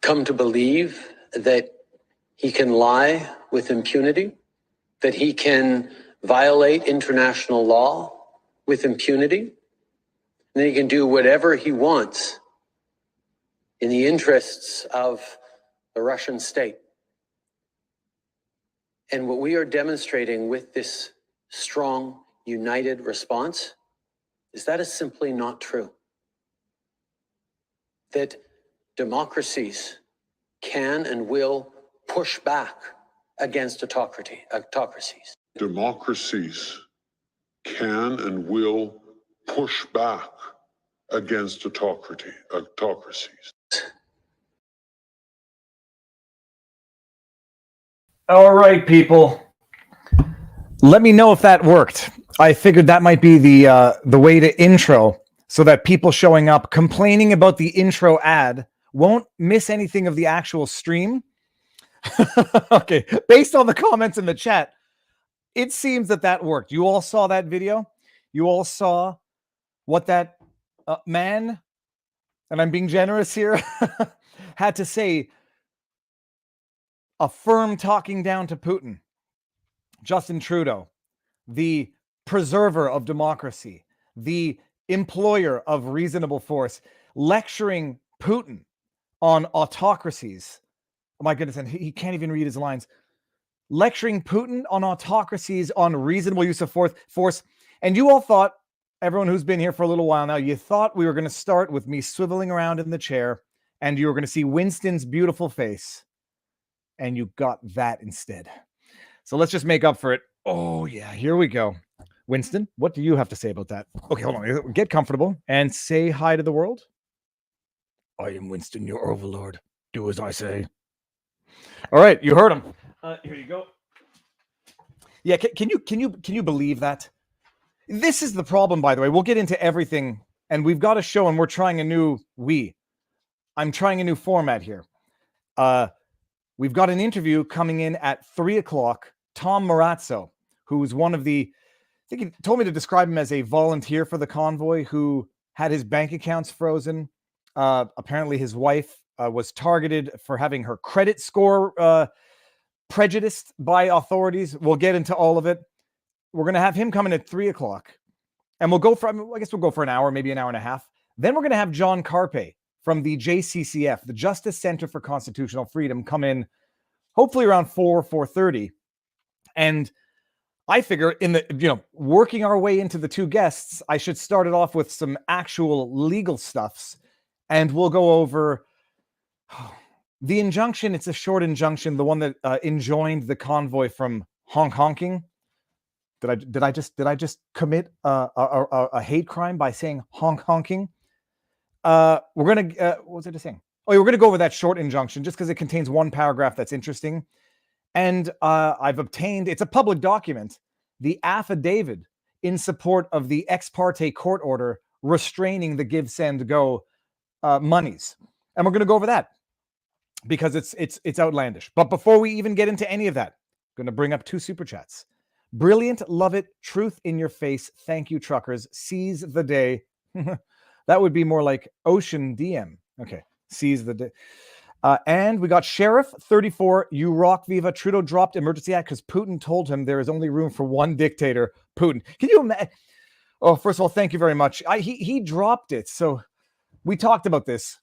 come to believe that he can lie with impunity, that he can violate international law with impunity, and that he can do whatever he wants in the interests of the Russian state. And what we are demonstrating with this strong, united response is that is simply not true. That democracies can and will push back against autocracies. Democracies can and will push back against autocracies. All right, people. Let me know if that worked. I figured that might be the way to intro so that people showing up complaining about the intro ad won't miss anything of the actual stream. Okay, based on the comments in the chat, it seems that worked. You all saw that video. You all saw what that man, and I'm being generous here, had to say. A firm talking down to Putin. Justin Trudeau, the preserver of democracy, the employer of reasonable force, lecturing Putin on autocracies. Oh my goodness, and he can't even read his lines. Lecturing Putin on autocracies, on reasonable use of force. And you all thought, everyone who's been here for a little while now, you thought we were going to start with me swiveling around in the chair and you were going to see Winston's beautiful face. And you got that instead. So let's just make up for it. Oh, yeah, here we go. Winston, what do you have to say about that? Okay, hold on. Get comfortable and say hi to the world. I am Winston, your overlord. Do as I say. All right, you heard him. Here you go. Yeah, can you believe that? This is the problem, by the way. We'll get into everything, and we've got a show, and we're trying I'm trying a new format here. We've got an interview coming in at 3:00. Tom Marazzo, who's one of the, I think he told me to describe him as a volunteer for the convoy who had his bank accounts frozen. Apparently his wife was targeted for having her credit score prejudiced by authorities. We'll get into all of it. We're going to have him coming at 3:00. And we'll go for, I guess we'll go for an hour, maybe an hour and a half. Then we're going to have John Carpe from the JCCF, the Justice Center for Constitutional Freedom, come in hopefully around 4:30. And I figure working our way into the two guests, I should start it off with some actual legal stuffs. And we'll go over the injunction. It's a short injunction, the one that enjoined the convoy from honking. Did I just commit a hate crime by saying honking? We're going to, what was I just saying? Oh, we're going to go over that short injunction just because it contains one paragraph that's interesting. And I've obtained, it's a public document, the affidavit in support of the ex parte court order restraining the give, send, go monies. And we're going to go over that because it's outlandish. But before we even get into any of that, I'm going to bring up two super chats. Brilliant, love it, truth in your face. Thank you, truckers. Seize the day. That would be more like Ocean DM. Okay, seize the day. And we got Sheriff 34. You rock, Viva. Trudeau dropped Emergency Act because Putin told him there is only room for one dictator, Putin. Can you imagine? Oh, first of all, thank you very much. He dropped it. So we talked about this.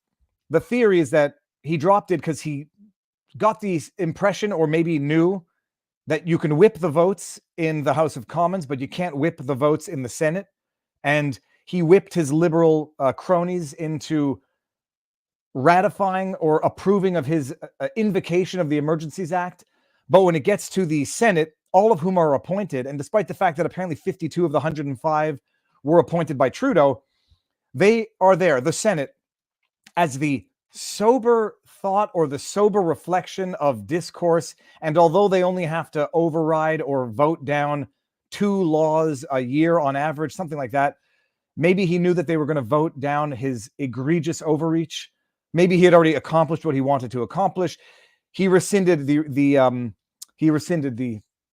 The theory is that he dropped it because he got the impression, or maybe knew, that you can whip the votes in the House of Commons, but you can't whip the votes in the Senate. And he whipped his liberal cronies into ratifying or approving of his invocation of the Emergencies Act. But when it gets to the Senate, all of whom are appointed, and despite the fact that apparently 52 of the 105 were appointed by Trudeau, they are there, the Senate, as the sober thought or the sober reflection of discourse. And although they only have to override or vote down 2 laws a year on average, something like that, maybe he knew that they were going to vote down his egregious overreach. Maybe he had already accomplished what he wanted to accomplish. He rescinded the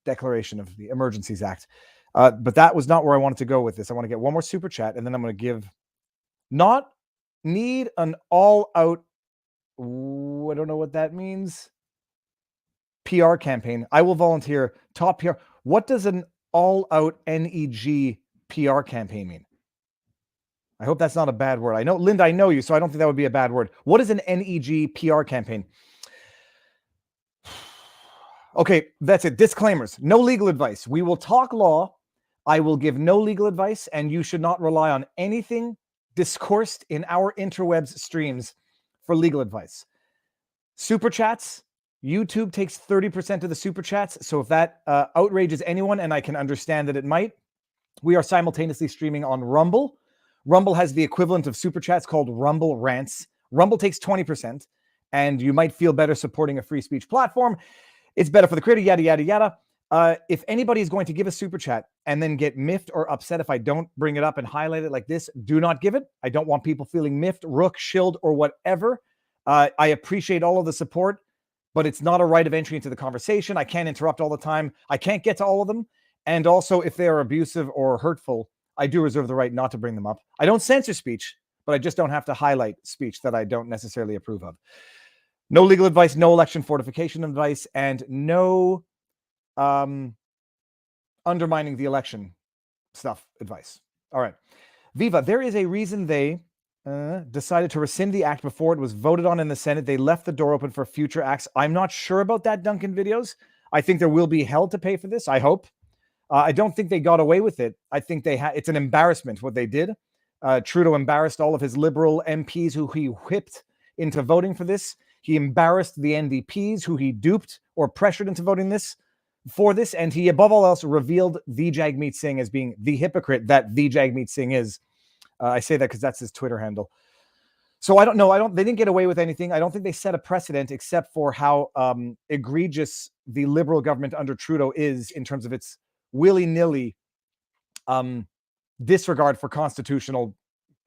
declaration of the Emergencies Act. But that was not where I wanted to go with this. I want to get one more super chat, and then I'm going to give, not need an all-out Ooh, I don't know what that means. PR campaign. I will volunteer. Top PR. What does an all-out NEG PR campaign mean? I hope that's not a bad word. I know, Linda, I know you, so I don't think that would be a bad word. What is an NEG PR campaign? Okay, that's it. Disclaimers. No legal advice. We will talk law. I will give no legal advice, and you should not rely on anything discoursed in our interwebs streams for legal advice. Super chats. YouTube takes 30% of the super chats. So if that outrages anyone, and I can understand that it might, we are simultaneously streaming on Rumble. Rumble has the equivalent of super chats called Rumble Rants. Rumble takes 20%, and you might feel better supporting a free speech platform. It's better for the creator, yada, yada, yada. If anybody is going to give a super chat and then get miffed or upset if I don't bring it up and highlight it like this, do not give it. I don't want people feeling miffed, rook, shilled, or whatever. I appreciate all of the support, but it's not a right of entry into the conversation. I can't interrupt all the time. I can't get to all of them. And also, if they are abusive or hurtful, I do reserve the right not to bring them up. I don't censor speech, but I just don't have to highlight speech that I don't necessarily approve of. No legal advice, no election fortification advice, and no undermining the election stuff advice. All right. Viva, there is a reason they decided to rescind the act before it was voted on in the Senate. They left the door open for future acts. I'm not sure about that, Duncan Videos. I think there will be hell to pay for this, I hope. I don't think they got away with it. I think it's an embarrassment what they did. Trudeau embarrassed all of his Liberal MPs who he whipped into voting for this. He embarrassed the NDPs who he duped or pressured into voting for this. And he, above all else, revealed the Jagmeet Singh as being the hypocrite that the Jagmeet Singh is. I say that because that's his Twitter handle. So I don't know. They didn't get away with anything. I don't think they set a precedent except for how egregious the Liberal government under Trudeau is in terms of its willy-nilly disregard for constitutional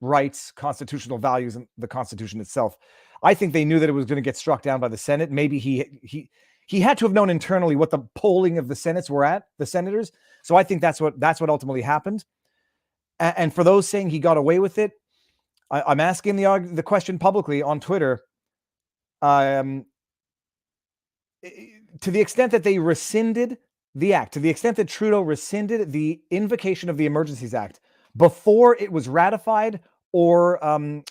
rights, constitutional values, and the Constitution itself. I think they knew that it was going to get struck down by the Senate. Maybe he had to have known internally what the polling of the Senates were at, the senators. So I think that's what ultimately happened. And for those saying he got away with it, I'm asking the question publicly on Twitter. To the extent that they rescinded the act, to the extent that Trudeau rescinded the invocation of the Emergencies Act before it was ratified or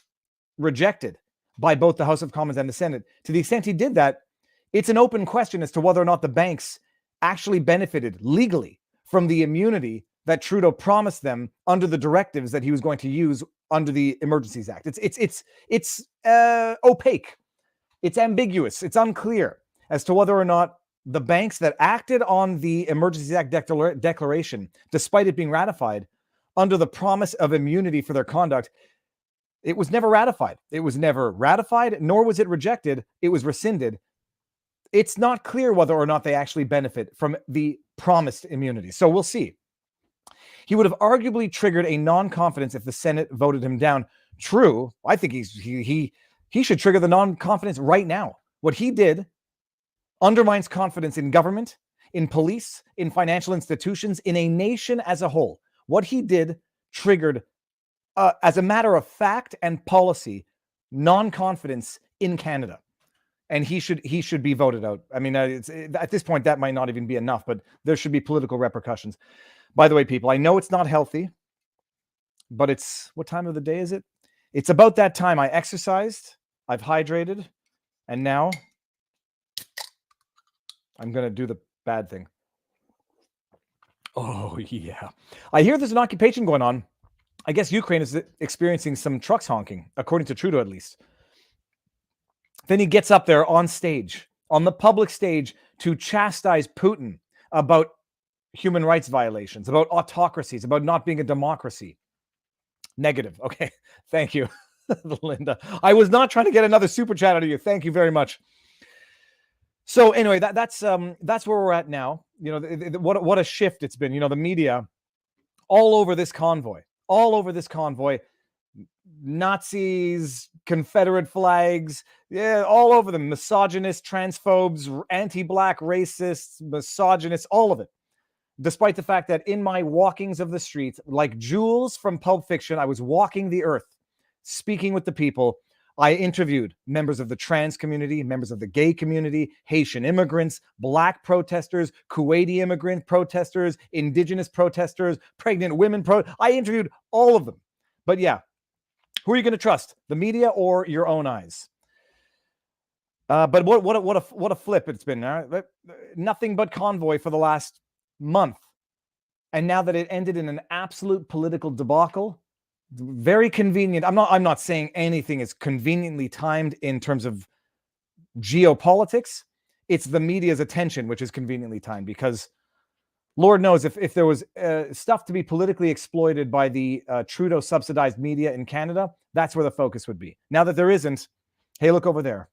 rejected by both the House of Commons and the Senate, to the extent he did that, it's an open question as to whether or not the banks actually benefited legally from the immunity that Trudeau promised them under the directives that he was going to use under the Emergencies Act. It's opaque. It's ambiguous. It's unclear as to whether or not the banks that acted on the Emergencies Act declaration, despite it being ratified, under the promise of immunity for their conduct, it was never ratified. It was never ratified, nor was it rejected. It was rescinded. It's not clear whether or not they actually benefit from the promised immunity. So we'll see. He would have arguably triggered a non-confidence if the Senate voted him down. True. I think he should trigger the non-confidence right now. What he did undermines confidence in government, in police, in financial institutions, in a nation as a whole. What he did triggered, as a matter of fact and policy, non-confidence in Canada. And he should be voted out. I mean, at this point, that might not even be enough, but there should be political repercussions. By the way, people, I know it's not healthy, but what time of the day is it? It's about that time. I exercised, I've hydrated, and now I'm going to do the bad thing. Oh, yeah. I hear there's an occupation going on. I guess Ukraine is experiencing some trucks honking, according to Trudeau at least. Then he gets up there on stage, on the public stage, to chastise Putin about human rights violations, about autocracies, about not being a democracy. Negative. Okay. Thank you, Linda. I was not trying to get another super chat out of you. Thank you very much. So anyway, that's where we're at now. You know, what a shift it's been. You know, the media all over this convoy, Nazis, Confederate flags, yeah, all over them. Misogynists, transphobes, anti-black racists, misogynists, all of it. Despite the fact that in my walkings of the streets, like Jules from Pulp Fiction, I was walking the earth, speaking with the people. I interviewed members of the trans community, members of the gay community, Haitian immigrants, Black protesters, Kuwaiti immigrant protesters, Indigenous protesters, pregnant women. I interviewed all of them. But yeah, who are you going to trust? The media or your own eyes? But what a flip it's been. Nothing but convoy for the last month. And now that it ended in an absolute political debacle, very convenient. I'm not saying anything is conveniently timed in terms of geopolitics. It's the media's attention which is conveniently timed, because Lord knows if there was stuff to be politically exploited by the Trudeau subsidized media in Canada, that's where the focus would be. Now that there isn't, hey, look over there.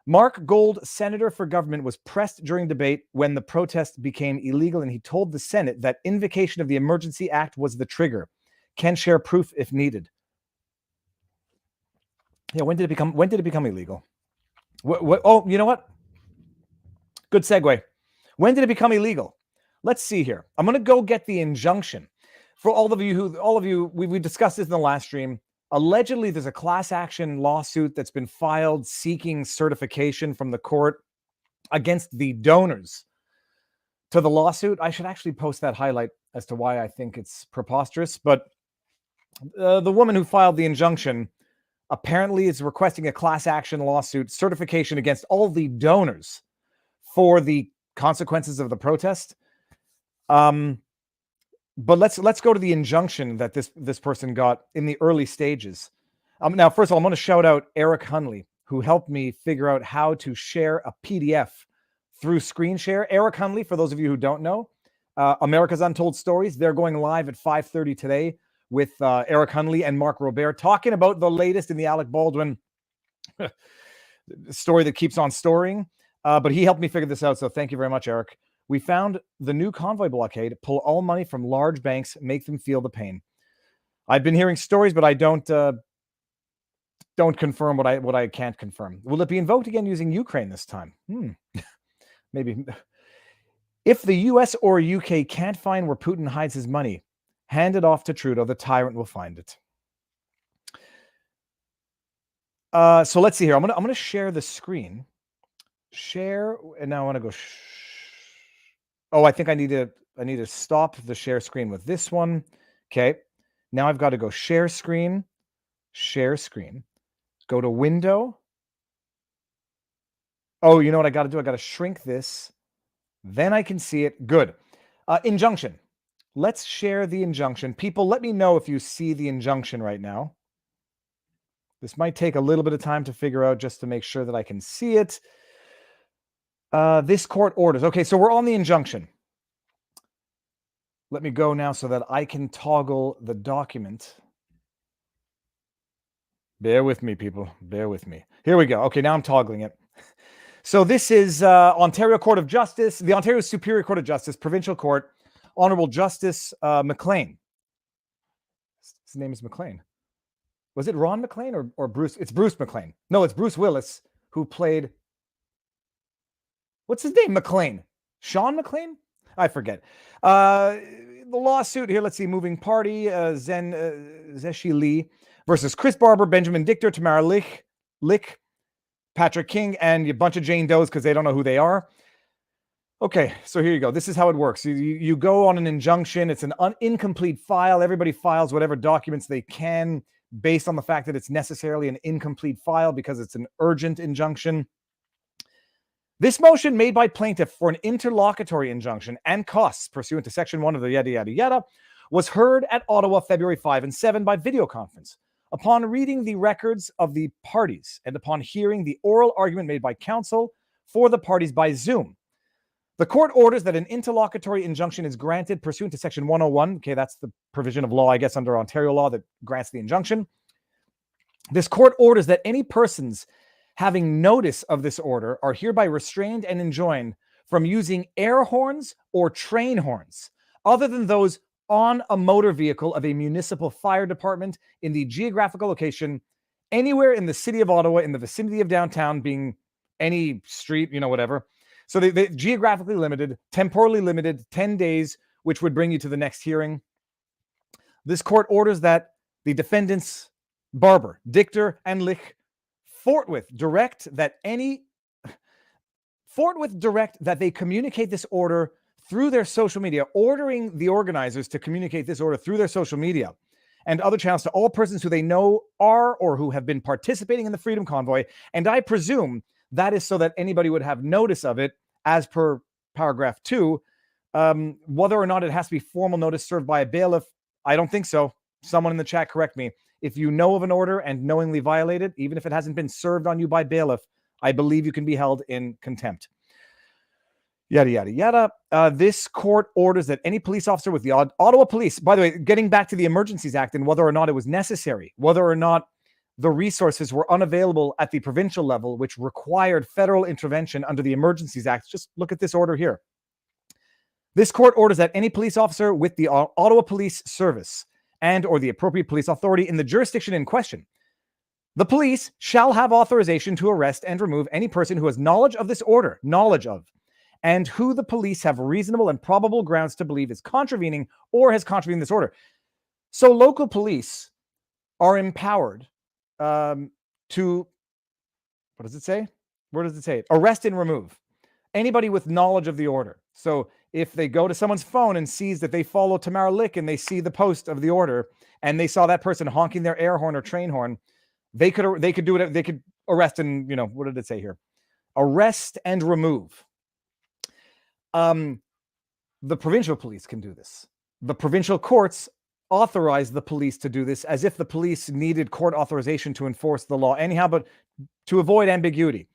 Mark Gold, senator for government, was pressed during debate when the protest became illegal, and he told the Senate that invocation of the Emergency Act was the trigger. Can share proof if needed. Yeah, when did it become illegal? Oh, you know what? Good segue. When did it become illegal? Let's see here. I'm going to go get the injunction. For all of you, we discussed this in the last stream. Allegedly, there's a class action lawsuit that's been filed seeking certification from the court against the donors to the lawsuit. I should actually post that highlight as to why I think it's preposterous. But the woman who filed the injunction apparently is requesting a class action lawsuit certification against all the donors for the consequences of the protest. But let's go to the injunction that this person got in the early stages. Now, first of all, I'm going to shout out Eric Hunley, who helped me figure out how to share a PDF through screen share. Eric Hunley, for those of you who don't know, America's Untold Stories, they're going live at 5:30 today with Eric Hunley and Mark Robert talking about the latest in the Alec Baldwin story that keeps on storying. But he helped me figure this out, so thank you very much, Eric. We found the new convoy blockade, pull all money from large banks, make them feel the pain. I've been hearing stories, but I don't confirm what I can't confirm. Will it be invoked again using Ukraine this time? Maybe. If the US or UK can't find where Putin hides his money, hand it off to Trudeau. The tyrant will find it. So let's see here. I'm gonna share the screen. Share, and now I want to go. Oh, I think I need to stop the share screen with this one. Okay. Now I've got to go share screen, go to window. Oh, you know what I got to do? I got to shrink this. Then I can see it. Good. Injunction. Let's share the injunction. People, let me know if you see the injunction right now. This might take a little bit of time to figure out just to make sure that I can see it. This court orders. Okay, so we're on the injunction. Let me go now so that I can toggle the document. Bear with me, people. Bear with me. Here we go. Okay, now I'm toggling it. So this is Ontario Court of Justice, the Ontario Superior Court of Justice, Provincial Court, Honorable Justice McLean. His name is McLean. Was it Ron McLean or Bruce? It's Bruce McLean. No, it's Bruce Willis, who played... What's his name? McLean. Sean McLean? I forget. The lawsuit here, let's see. Moving Party, Zeshi Lee versus Chris Barber, Benjamin Dichter, Tamara Lick, Patrick King, and a bunch of Jane Does because they don't know who they are. Okay, so here you go. This is how it works. You go on an injunction. It's an incomplete file. Everybody files whatever documents they can based on the fact that it's necessarily an incomplete file because it's an urgent injunction. This motion made by plaintiff for an interlocutory injunction and costs pursuant to Section 1 of the yada, yada, yada, was heard at Ottawa February 5 and 7 by video conference. Upon reading the records of the parties and upon hearing the oral argument made by counsel for the parties by Zoom, the court orders that an interlocutory injunction is granted pursuant to Section 101. Okay, that's the provision of law, I guess, under Ontario law that grants the injunction. This court orders that any persons having notice of this order are hereby restrained and enjoined from using air horns or train horns other than those on a motor vehicle of a municipal fire department in the geographical location anywhere in the city of Ottawa in the vicinity of downtown, being any street, whatever. So they geographically limited, temporally limited, 10 days, which would bring you to the next hearing. This court orders that the defendants Barber, Dichter, and Lich forthwith direct that they communicate this order through their social media, ordering the organizers to communicate this order through their social media and other channels to all persons who they know are or who have been participating in the Freedom Convoy. And I presume that is so that anybody would have notice of it, as per paragraph 2. Whether or not it has to be formal notice served by a bailiff, I don't think so. Someone in the chat correct me. If you know of an order and knowingly violate it, even if it hasn't been served on you by bailiff, I believe you can be held in contempt. Yada, yada, yada. This court orders that any police officer with the Ottawa Police, by the way, getting back to the Emergencies Act and whether or not it was necessary, whether or not the resources were unavailable at the provincial level, which required federal intervention under the Emergencies Act. Just look at this order here. This court orders that any police officer with the Ottawa Police Service and or the appropriate police authority in the jurisdiction in question, the police shall have authorization to arrest and remove any person who has knowledge of this order, and who the police have reasonable and probable grounds to believe is contravening or has contravened this order. So local police are empowered to, what does it say? Where does it say? Arrest and remove anybody with knowledge of the order. So if they go to someone's phone and sees that they follow Tamara Lich and they see the post of the order and they saw that person honking their air horn or train horn, they could do it. They could arrest and, what did it say here? Arrest and remove. The provincial police can do this. The provincial courts authorize the police to do this, as if the police needed court authorization to enforce the law anyhow, but to avoid ambiguity.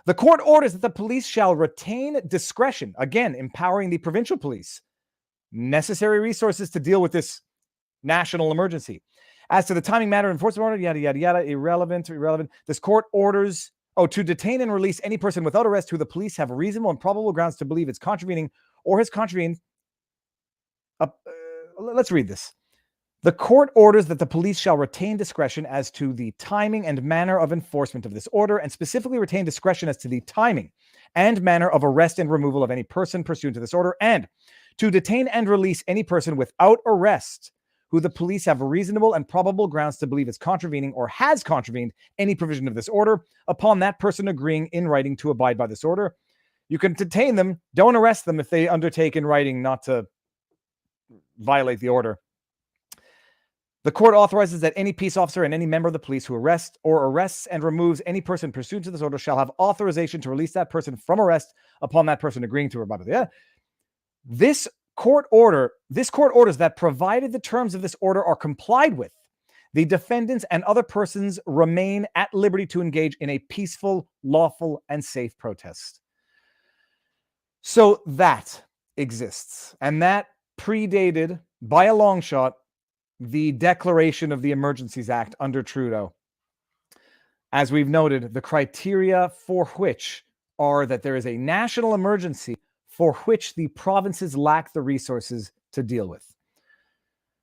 The court orders that the police shall retain discretion, again, empowering the provincial police, necessary resources to deal with this national emergency. As to the timing, matter, enforcement order, yada, yada, yada, irrelevant. This court orders, to detain and release any person without arrest who the police have reasonable and probable grounds to believe is contravening or has contravened. Let's read this. The court orders that the police shall retain discretion as to the timing and manner of enforcement of this order, and specifically retain discretion as to the timing and manner of arrest and removal of any person pursuant to this order, and to detain and release any person without arrest who the police have reasonable and probable grounds to believe is contravening or has contravened any provision of this order, upon that person agreeing in writing to abide by this order. You can detain them, don't arrest them if they undertake in writing not to violate the order. The court authorizes that any peace officer and any member of the police who arrests and removes any person pursuant to this order shall have authorization to release that person from arrest upon that person agreeing to abide by the order. This court orders that provided the terms of this order are complied with, the defendants and other persons remain at liberty to engage in a peaceful, lawful, and safe protest. So that exists, and that predated by a long shot the declaration of the Emergencies Act under Trudeau. As we've noted, the criteria for which are that there is a national emergency for which the provinces lack the resources to deal with.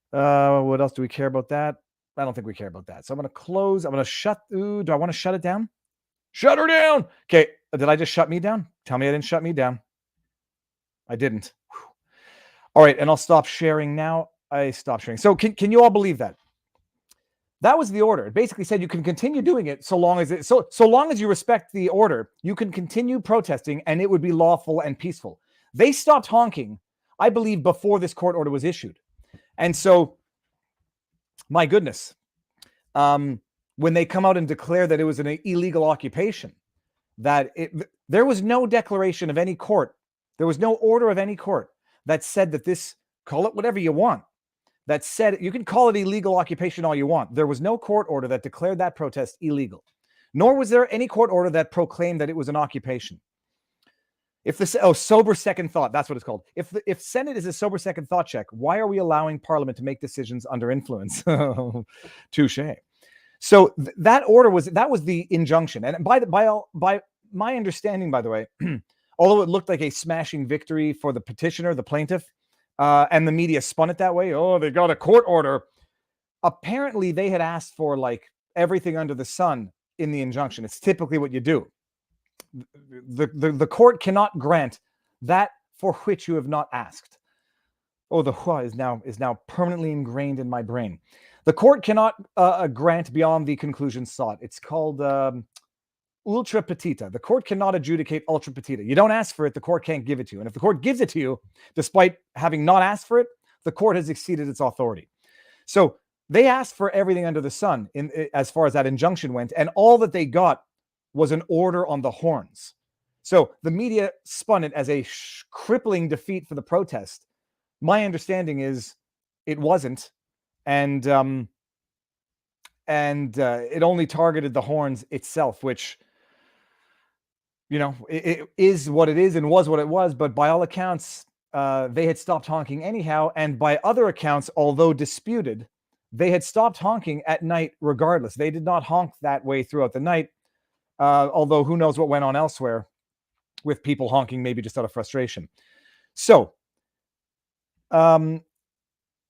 What else do we care about that? I don't think we care about that. So I'm going to close. I'm going to shut. Do I want to shut it down? Shut her down. Okay. Did I just shut me down? Tell me I didn't shut me down. I didn't. Whew. All right. And I'll stop sharing now. I stopped sharing. So can you all believe that? That was the order. It basically said you can continue doing it so long as so long as you respect the order, you can continue protesting and it would be lawful and peaceful. They stopped honking, I believe, before this court order was issued. And so, my goodness, when they come out and declare that it was an illegal occupation, there was no declaration of any court, there was no order of any court that said that this, call it whatever you want, that said, you can call it illegal occupation all you want. There was no court order that declared that protest illegal, nor was there any court order that proclaimed that it was an occupation. Sober second thought, that's what it's called. If Senate is a sober second thought check, why are we allowing Parliament to make decisions under influence? Touche. So that order was the injunction. And by my understanding, by the way, although it looked like a smashing victory for the petitioner, the plaintiff, and the media spun it that way. Oh, they got a court order. Apparently, they had asked for like everything under the sun in the injunction. It's typically what you do. The court cannot grant that for which you have not asked. Oh, the hua is now permanently ingrained in my brain. The court cannot grant beyond the conclusion sought. It's called ultra petita. The court cannot adjudicate ultra petita. You don't ask for it, the court can't give it to you. And if the court gives it to you, despite having not asked for it, the court has exceeded its authority. So they asked for everything under the sun as far as that injunction went, and all that they got was an order on the horns. So the media spun it as a crippling defeat for the protest. My understanding is it wasn't, and it only targeted the horns itself, which, you know, it is what it is and was what it was. But by all accounts, they had stopped honking anyhow, and by other accounts, although disputed, they had stopped honking at night regardless. They did not honk that way throughout the night, although who knows what went on elsewhere with people honking, maybe just out of frustration. So,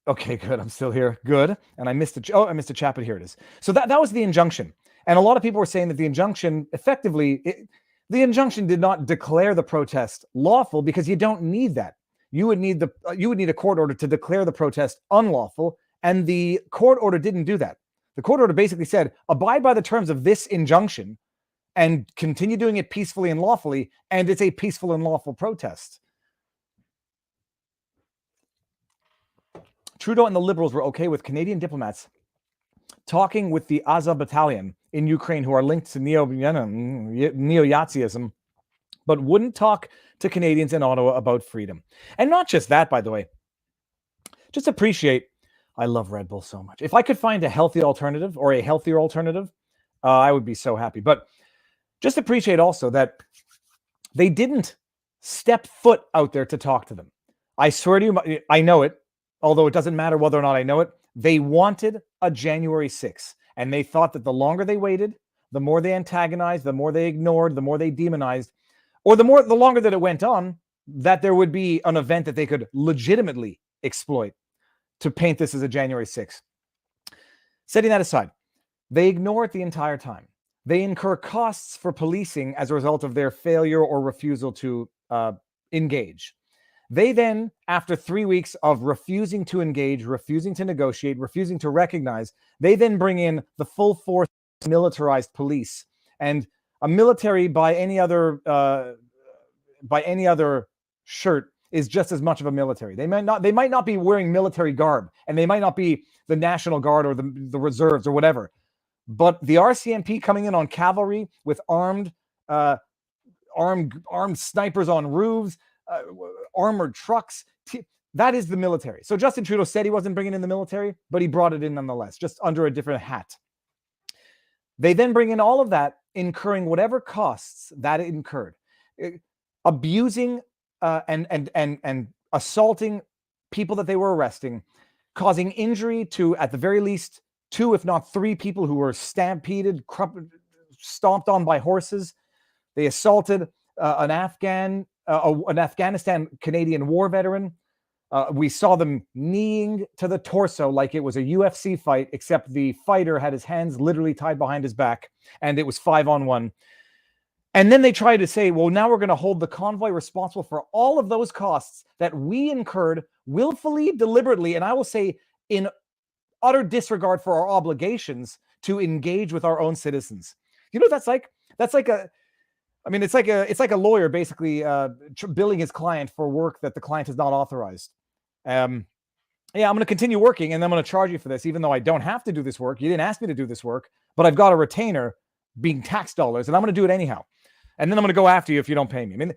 okay, good. I'm still here. Good. And I missed I missed a chat, but here it is. So that was the injunction. And a lot of people were saying that the injunction effectively, the injunction did not declare the protest lawful, because you don't need that. You would need a court order to declare the protest unlawful. And the court order didn't do that. The court order basically said, abide by the terms of this injunction and continue doing it peacefully and lawfully, and it's a peaceful and lawful protest. Trudeau and the Liberals were okay with Canadian diplomats talking with the Azov battalion in Ukraine, who are linked to neo-Nazism, but wouldn't talk to Canadians in Ottawa about freedom. And not just that, by the way. Just appreciate, I love Red Bull so much. If I could find a healthy alternative or a healthier alternative, I would be so happy. But just appreciate also that they didn't step foot out there to talk to them. I swear to you, I know it, although it doesn't matter whether or not I know it. They wanted a January 6th, and they thought that the longer they waited, the more they antagonized, the more they ignored, the more they demonized, or the longer that it went on, that there would be an event that they could legitimately exploit to paint this as a January 6th. Setting that aside, they ignore it the entire time. They incur costs for policing as a result of their failure or refusal to engage. They then, after 3 weeks of refusing to engage, refusing to negotiate, refusing to recognize, they then bring in the full force militarized police. And a military by any other shirt is just as much of a military. They might not be wearing military garb, and they might not be the National Guard or the reserves or whatever. But the RCMP coming in on cavalry with armed snipers on roofs, armored trucks, that is the military. So Justin Trudeau said he wasn't bringing in the military, but he brought it in nonetheless, just under a different hat. They then bring in all of that, incurring whatever costs that it incurred, abusing and assaulting people that they were arresting, causing injury to, at the very least, 2, if not 3 people who were stampeded, stomped on by horses. They assaulted an Afghanistan Canadian war veteran. We saw them kneeing to the torso like it was a UFC fight, except the fighter had his hands literally tied behind his back, and it was 5-on-1. And then they tried to say, well, now we're going to hold the convoy responsible for all of those costs that we incurred willfully, deliberately, and I will say in utter disregard for our obligations to engage with our own citizens. You know what that's like? That's like it's like a lawyer basically billing his client for work that the client has not authorized. Yeah, I'm going to continue working, and I'm going to charge you for this, even though I don't have to do this work. You didn't ask me to do this work, but I've got a retainer being tax dollars, and I'm going to do it anyhow. And then I'm going to go after you if you don't pay me. I mean,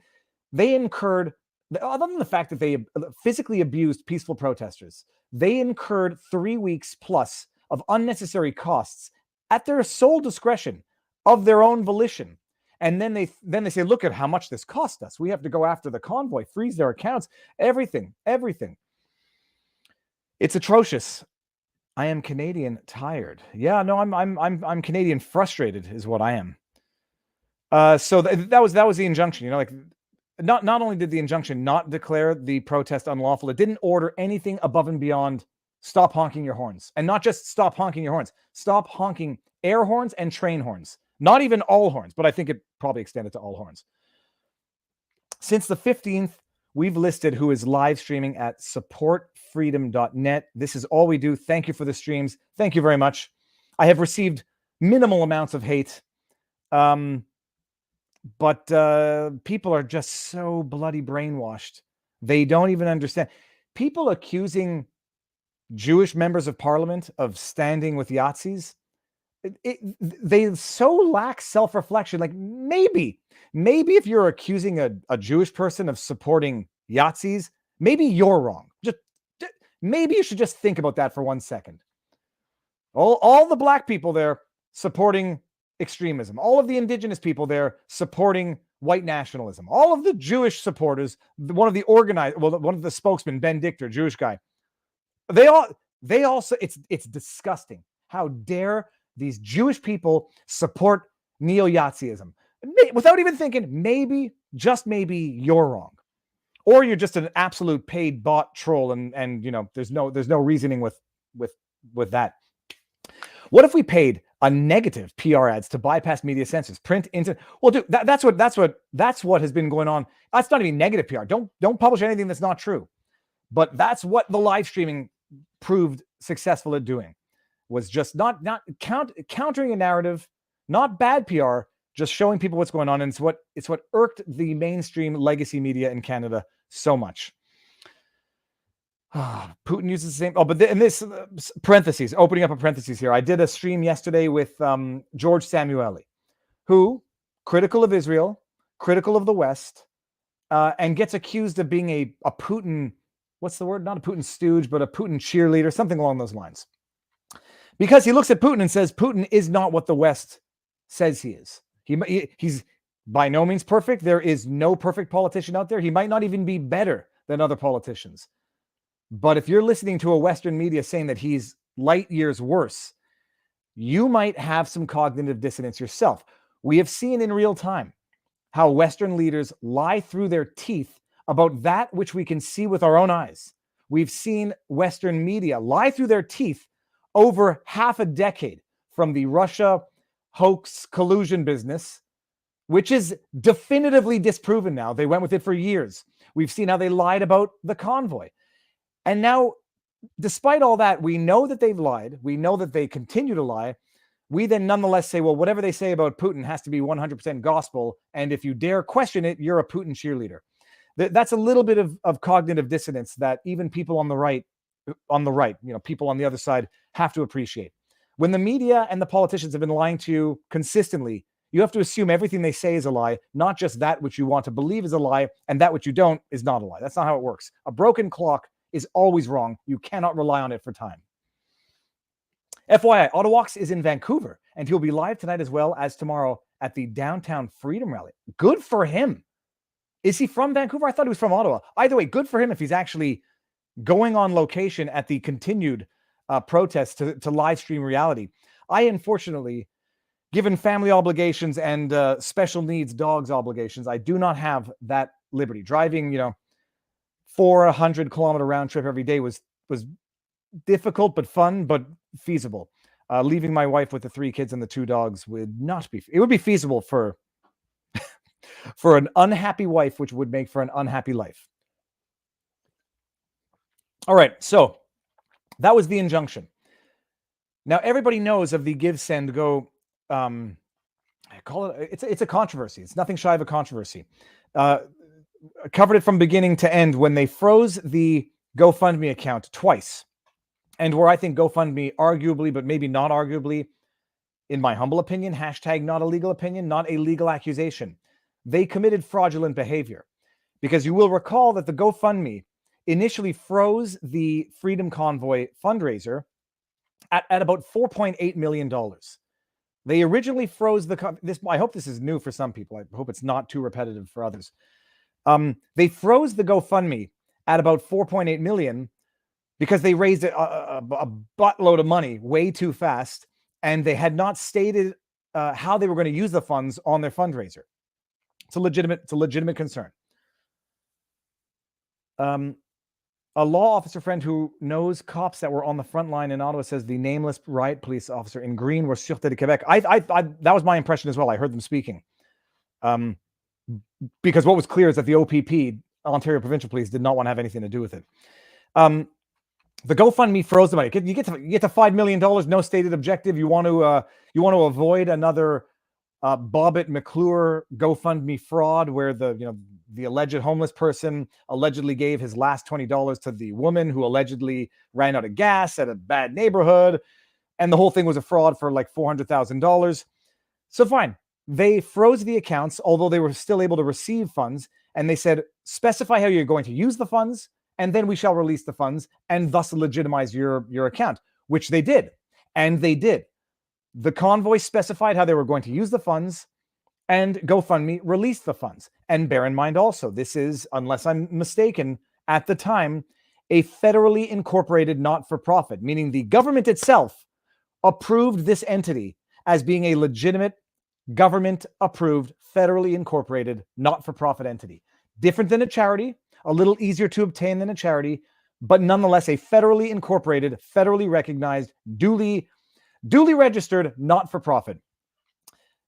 they incurred, other than the fact that they physically abused peaceful protesters, they incurred 3 weeks plus of unnecessary costs at their sole discretion, of their own volition. And then they say, look at how much this cost us. We have to go after the convoy, freeze their accounts, everything. It's atrocious. I am Canadian tired. Yeah, no, I'm Canadian frustrated is what I am. So that was the injunction. You know, like not only did the injunction not declare the protest unlawful, it didn't order anything above and beyond stop honking your horns. And not just stop honking your horns, stop honking air horns and train horns. Not even all horns, but I think it probably extended to all horns. Since the 15th, we've listed who is live streaming at supportfreedom.net. This is all we do. Thank you for the streams. Thank you very much. I have received minimal amounts of hate. But people are just so bloody brainwashed. They don't even understand. People accusing Jewish members of parliament of standing with Yazis, they so lack self-reflection. Like maybe if you're accusing a Jewish person of supporting Yazis, maybe you're wrong. Just maybe you should just think about that for 1 second. All the black people there supporting extremism, all of the indigenous people there supporting white nationalism, all of the Jewish supporters, one of the spokesmen, Ben Dichter, Jewish guy, they also, it's disgusting. How dare these Jewish people support neo-Nazism without even thinking, maybe, just maybe you're wrong. Or you're just an absolute paid bot troll and you know, there's no reasoning with that. What if we paid a negative PR ads to bypass media censors, print, internet? Well, dude, that's what has been going on. That's not even negative PR. Don't publish anything that's not true. But that's what the live streaming proved successful at doing, was just not countering a narrative, not bad PR, just showing people what's going on. And it's what irked the mainstream legacy media in Canada so much. Putin uses the same. Oh, but in this parentheses, opening up a parentheses here, I did a stream yesterday with George Samueli, who critical of Israel, critical of the West, and gets accused of being a Putin. What's the word? Not a Putin stooge, but a Putin cheerleader, something along those lines. Because he looks at Putin and says Putin is not what the West says he is. He's by no means perfect. There is no perfect politician out there. He might not even be better than other politicians. But if you're listening to a Western media saying that he's light years worse, you might have some cognitive dissonance yourself. We have seen in real time how Western leaders lie through their teeth about that which we can see with our own eyes. We've seen Western media lie through their teeth over half a decade, from the Russia hoax collusion business, which is definitively disproven now. They went with it for years. We've seen how they lied about the convoy. And now, despite all that, we know that they've lied. We know that they continue to lie. We then nonetheless say, well, whatever they say about Putin has to be 100% gospel. And if you dare question it, you're a Putin cheerleader. That's a little bit of cognitive dissonance that even people on the right, you know, people on the other side have to appreciate. When the media and the politicians have been lying to you consistently, you have to assume everything they say is a lie, not just that which you want to believe is a lie, and that which you don't is not a lie. That's not how it works. A broken clock is always wrong. You cannot rely on it for time. FYI, Ottawalks is in Vancouver, and he'll be live tonight as well as tomorrow at the Downtown Freedom Rally. Good for him. Is he from Vancouver? I thought he was from Ottawa. Either way, good for him if he's actually going on location at the continued protests to live stream reality. I, unfortunately, given family obligations and special needs dogs obligations, I do not have that liberty. Driving, 400-kilometer round trip every day was difficult but fun, but feasible. Leaving my wife with the 3 kids and the 2 dogs would not be. It would be feasible for for an unhappy wife, which would make for an unhappy life. All right, so that was the injunction. Now everybody knows of the Give, Send, Go. I call it. It's a controversy. It's nothing shy of a controversy. Covered it from beginning to end when they froze the GoFundMe account twice, and where I think GoFundMe arguably, but maybe not arguably, in my humble opinion, hashtag not a legal opinion, not a legal accusation, they committed fraudulent behavior. Because you will recall that the GoFundMe initially froze the Freedom Convoy fundraiser at about $4.8 million. They originally froze this. I hope this is new for some people. I hope it's not too repetitive for others. They froze the GoFundMe at about 4.8 million because they raised a buttload of money way too fast, and they had not stated how they were going to use the funds on their fundraiser. It's a legitimate concern. A law officer friend who knows cops that were on the front line in Ottawa says the nameless riot police officer in green were Sûreté de Québec. That was my impression as well. I heard them speaking. Because what was clear is that the OPP Ontario Provincial Police did not want to have anything to do with it. The GoFundMe froze the money. You get to $5 million, no stated objective. You want to avoid another Bobbitt McClure GoFundMe fraud where the alleged homeless person allegedly gave his last $20 to the woman who allegedly ran out of gas at a bad neighborhood, and the whole thing was a fraud for like $400,000. So fine, they froze the accounts, although they were still able to receive funds, and they said specify how you're going to use the funds, and then we shall release the funds and thus legitimize your account, which they did. And they did. The convoy specified how they were going to use the funds, and GoFundMe released the funds. And bear in mind also, this is, unless I'm mistaken, at the time, a federally incorporated not-for-profit, meaning the government itself approved this entity as being a legitimate government-approved, federally incorporated not-for-profit entity. Different than a charity, a little easier to obtain than a charity, but nonetheless a federally incorporated, federally recognized, duly registered not-for-profit.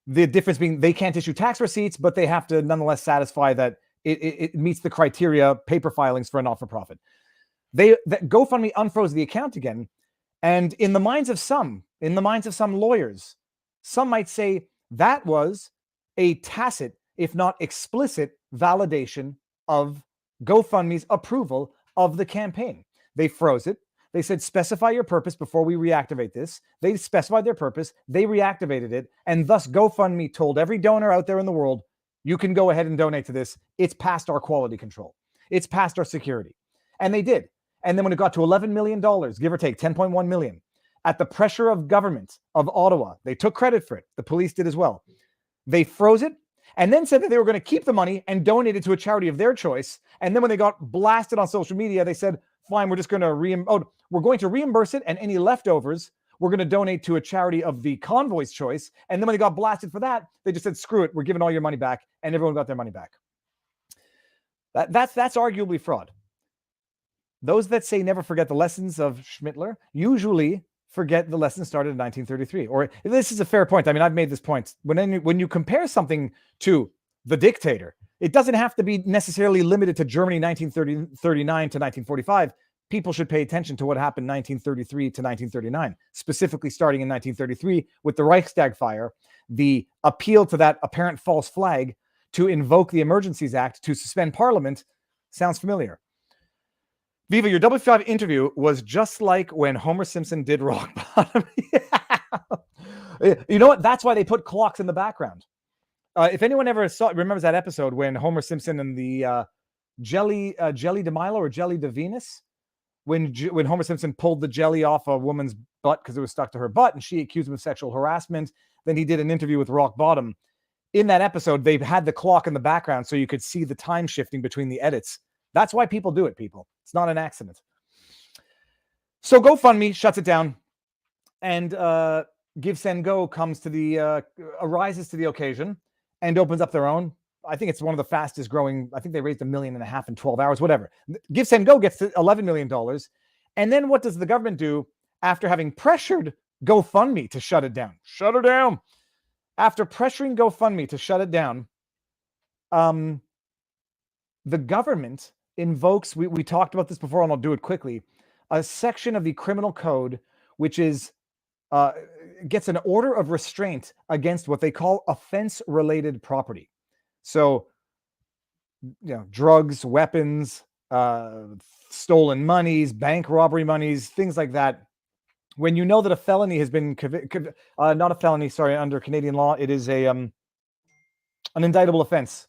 The difference being they can't issue tax receipts, but they have to nonetheless satisfy that it meets the criteria, paper filings for a not-for-profit. That GoFundMe unfroze the account again, and in the minds of some lawyers, some might say that was a tacit, if not explicit, validation of GoFundMe's approval of the campaign. They froze it. They said, specify your purpose before we reactivate this. They specified their purpose. They reactivated it. And thus GoFundMe told every donor out there in the world, you can go ahead and donate to this. It's past our quality control. It's past our security. And they did. And then when it got to $11 million, give or take 10.1 million, at the pressure of government of Ottawa, they took credit for it. The police did as well. They froze it and then said that they were going to keep the money and donate it to a charity of their choice. And then when they got blasted on social media, they said, fine, we're just going to reimburse it, and any leftovers we're going to donate to a charity of the convoy's choice. And then when they got blasted for that, they just said, screw it, we're giving all your money back, and everyone got their money back. That's arguably fraud. Those that say never forget the lessons of Schmittler usually forget the lessons started in 1933. Or this is a fair point. I mean, I've made this point. When you compare something to the dictator, it doesn't have to be necessarily limited to Germany 1939 to 1945. People should pay attention to what happened 1933 to 1939, specifically starting in 1933 with the Reichstag fire, the appeal to that apparent false flag to invoke the Emergencies Act to suspend Parliament. Sounds familiar. Viva, your W5 interview was just like when Homer Simpson did Rock Bottom. You know what? That's why they put clocks in the background. If anyone ever remembers that episode when Homer Simpson and the Jelly de Milo or Jelly de Venus, when Homer Simpson pulled the jelly off a woman's butt because it was stuck to her butt and she accused him of sexual harassment. Then he did an interview with Rock Bottom. In that episode, they had the clock in the background so you could see the time shifting between the edits. That's why people do it, people. It's not an accident. So GoFundMe shuts it down, and GiveSendGo comes to the arises to the occasion and opens up their own. I think it's one of the fastest growing. I think they raised $1.5 million in 12 hours, whatever. GiveSendGo gets to $11 million. And then what does the government do after having pressured GoFundMe to shut it down? Shut her down. After pressuring GoFundMe to shut it down, the government invokes, we talked about this before, and I'll do it quickly, a section of the criminal code, which is gets an order of restraint against what they call offense-related property. So, drugs, weapons, stolen monies, bank robbery monies, things like that. When you know that a felony has been not a felony, sorry, under Canadian law, it is an indictable offense.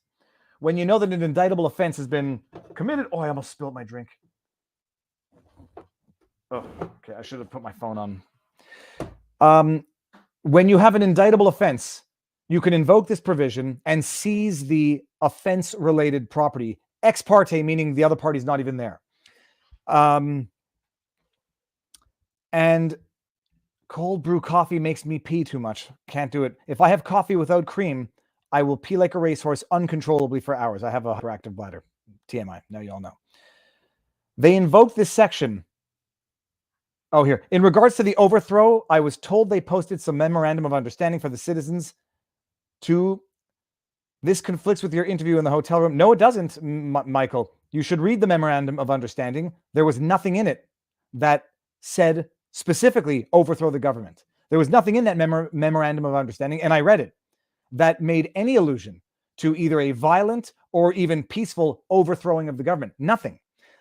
When you know that an indictable offense has been committed, I almost spilled my drink. Oh, okay, I should have put my phone on. When you have an indictable offense, you can invoke this provision and seize the offense-related property, ex parte, meaning the other party's not even there. And cold brew coffee makes me pee too much. Can't do it. If I have coffee without cream, I will pee like a racehorse uncontrollably for hours. I have a hyperactive bladder. TMI. Now you all know. They invoked this section. Oh, here. In regards to the overthrow, I was told they posted some memorandum of understanding for the citizens to This conflicts with your interview in the hotel room. No, it doesn't, Michael. You should read the memorandum of understanding. There was nothing in it that said specifically overthrow the government. There was nothing in that memorandum of understanding, and I read it, that made any allusion to either a violent or even peaceful overthrowing of the government. Nothing.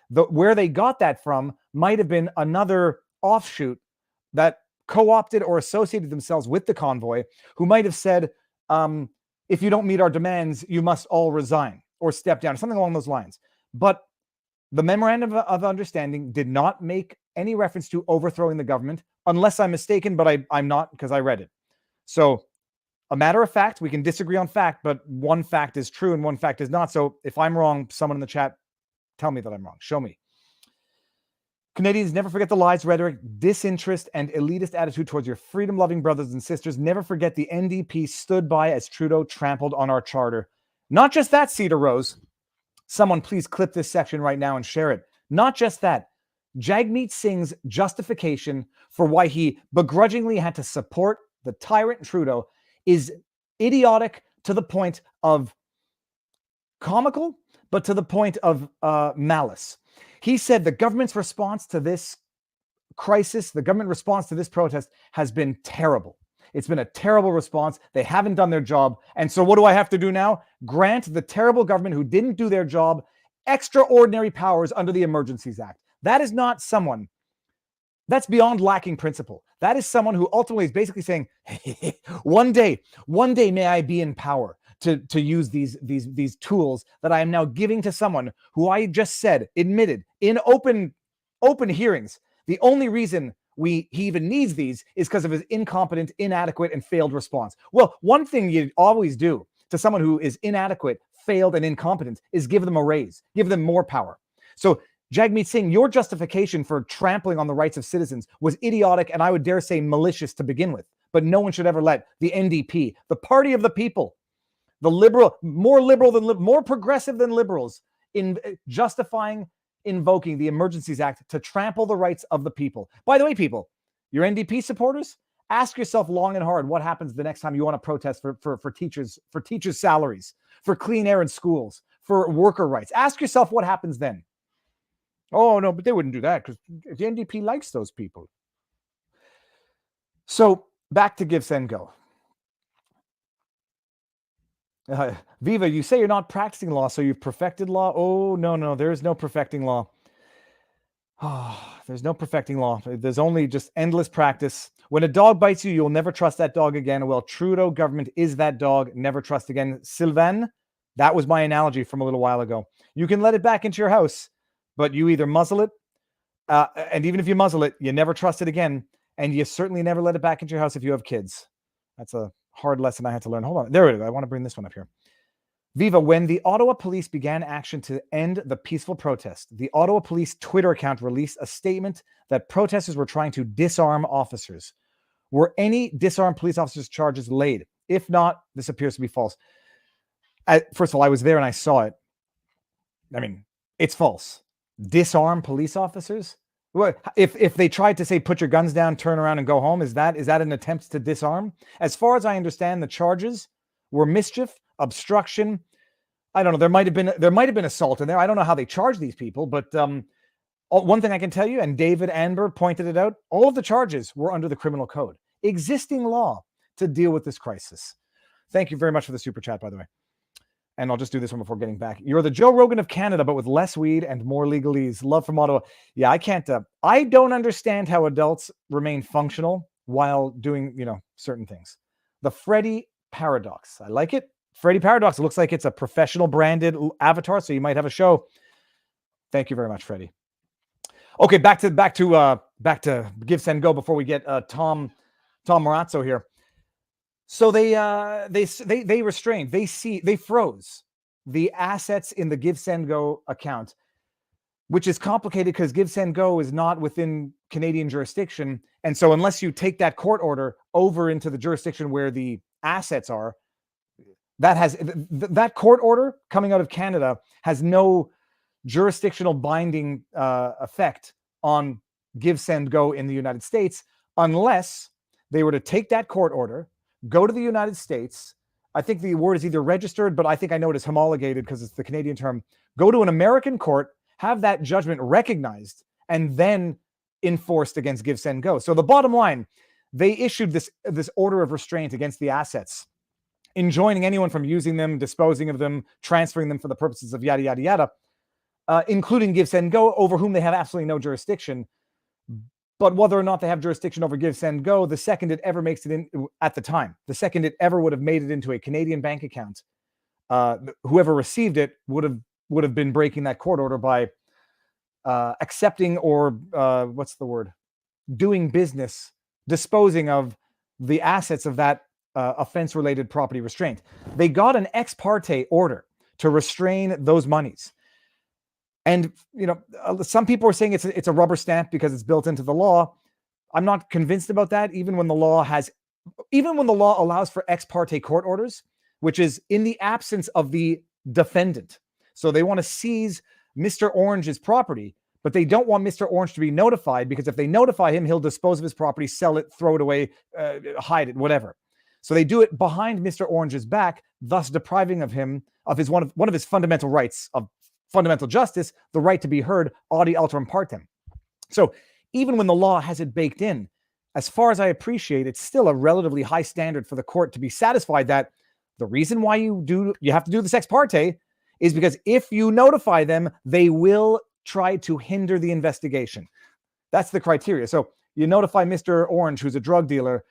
Where they got that from might have been another offshoot that co-opted or associated themselves with the convoy, who might have said, if you don't meet our demands, you must all resign or step down, something along those lines. But the memorandum of understanding did not make any reference to overthrowing the government, unless I'm mistaken, but I'm not, because I read it. So a matter of fact, we can disagree on fact, but one fact is true and one fact is not. So if I'm wrong, someone in the chat, tell me that I'm wrong. Show me. Canadians, never forget the lies, rhetoric, disinterest, and elitist attitude towards your freedom-loving brothers and sisters. Never forget the NDP stood by as Trudeau trampled on our charter. Not just that, Cedar Rose. Someone please clip this section right now and share it. Not just that. Jagmeet Singh's justification for why he begrudgingly had to support the tyrant Trudeau is idiotic to the point of comical, but to the point of malice. He said the government's response to this crisis, the government response to this protest has been terrible. It's been a terrible response. They haven't done their job. And so what do I have to do now? Grant the terrible government who didn't do their job extraordinary powers under the Emergencies Act. That is not someone, that's beyond lacking principle. That is someone who ultimately is basically saying, hey, one day may I be in power to use these tools that I am now giving to someone who I just said, admitted in open hearings, the only reason he even needs these is because of his incompetent, inadequate, and failed response. Well, one thing you always do to someone who is inadequate, failed, and incompetent is give them a raise, give them more power. So Jagmeet Singh, your justification for trampling on the rights of citizens was idiotic and I would dare say malicious to begin with. But no one should ever let the NDP, the party of the people, the liberal, more progressive than liberals, in justifying invoking the Emergencies Act to trample the rights of the people. By the way, people, your NDP supporters, ask yourself long and hard what happens the next time you want to protest for teachers' salaries, for clean air in schools, for worker rights. Ask yourself what happens then. Oh, no, but they wouldn't do that because the NDP likes those people. So back to Give, Send, Go. Viva, you say you're not practicing law, so you've perfected law? Oh, no, there is no perfecting law. Oh, there's no perfecting law. There's only just endless practice. When a dog bites you, you'll never trust that dog again. Well, Trudeau government is that dog. Never trust again. Sylvain, that was my analogy from a little while ago. You can let it back into your house, but you either muzzle it, and even if you muzzle it, you never trust it again, and you certainly never let it back into your house if you have kids. That's a hard lesson I had to learn. Hold on. There it is. I want to bring this one up here. Viva, when the Ottawa police began action to end the peaceful protest, the Ottawa police Twitter account released a statement that protesters were trying to disarm officers. Were any disarmed police officers charges laid? If not, this appears to be false. First of all, I was there and I saw it. I mean, it's false. Disarm police officers? Well, if they tried to say, put your guns down, turn around and go home, is that an attempt to disarm? As far as I understand, the charges were mischief, obstruction. I don't know. There might have been assault in there. I don't know how they charge these people, but one thing I can tell you, and David Amber pointed it out, all of the charges were under the criminal code, existing law to deal with this crisis. Thank you very much for the super chat, by the way. And I'll just do this one before getting back. You're the Joe Rogan of Canada, but with less weed and more legalese. Love from Ottawa. Yeah, I can't. I don't understand how adults remain functional while doing, certain things. The Freddy Paradox. I like it. Freddy Paradox. It looks like it's a professional branded avatar, so you might have a show. Thank you very much, Freddy. Okay, back to Give, Send, Go before we get Tom Marazzo here. So they restrained, they froze the assets in the Give, Send, Go account, which is complicated because Give, Send, Go is not within Canadian jurisdiction. And so unless you take that court order over into the jurisdiction where the assets are, that court order coming out of Canada has no jurisdictional binding effect on Give, Send, Go in the United States, unless they were to take that court order, go to the United States, I think the word is either registered, but I think I know it is homologated because it's the Canadian term. Go to an American court, have that judgment recognized, and then enforced against Give, Send, Go. So the bottom line, they issued this order of restraint against the assets, enjoining anyone from using them, disposing of them, transferring them for the purposes of yada, yada, yada, including Give, Send, Go, over whom they have absolutely no jurisdiction. But whether or not they have jurisdiction over Give, Send, Go, the second it ever makes it in, at the time, the second it ever would have made it into a Canadian bank account, whoever received it would have been breaking that court order by accepting or doing business, disposing of the assets of that offense-related property restraint. They got an ex parte order to restrain those monies. And, some people are saying it's a rubber stamp because it's built into the law. I'm not convinced about that, even when the law allows for ex parte court orders, which is in the absence of the defendant. So they want to seize Mr. Orange's property, but they don't want Mr. Orange to be notified, because if they notify him, he'll dispose of his property, sell it, throw it away, hide it, whatever. So they do it behind Mr. Orange's back, thus depriving him of his one of his fundamental rights of fundamental justice, the right to be heard, audi alteram partem. So even when the law has it baked in, as far as I appreciate, it's still a relatively high standard for the court to be satisfied that the reason why you have to do this ex parte is because if you notify them, they will try to hinder the investigation. That's the criteria. So you notify Mr. Orange, who's a drug dealer,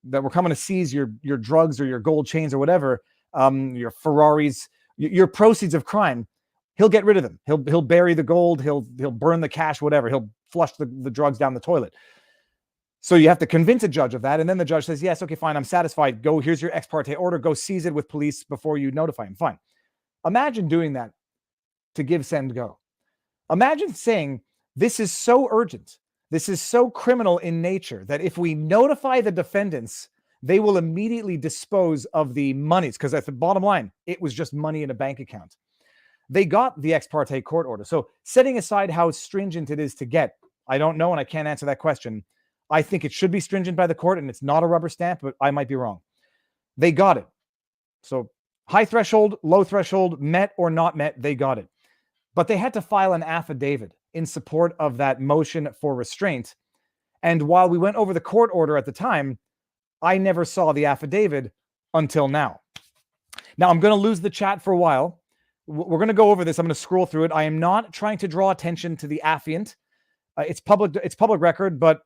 that we're coming to seize your drugs or your gold chains or whatever, your Ferraris, your proceeds of crime. He'll get rid of them. He'll bury the gold. He'll burn the cash, whatever. He'll flush the drugs down the toilet. So you have to convince a judge of that. And then the judge says, yes, okay, fine, I'm satisfied. Go, here's your ex parte order. Go seize it with police before you notify him. Fine. Imagine doing that to Give, Send, Go. Imagine saying, this is so urgent, this is so criminal in nature, that if we notify the defendants, they will immediately dispose of the monies. Because at the bottom line, it was just money in a bank account. They got the ex parte court order. So setting aside how stringent it is to get, I don't know, and I can't answer that question. I think it should be stringent by the court, and it's not a rubber stamp, but I might be wrong. They got it. So high threshold, low threshold, met or not met, they got it. But they had to file an affidavit in support of that motion for restraint. And while we went over the court order at the time, I never saw the affidavit until now. Now, I'm going to lose the chat for a while. We're going to go over this. I'm going to scroll through it. I am not trying to draw attention to the affiant. It's public record, but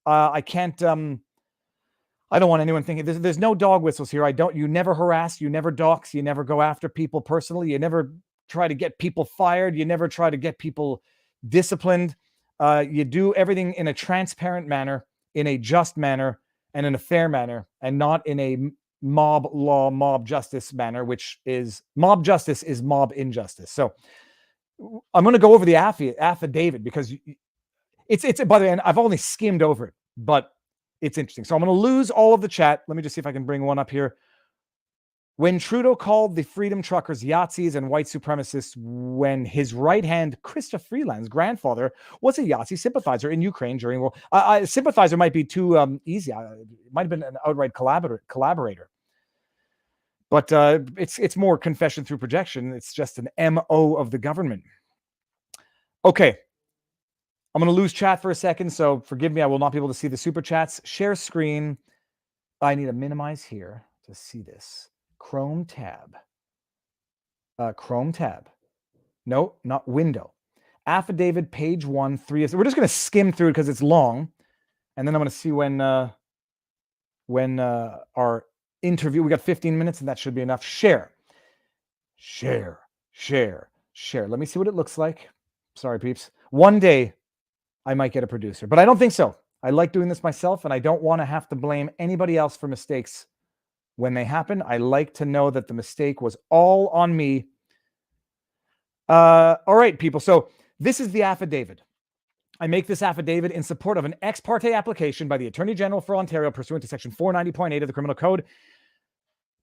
I can't. I don't want anyone thinking there's no dog whistles here. You never harass, you never dox, you never go after people personally. You never try to get people fired. You never try to get people disciplined. You do everything in a transparent manner, in a just manner, and in a fair manner, and not in a mob law, mob justice manner, which is mob justice is mob injustice. So I'm going to go over the affidavit because it's by the way, I've only skimmed over it, but it's interesting. So I'm going to lose all of the chat. Let me just see if I can bring one up here. When Trudeau called the Freedom Truckers Yahtzees and white supremacists, when his right hand, Chrystia Freeland's grandfather, was a Yahtzee sympathizer in Ukraine during war. Sympathizer might be too easy. It might have been an outright collaborator. But it's more confession through projection. It's just an MO of the government. Okay. I'm going to lose chat for a second, so forgive me. I will not be able to see the super chats. Share screen. I need to minimize here to see this. Chrome tab. Chrome tab. No, not window. Affidavit, page 1, 3. We're just going to skim through it because it's long. And then I'm going to see when our interview, we got 15 minutes and that should be enough. Share. Let me see what it looks like. Sorry, peeps. One day I might get a producer, but I don't think so. I like doing this myself, and I don't want to have to blame anybody else for mistakes when they happen. I like to know that the mistake was all on me. All right, people. So this is the affidavit. I make this affidavit in support of an ex parte application by the Attorney General for Ontario pursuant to Section 490.8 of the Criminal Code,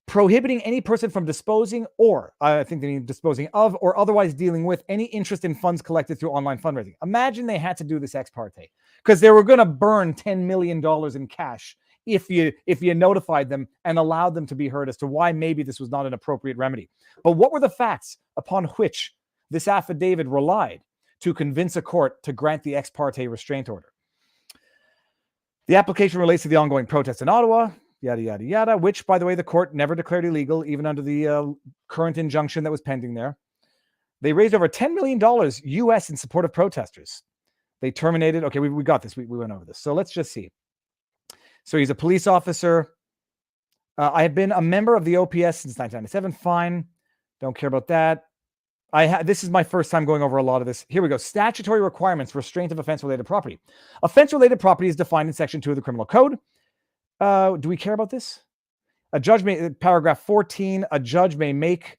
prohibiting any person from disposing or, I think they mean disposing of, or otherwise dealing with any interest in funds collected through online fundraising. Imagine they had to do this ex parte because they were going to burn $10 million in cash if you notified them and allowed them to be heard as to why maybe this was not an appropriate remedy. But what were the facts upon which this affidavit relied to convince a court to grant the ex parte restraint order? The application relates to the ongoing protests in Ottawa, yada, yada, yada, which, by the way, the court never declared illegal, even under the current injunction that was pending there. They raised over $10 million US in support of protesters. They terminated. Okay, we got this. We went over this. So let's just see. So he's a police officer. I have been a member of the OPS since 1997. Fine. Don't care about that. This is my first time going over a lot of this. Here we go. Statutory requirements, restraint of offense-related property. Offense-related property is defined in Section 2 of the Criminal Code. Do we care about this? A judge may, paragraph 14, a judge may make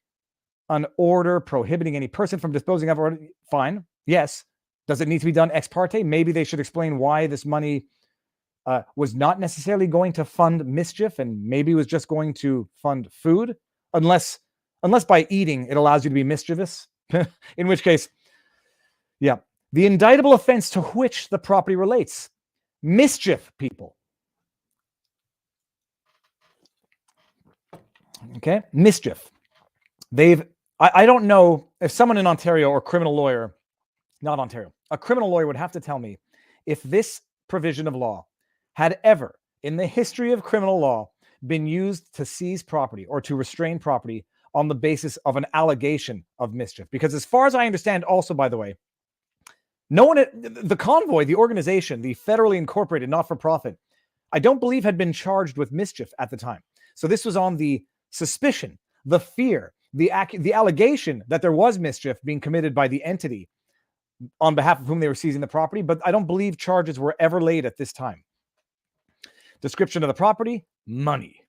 an order prohibiting any person from disposing of, or fine. Yes. Does it need to be done ex parte? Maybe they should explain why this money was not necessarily going to fund mischief and maybe was just going to fund food, unless by eating it allows you to be mischievous, in which case, yeah. The indictable offense to which the property relates. Mischief, people. Okay, mischief. I don't know if someone in Ontario or criminal lawyer, not Ontario, a criminal lawyer would have to tell me if this provision of law had ever, in the history of criminal law, been used to seize property or to restrain property on the basis of an allegation of mischief. Because as far as I understand, also, by the way, no one, the convoy, the organization, the federally incorporated not-for-profit, I don't believe had been charged with mischief at the time. So this was on the suspicion, the fear, the allegation that there was mischief being committed by the entity on behalf of whom they were seizing the property, but I don't believe charges were ever laid at this time. Description of the property, money.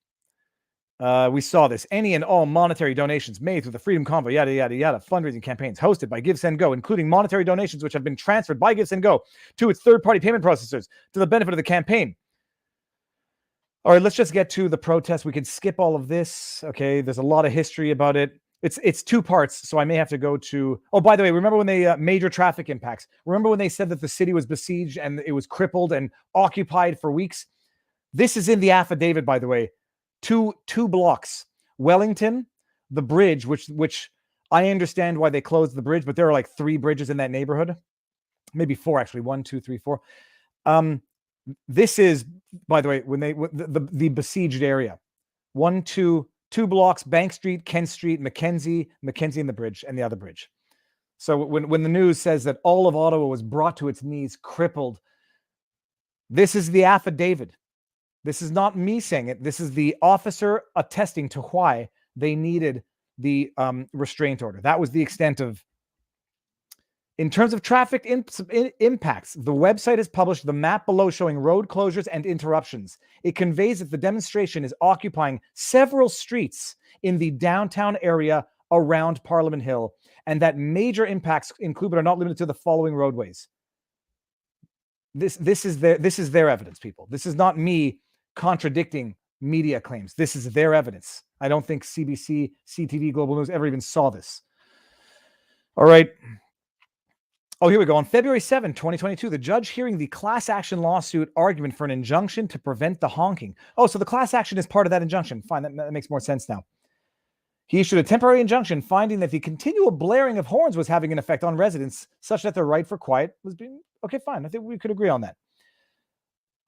We saw this. Any and all monetary donations made through the Freedom Convoy, yada, yada, yada, fundraising campaigns hosted by GiveSendGo, including monetary donations which have been transferred by GiveSendGo to its third-party payment processors to the benefit of the campaign. All right, let's just get to the protest. We can skip all of this. Okay, there's a lot of history about it. It's two parts, so I may have to go to... Oh, by the way, remember when they... major traffic impacts. Remember when they said that the city was besieged and it was crippled and occupied for weeks? This is in the affidavit, by the way. Two blocks. Wellington, the bridge, which I understand why they closed the bridge, but there are like 3 bridges in that neighborhood. Maybe 4, actually. 1, 2, 3, 4. This is, by the way, when the besieged area. 2 blocks, Bank Street, Kent Street, Mackenzie and the bridge, and the other bridge. So when the news says that all of Ottawa was brought to its knees, crippled, this is the affidavit. This is not me saying it. This is the officer attesting to why they needed the restraint order. That was the extent of... In terms of traffic impacts, the website has published the map below showing road closures and interruptions. It conveys that the demonstration is occupying several streets in the downtown area around Parliament Hill, and that major impacts include but are not limited to the following roadways. This is their evidence, people. This is not me contradicting media claims. This is their evidence. I don't think CBC, CTV, Global News ever even saw this. All right. Oh, here we go. On February 7, 2022, the judge hearing the class action lawsuit argument for an injunction to prevent the honking. Oh, so the class action is part of that injunction. Fine, that makes more sense now. He issued a temporary injunction finding that the continual blaring of horns was having an effect on residents such that their right for quiet was being... Okay, fine. I think we could agree on that.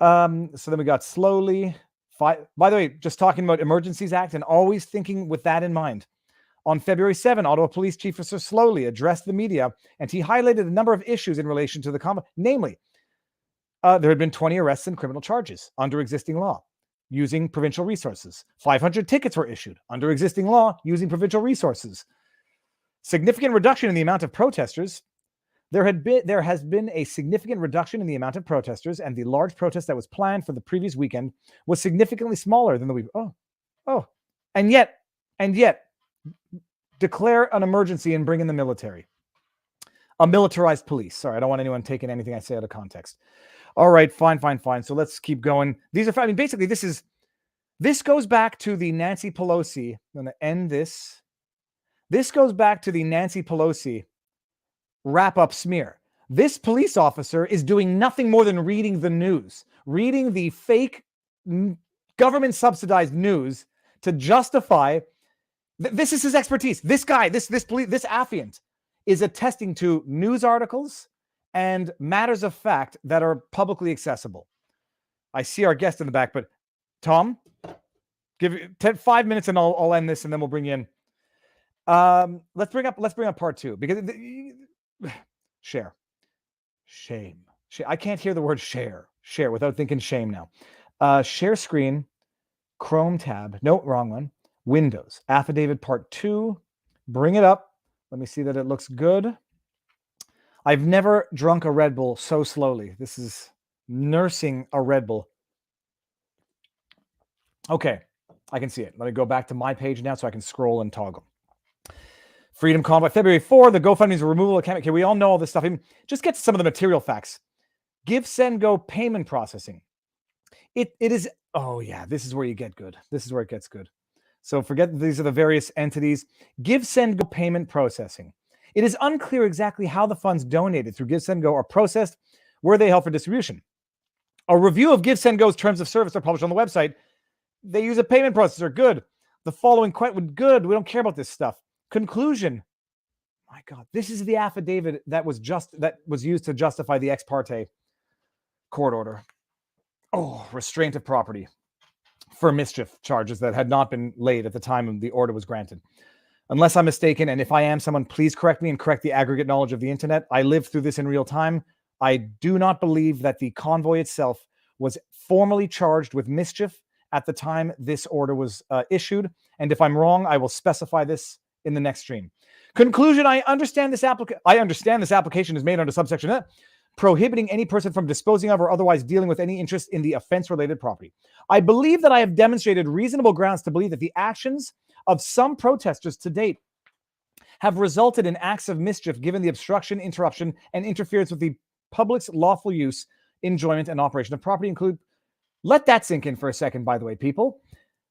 So then we got slowly... By the way, just talking about Emergencies Act and always thinking with that in mind. On February 7, Ottawa Police Chief Officer Slowly addressed the media, and he highlighted a number of issues in relation to the convoy. Namely, there had been 20 arrests and criminal charges under existing law using provincial resources. 500 tickets were issued under existing law using provincial resources. Significant reduction in the amount of protesters. There has been a significant reduction in the amount of protesters, and the large protest that was planned for the previous weekend was significantly smaller than the week. And yet, declare an emergency and bring in the military. A militarized police. Sorry, I don't want anyone taking anything I say out of context. All right, fine. So let's keep going. These are, I mean, basically, this goes back to the Nancy Pelosi. I'm going to end this. This goes back to the Nancy Pelosi wrap-up smear. This police officer is doing nothing more than reading the news, reading the fake government subsidized news to justify this is his expertise. This guy, this affiant is attesting to news articles and matters of fact that are publicly accessible. I see our guest in the back, but Tom, give you 5 minutes and I'll end this and then we'll bring you in. Let's bring up part two because share. Shame. I can't hear the word share without thinking shame now. Share screen, Chrome tab. No, wrong one. Windows. Affidavit part 2. Bring it up. Let me see that it looks good. I've never drunk a Red Bull so slowly. This is nursing a Red Bull. Okay, I can see it. Let me go back to my page now so I can scroll and toggle. Freedom Convoy, February 4, the GoFundMe's removal of campaign. Okay, we all know all this stuff. Just get to some of the material facts. GiveSendGo payment processing. It is, oh yeah, this is where you get good. This is where it gets good. So forget these are the various entities. GiveSendGo payment processing. It is unclear exactly how the funds donated through GiveSendGo are processed, where they held for distribution. A review of GiveSendGo's terms of service are published on the website. They use a payment processor. Good. The following question. Good. We don't care about this stuff. Conclusion. My God, this is the affidavit that was used to justify the ex parte court order. Oh, restraint of property for mischief charges that had not been laid at the time the order was granted. Unless I'm mistaken, and if I am, someone please correct me and correct the aggregate knowledge of the internet. I lived through this in real time. I do not believe that the convoy itself was formally charged with mischief at the time this order was issued. And if I'm wrong, I will specify this in the next stream. Conclusion, I understand this application is made under subsection F, prohibiting any person from disposing of or otherwise dealing with any interest in the offense-related property. I believe that I have demonstrated reasonable grounds to believe that the actions of some protesters to date have resulted in acts of mischief given the obstruction, interruption, and interference with the public's lawful use, enjoyment, and operation of property include. Let that sink in for a second, by the way, people.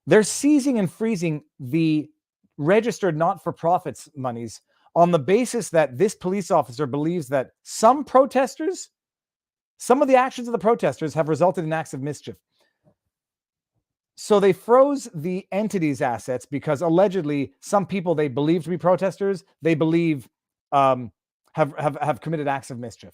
They're seizing and freezing the registered not-for-profits monies on the basis that this police officer believes that some of the actions of the protesters have resulted in acts of mischief. So they froze the entity's assets because allegedly some people they believe to be protesters, they believe have committed acts of mischief.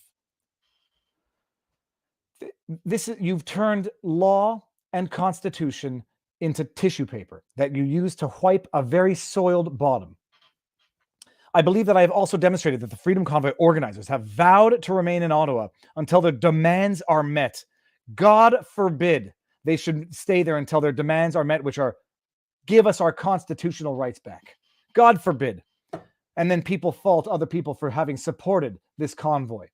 You've turned law and constitution into tissue paper that you use to wipe a very soiled bottom. I believe that I have also demonstrated that the Freedom Convoy organizers have vowed to remain in Ottawa until their demands are met. God forbid they should stay there until their demands are met, which are give us our constitutional rights back. God forbid. And then people fault other people for having supported this convoy,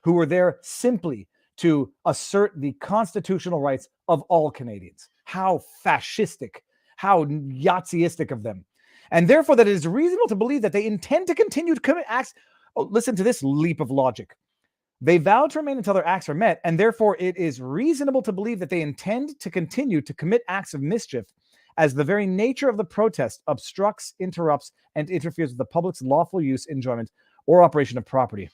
who were there simply to assert the constitutional rights of all Canadians. How fascistic, how Nazistic of them. And therefore that it is reasonable to believe that they intend to continue to commit acts. Oh, listen to this leap of logic. They vow to remain until their acts are met, and therefore it is reasonable to believe that they intend to continue to commit acts of mischief as the very nature of the protest obstructs, interrupts, and interferes with the public's lawful use, enjoyment, or operation of property.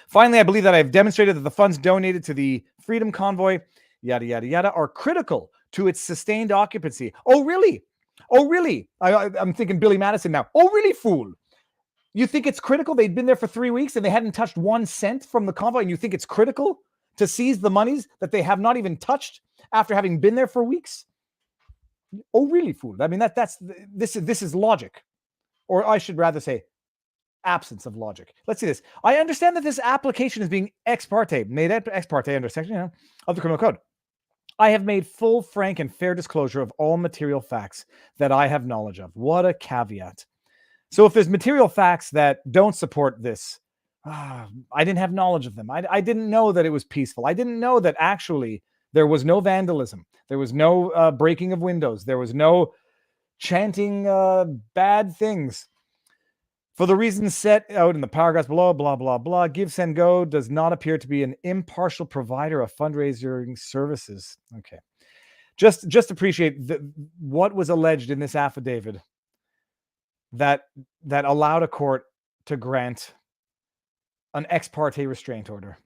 Finally, I believe that I have demonstrated that the funds donated to the Freedom Convoy, yada, yada, yada, are critical to its sustained occupancy. Oh, really? Oh, really? I'm thinking Billy Madison now. Oh, really, fool? You think it's critical? They'd been there for 3 weeks and they hadn't touched 1 cent from the convoy, and you think it's critical to seize the monies that they have not even touched after having been there for weeks? Oh, really, fool? I mean, this is logic. Or I should rather say absence of logic. Let's see this. I understand that this application is being made ex parte under section of the Criminal Code. I have made full, frank, and fair disclosure of all material facts that I have knowledge of. What a caveat. So if there's material facts that don't support this, I didn't have knowledge of them. I didn't know that it was peaceful. I didn't know that actually there was no vandalism. There was no breaking of windows. There was no chanting bad things. For the reasons set out in the paragraphs below, blah, blah, blah, GiveSendGo does not appear to be an impartial provider of fundraising services. Okay. Just appreciate what was alleged in this affidavit that allowed a court to grant an ex parte restraint order.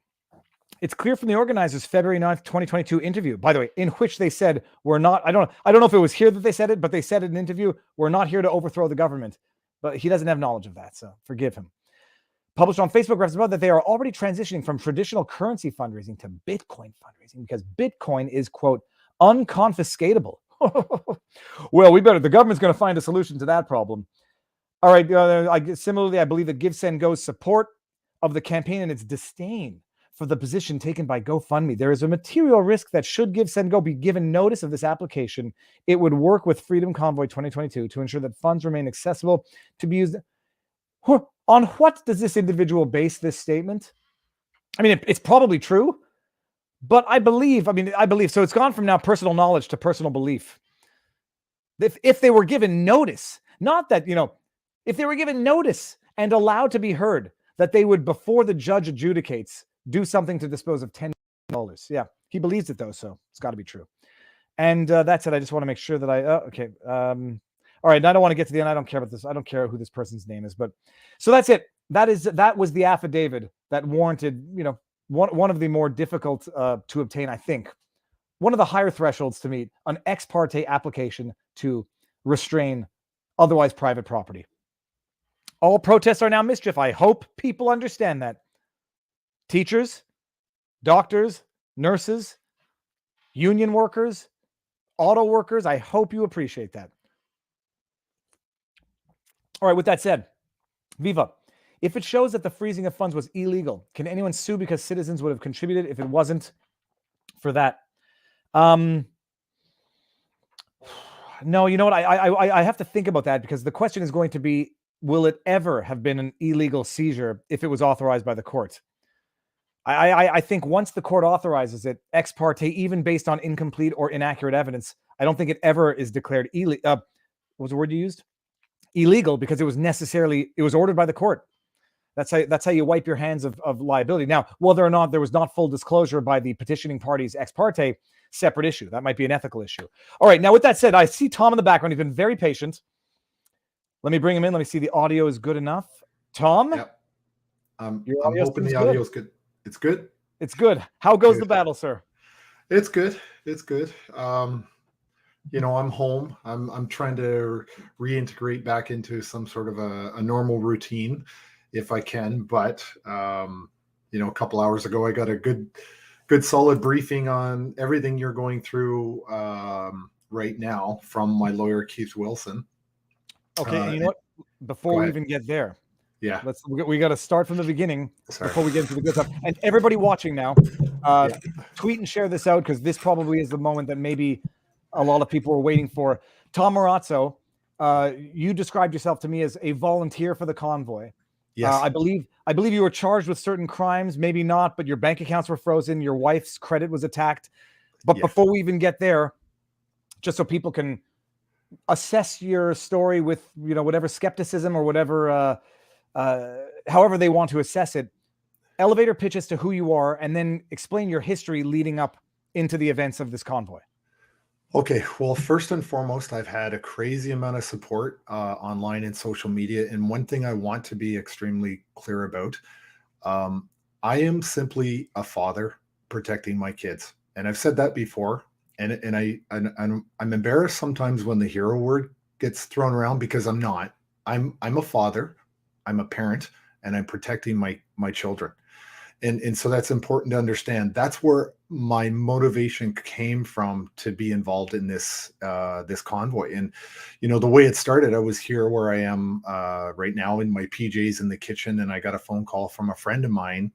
It's clear from the organizers' February 9th, 2022 interview, by the way, in which they said, we're not, I don't know if it was here that they said it, but they said in an interview, we're not here to overthrow the government. But he doesn't have knowledge of that, so forgive him. Published on Facebook reference about that they are already transitioning from traditional currency fundraising to Bitcoin fundraising because Bitcoin is, quote, unconfiscatable. Well, the government's going to find a solution to that problem. All right. Similarly, I believe that GiveSendGo's support of the campaign and its disdain for the position taken by GoFundMe. There is a material risk that should GiveSendGo be given notice of this application, it would work with Freedom Convoy 2022 to ensure that funds remain accessible to be used. On what does this individual base this statement? I mean, it's probably true, but I believe, so it's gone from now personal knowledge to personal belief. If they were given notice, not that, if they were given notice and allowed to be heard, that they would, before the judge adjudicates, do something to dispose of $10 million. Yeah, he believes it though, so it's got to be true. And that's it. I just want to make sure that okay. All right, I don't want to get to the end. I don't care about this. I don't care who this person's name is, but so that's it. That was the affidavit that warranted, one of the more difficult to obtain, I think, one of the higher thresholds to meet, an ex parte application to restrain otherwise private property. All protests are now mischief. I hope people understand that. Teachers, doctors, nurses, union workers, auto workers, I hope you appreciate that. All right, with that said, Viva, if it shows that the freezing of funds was illegal, can anyone sue because citizens would have contributed if it wasn't for that? No, you know what? I have to think about that because the question is going to be, will it ever have been an illegal seizure if it was authorized by the court? I think once the court authorizes it, ex parte, even based on incomplete or inaccurate evidence, I don't think it ever is declared illegal. What was the word you used? Illegal, because it was ordered by the court. That's how you wipe your hands of liability. Now, whether or not there was not full disclosure by the petitioning parties ex parte, separate issue. That might be an ethical issue. All right. Now, with that said, I see Tom in the background. He's been very patient. Let me bring him in. Let me see the audio is good enough. Tom? Yep. I'm hoping the audio is good. It's good. It's good. How goes the battle, sir? It's good. It's good. I'm home. I'm trying to reintegrate back into some sort of a normal routine if I can. But, a couple hours ago, I got a good solid briefing on everything you're going through right now from my lawyer, Keith Wilson. Okay. And you know what? Before we even get there, yeah, we got to start from the beginning. Sorry. Before we get into the good stuff. And everybody watching now, tweet and share this out because this probably is the moment that maybe a lot of people are waiting for. Tom Marazzo, you described yourself to me as a volunteer for the convoy. Yes. I believe you were charged with certain crimes, maybe not, but your bank accounts were frozen. Your wife's credit was attacked. But before we even get there, just so people can assess your story with, whatever skepticism or whatever, however they want to assess it, elevator pitches to who you are, and then explain your history leading up into the events of this convoy. Okay. Well, first and foremost, I've had a crazy amount of support online and social media. And one thing I want to be extremely clear about, I am simply a father protecting my kids. And I've said that before. And I'm embarrassed sometimes when the hero word gets thrown around because I'm not. I'm a father, I'm a parent, and I'm protecting my children. And so that's important to understand. That's where my motivation came from to be involved in this convoy. And the way it started, I was here where I am right now in my PJs in the kitchen, and I got a phone call from a friend of mine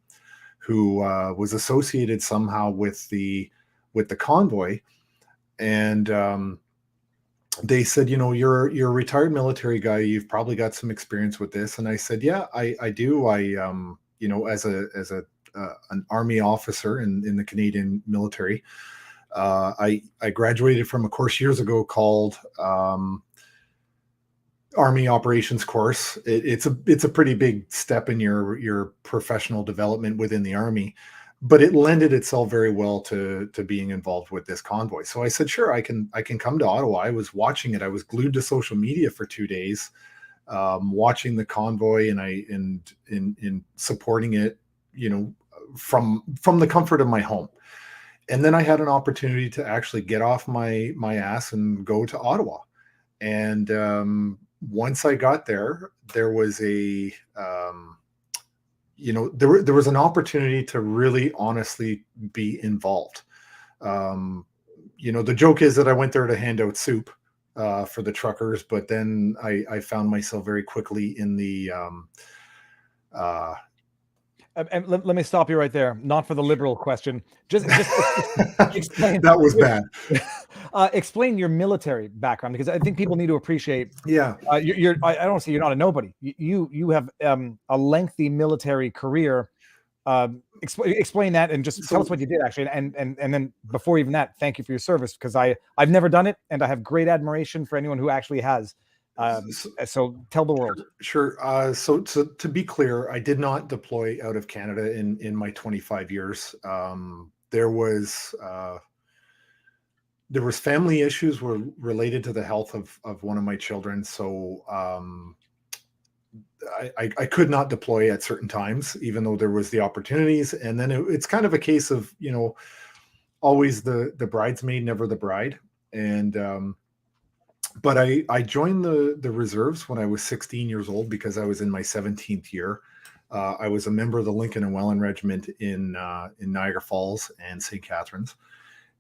who was associated somehow with the convoy, and they said, you're a retired military guy. You've probably got some experience with this. And I said, yeah, I do. As an Army officer in the Canadian military, I graduated from a course years ago called Army Operations Course. It's a pretty big step in your professional development within the Army, but it lended itself very well to being involved with this convoy. So I said, sure, I can come to Ottawa. I was watching it. I was glued to social media for 2 days, watching the convoy and in supporting it, from the comfort of my home. And then I had an opportunity to actually get off my ass and go to Ottawa. And once I got there, there was there was an opportunity to really honestly be involved. The joke is that I went there to hand out soup for the truckers, but then I found myself very quickly in the And let me stop you right there. Not for the liberal question. Just explain. that was bad. Explain your military background, because I think people need to appreciate. Yeah. You're. I don't say you're not a nobody. You have a lengthy military career. Explain that, and just tell us what you did actually, and then before even that, thank you for your service, because I've never done it, and I have great admiration for anyone who actually has. So tell the world. Sure. So to be clear, I did not deploy out of Canada in my 25 years. There was family issues were related to the health of one of my children. So I could not deploy at certain times, even though there was the opportunities. And then it's kind of a case of, always the bridesmaid, never the bride. And but I joined the reserves when I was 16 years old, because I was in my 17th year. I was a member of the Lincoln and Welland Regiment in Niagara Falls and St. Catharines.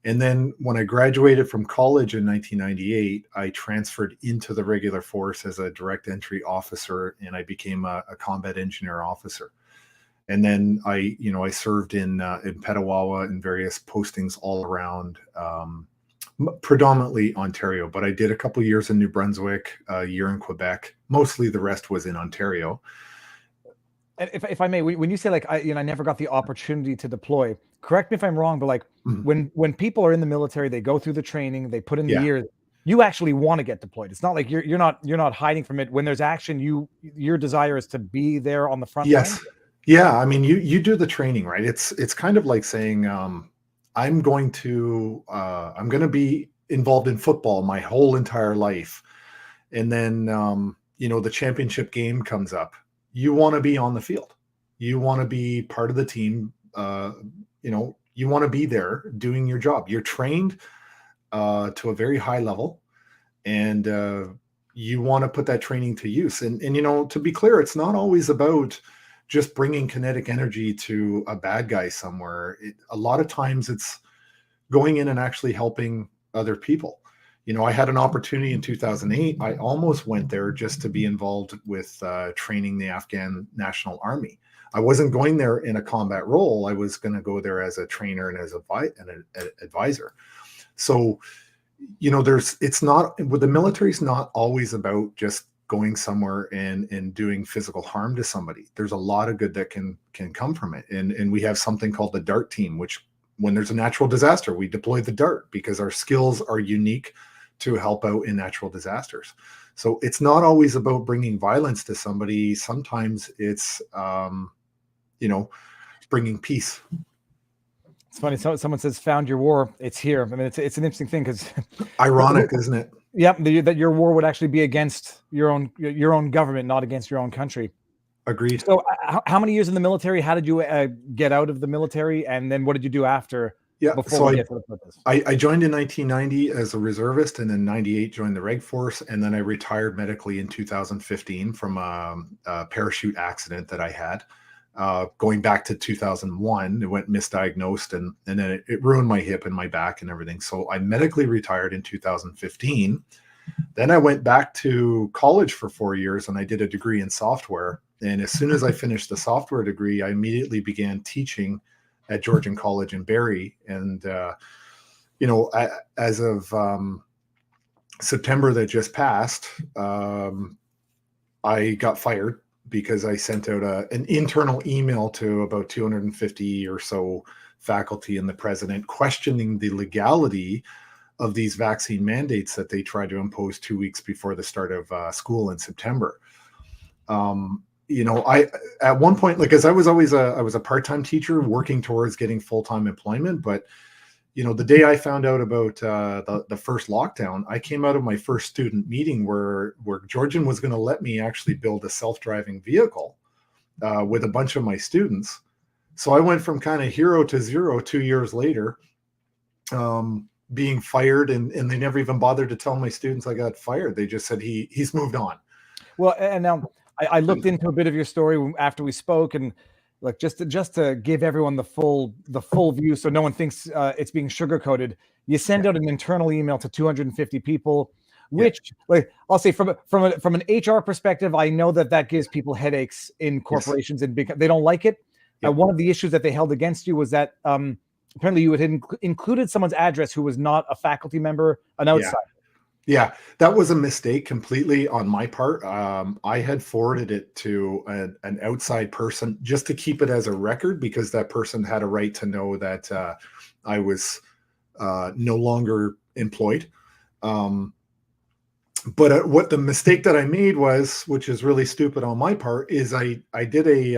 And then when I graduated from college in 1998, I transferred into the regular force as a direct entry officer, and I became a combat engineer officer. And then I served in Petawawa in various postings all around, predominantly Ontario, but I did a couple of years in New Brunswick, a year in Quebec. Mostly the rest was in Ontario. And if I may, when you say like I never got the opportunity to deploy, correct me if I'm wrong, but like when people are in the military, they go through the training, they put in the years, you actually want to get deployed. It's not like you're not hiding from it. When there's action, your desire is to be there on the front line. Yeah. I mean, you do the training, right? It's kind of like saying, I'm going to be involved in football my whole entire life. And then, the championship game comes up. You want to be on the field. You want to be part of the team. You want to be there doing your job. You're trained to a very high level, and you want to put that training to use. And to be clear, it's not always about just bringing kinetic energy to a bad guy somewhere. A lot of times it's going in and actually helping other people. I had an opportunity in 2008. I almost went there just to be involved with training the Afghan National Army. I wasn't going there in a combat role. I was going to go there as a trainer and as an advisor. So, it's not, with the military, is not always about just going somewhere and doing physical harm to somebody. There's a lot of good that can come from it. And we have something called the DART team, which when there's a natural disaster, we deploy the DART because our skills are unique to help out in natural disasters. So it's not always about bringing violence to somebody. Sometimes it's, bringing peace. It's funny. So someone says, "Found your war. It's here." I mean, it's an interesting thing, because ironic, isn't it? Yep, that your war would actually be against your own government, not against your own country. Agreed. So, how many years in the military? How did you get out of the military, and then what did you do after? Yeah, before I joined in 1990 as a reservist, and in 98 joined the Reg Force, and then I retired medically in 2015 from a parachute accident that I had. Going back to 2001, it went misdiagnosed, and then it ruined my hip and my back and everything. So I medically retired in 2015. Then I went back to college for 4 years, and I did a degree in software. And as soon as I finished the software degree, I immediately began teaching at Georgian College in Barrie. And, as of September that just passed, I got fired because I sent out an internal email to about 250 or so faculty and the president questioning the legality of these vaccine mandates that they tried to impose 2 weeks before the start of school in September. I at one point, because I was a part-time teacher working towards getting full-time employment, but the day I found out about the first lockdown, I came out of my first student meeting where Georgian was going to let me actually build a self-driving vehicle with a bunch of my students So I went from kind of hero to zero 2 years later, being fired, and they never even bothered to tell my students I got fired. They just said he's moved on. Well, and now I looked into a bit of your story after we spoke, and like just to give everyone the full view, so no one thinks it's being sugarcoated. You send out an internal email to 250 people, which, like, I'll say from an HR perspective, I know that gives people headaches in corporations, and because they don't like it. One of the issues that they held against you was that apparently you had included someone's address who was not a faculty member, an outsider. Yeah, that was a mistake completely on my part. I had forwarded it to an outside person just to keep it as a record, because that person had a right to know that I was no longer employed. But what the mistake that I made was, which is really stupid on my part, is I did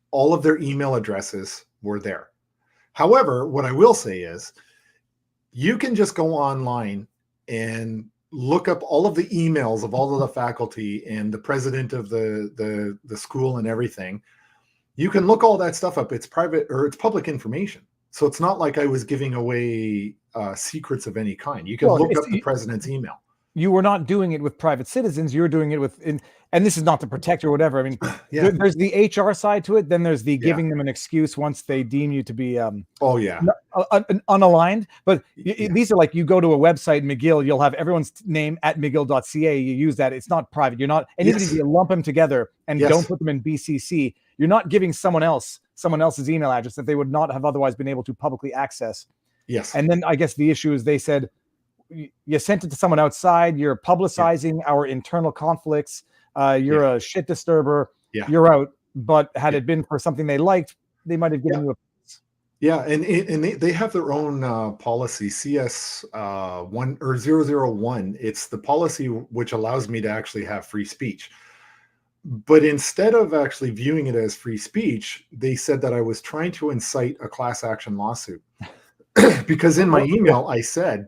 all of their email addresses were there. However, what I will say is, you can just go online and look up all of the emails of all of the faculty and the president of the school and everything. You can look all that stuff up. It's private, or it's public information. So it's not like I was giving away secrets of any kind. You can look up the president's email. You were not doing it with private citizens. You were doing it with, and this is not to protect or whatever. I mean, there's the HR side to it. Then there's the giving them an excuse once they deem you to be unaligned. But these are like, you go to a website, McGill, you'll have everyone's name at mcgill.ca. You use that. It's not private. You're not, and even if you lump them together and don't put them in BCC, you're not giving someone else's email address that they would not have otherwise been able to publicly access. Yes. And then I guess the issue is, they said, you sent it to someone outside, you're publicizing our internal conflicts, you're a shit disturber, you're out. But had it been for something they liked, they might have given you a and they have their own policy, CS 1 or 001. It's the policy which allows me to actually have free speech. But instead of actually viewing it as free speech, they said that I was trying to incite a class action lawsuit. Because in my email, I said,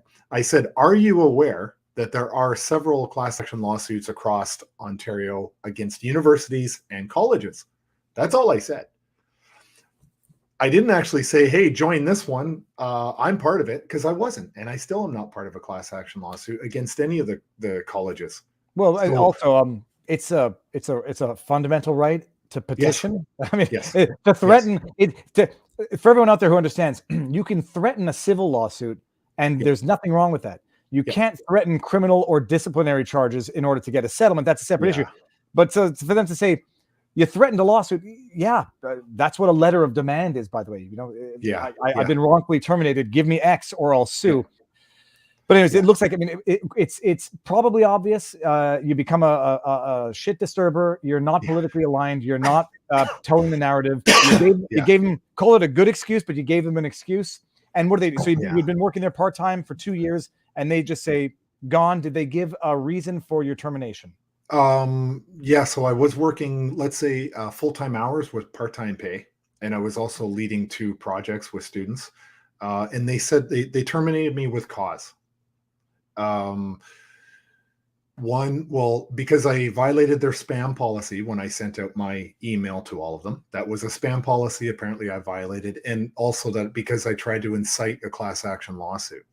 are you aware that there are several class action lawsuits across Ontario against universities and colleges? That's all I said. I didn't actually say, hey, join this one. I'm part of it, because I wasn't. And I still am not part of a class action lawsuit against any of the colleges. Well, so, also, it's a fundamental right to petition. I mean, to threaten for everyone out there who understands, you can threaten a civil lawsuit, and there's nothing wrong with that. You can't threaten criminal or disciplinary charges in order to get a settlement. That's a separate issue. But so for them to say you threatened a lawsuit, that's what a letter of demand is, by the way. You know, I've been wrongfully terminated. Give me X or I'll sue. But anyways, it looks like, I mean, it's probably obvious. You become a shit disturber. You're not politically aligned. You're not towing the narrative. You gave them, call it a good excuse, but you gave them an excuse. And what do they do? So you've been working there part-time for 2 years, and they just say, gone. Did they give a reason for your termination? So I was working, let's say, full-time hours with part-time pay. And I was also leading 2 projects with students. And they said they terminated me with cause. Because I violated their spam policy when I sent out my email to all of them. That was a spam policy apparently I violated. And also that because I tried to incite a class action lawsuit.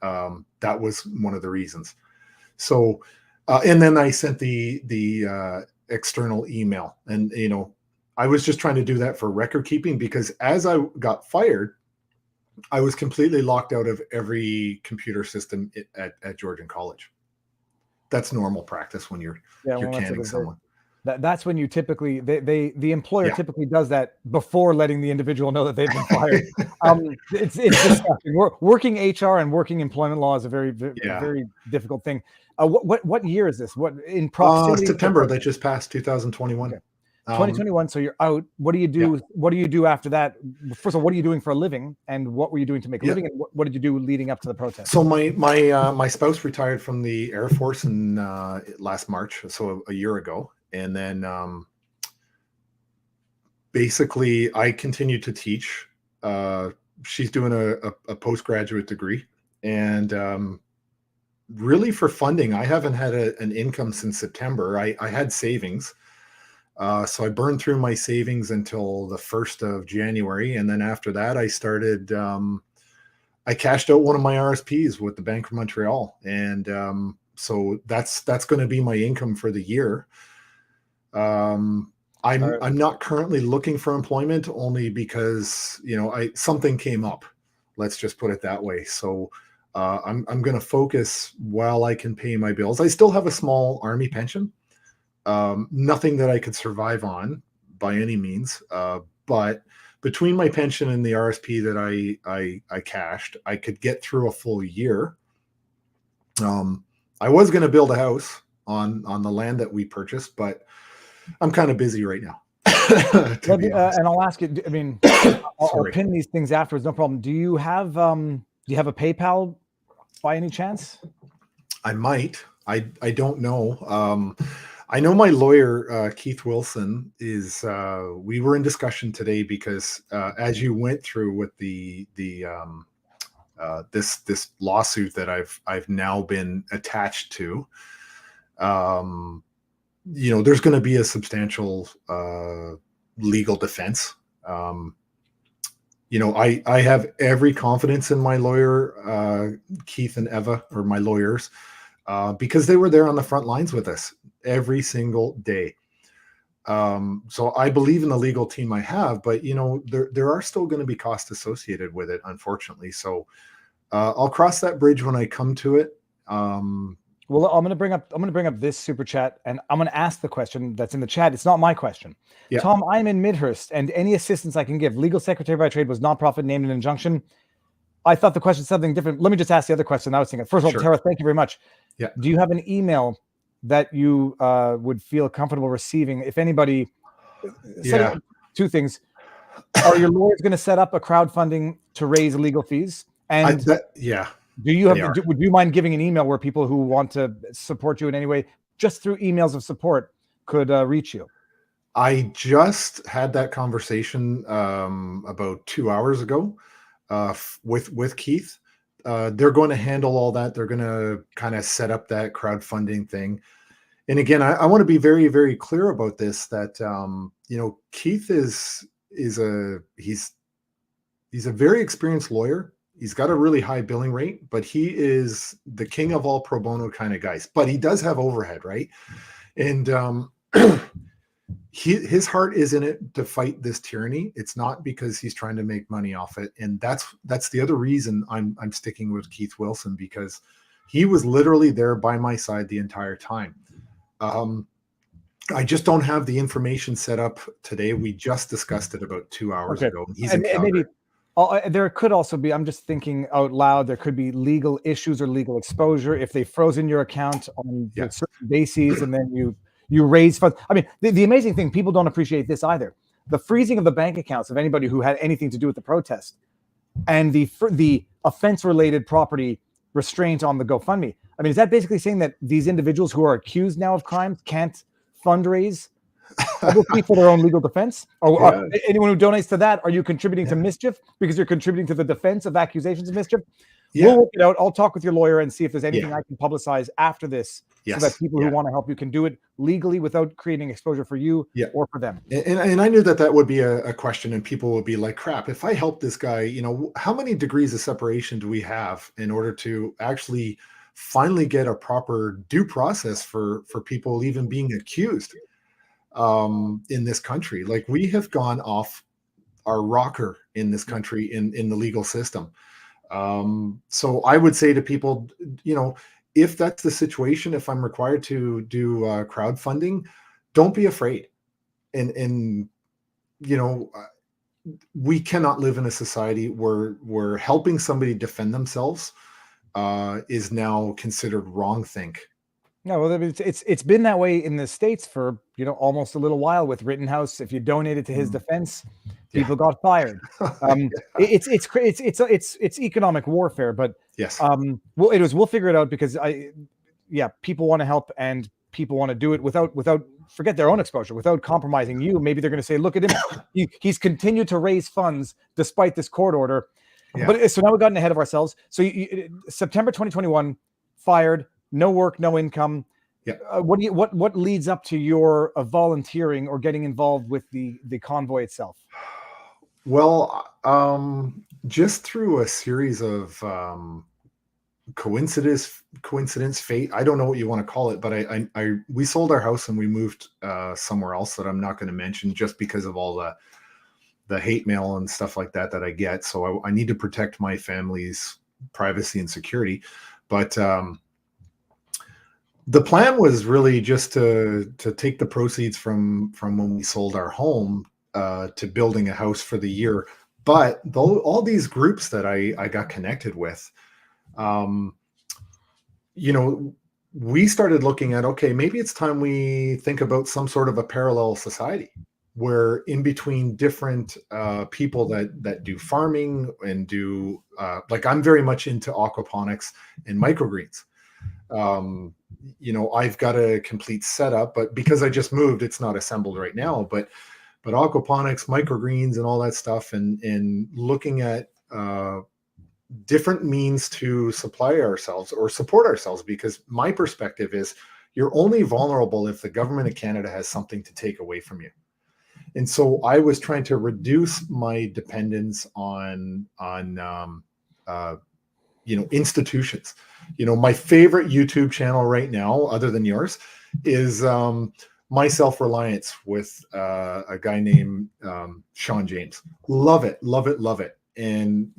That was one of the reasons. So, and then I sent the external email, and, you know, I was just trying to do that for record keeping, because as I got fired, I was completely locked out of every computer system at Georgian College. That's normal practice when you're canning someone. That's when you typically, the employer typically does that before letting the individual know that they've been fired. It's disgusting. Working HR and working employment law is a very, very difficult thing. What year is this? What in proximity? September that just passed, 2021. Okay. 2021. So you're out. What do you do? What do you do after that? First of all, what are you doing for a living, and what were you doing to make a living, and what did you do leading up to the protest? So my spouse retired from the Air Force in last March, so a year ago, and then basically I continued to teach. She's doing a postgraduate degree, and really for funding, I haven't had an income since September. I had savings. So I burned through my savings until the 1st of January. And then after that, I started, I cashed out one of my RSPs with the Bank of Montreal. And so that's going to be my income for the year. I'm not currently looking for employment, only because, something came up. Let's just put it that way. So I'm going to focus while I can pay my bills. I still have a small army pension. Nothing that I could survive on by any means. But between my pension and the RSP that I cashed, I could get through a full year. I was going to build a house on the land that we purchased, but I'm kind of busy right now. And I'll ask you, I mean, I'll pin these things afterwards. No problem. Do you have a PayPal by any chance? I might. I don't know. I know my lawyer, Keith Wilson, is. We were in discussion today because as you went through with this lawsuit that I've now been attached to, there's going to be a substantial legal defense. I have every confidence in my lawyer, Keith and Eva, or my lawyers, because they were there on the front lines with us every single day. So I believe in the legal team I have, but there are still going to be costs associated with it, unfortunately. So I'll cross that bridge when I come to it. Well, I'm going to bring up this super chat, and I'm going to ask the question that's in the chat. It's not my question. Yeah. Tom, I'm in Midhurst, and any assistance I can give. Legal secretary by trade was nonprofit named an injunction. I thought the question was something different. Let me just ask the other question I was thinking. First of all, Sure. Tara, thank you very much. Yeah. Do you have an email that you would feel comfortable receiving? If anybody, Yeah. Two things. Are your lawyers going to set up a crowdfunding to raise legal fees? And yeah. do you have? Would you mind giving an email where people who want to support you in any way, just through emails of support, could reach you? I just had that conversation about 2 hours ago with Keith. They're going to handle all that. They're going to kind of set up that crowdfunding thing. And again, I want to be very, very clear about this, that Keith is he's a very experienced lawyer. He's got a really high billing rate, but he is the king of all pro bono kind of guys. But he does have overhead, right? And his heart is in it to fight this tyranny. It's not because he's trying to make money off it. And that's the other reason I'm sticking with Keith Wilson, because he was literally there by my side the entire time. I just don't have the information set up today. We just discussed it about 2 hours ago. And he's in Calgary. Maybe there could also be, I'm just thinking out loud, there could be legal issues or legal exposure if they've frozen your account on certain bases and then you raise funds. I mean, the amazing thing, people don't appreciate this either. The freezing of the bank accounts of anybody who had anything to do with the protest, and the offense-related property restraint on the GoFundMe. I mean, is that basically saying that these individuals who are accused now of crimes can't fundraise for their own legal defense? Or anyone who donates to that, are you contributing to mischief because you're contributing to the defense of accusations of mischief? Yeah. We'll work it out. I'll talk with your lawyer and see if there's anything I can publicize after this, so that people who want to help you can do it legally without creating exposure for you or for them. And I knew that would be a question, and people would be like, crap, if I help this guy, how many degrees of separation do we have in order to actually finally get a proper due process for people even being accused in this country? Like, we have gone off our rocker in this country in the legal system. So I would say to people, if that's the situation, if I'm required to do crowdfunding, don't be afraid. And we cannot live in a society where helping somebody defend themselves is now considered wrongthink. No, well, it's been that way in the States for almost a little while with Rittenhouse. If you donated to his defense, people got fired. It's economic warfare, but yes. We'll figure it out, because people want to help and people want to do it without forget their own exposure, without compromising you. Maybe they're going to say, look at him, he's continued to raise funds despite this court order. Yeah. But so now we've gotten ahead of ourselves. So September 2021, fired. No work, no income. Yeah. What leads up to your volunteering or getting involved with the convoy itself? Well, just through a series of coincidence, fate. I don't know what you want to call it, but we sold our house and we moved somewhere else that I'm not going to mention, just because of all the hate mail and stuff like that that I get. So I need to protect my family's privacy and security. But the plan was really just to take the proceeds from when we sold our home to building a house for the year. But though all these groups that I got connected with, um, we started looking at, okay, maybe it's time we think about some sort of a parallel society where in between different people that do farming and do like, I'm very much into aquaponics and microgreens. I've got a complete setup, but because I just moved, it's not assembled right now. But aquaponics, microgreens, and all that stuff, and looking at different means to supply ourselves or support ourselves, because my perspective is you're only vulnerable if the government of Canada has something to take away from you. And so I was trying to reduce my dependence on institutions. My favorite YouTube channel right now, other than yours, is My Self-Reliance with a guy named Sean James. Love it, love it, love it. And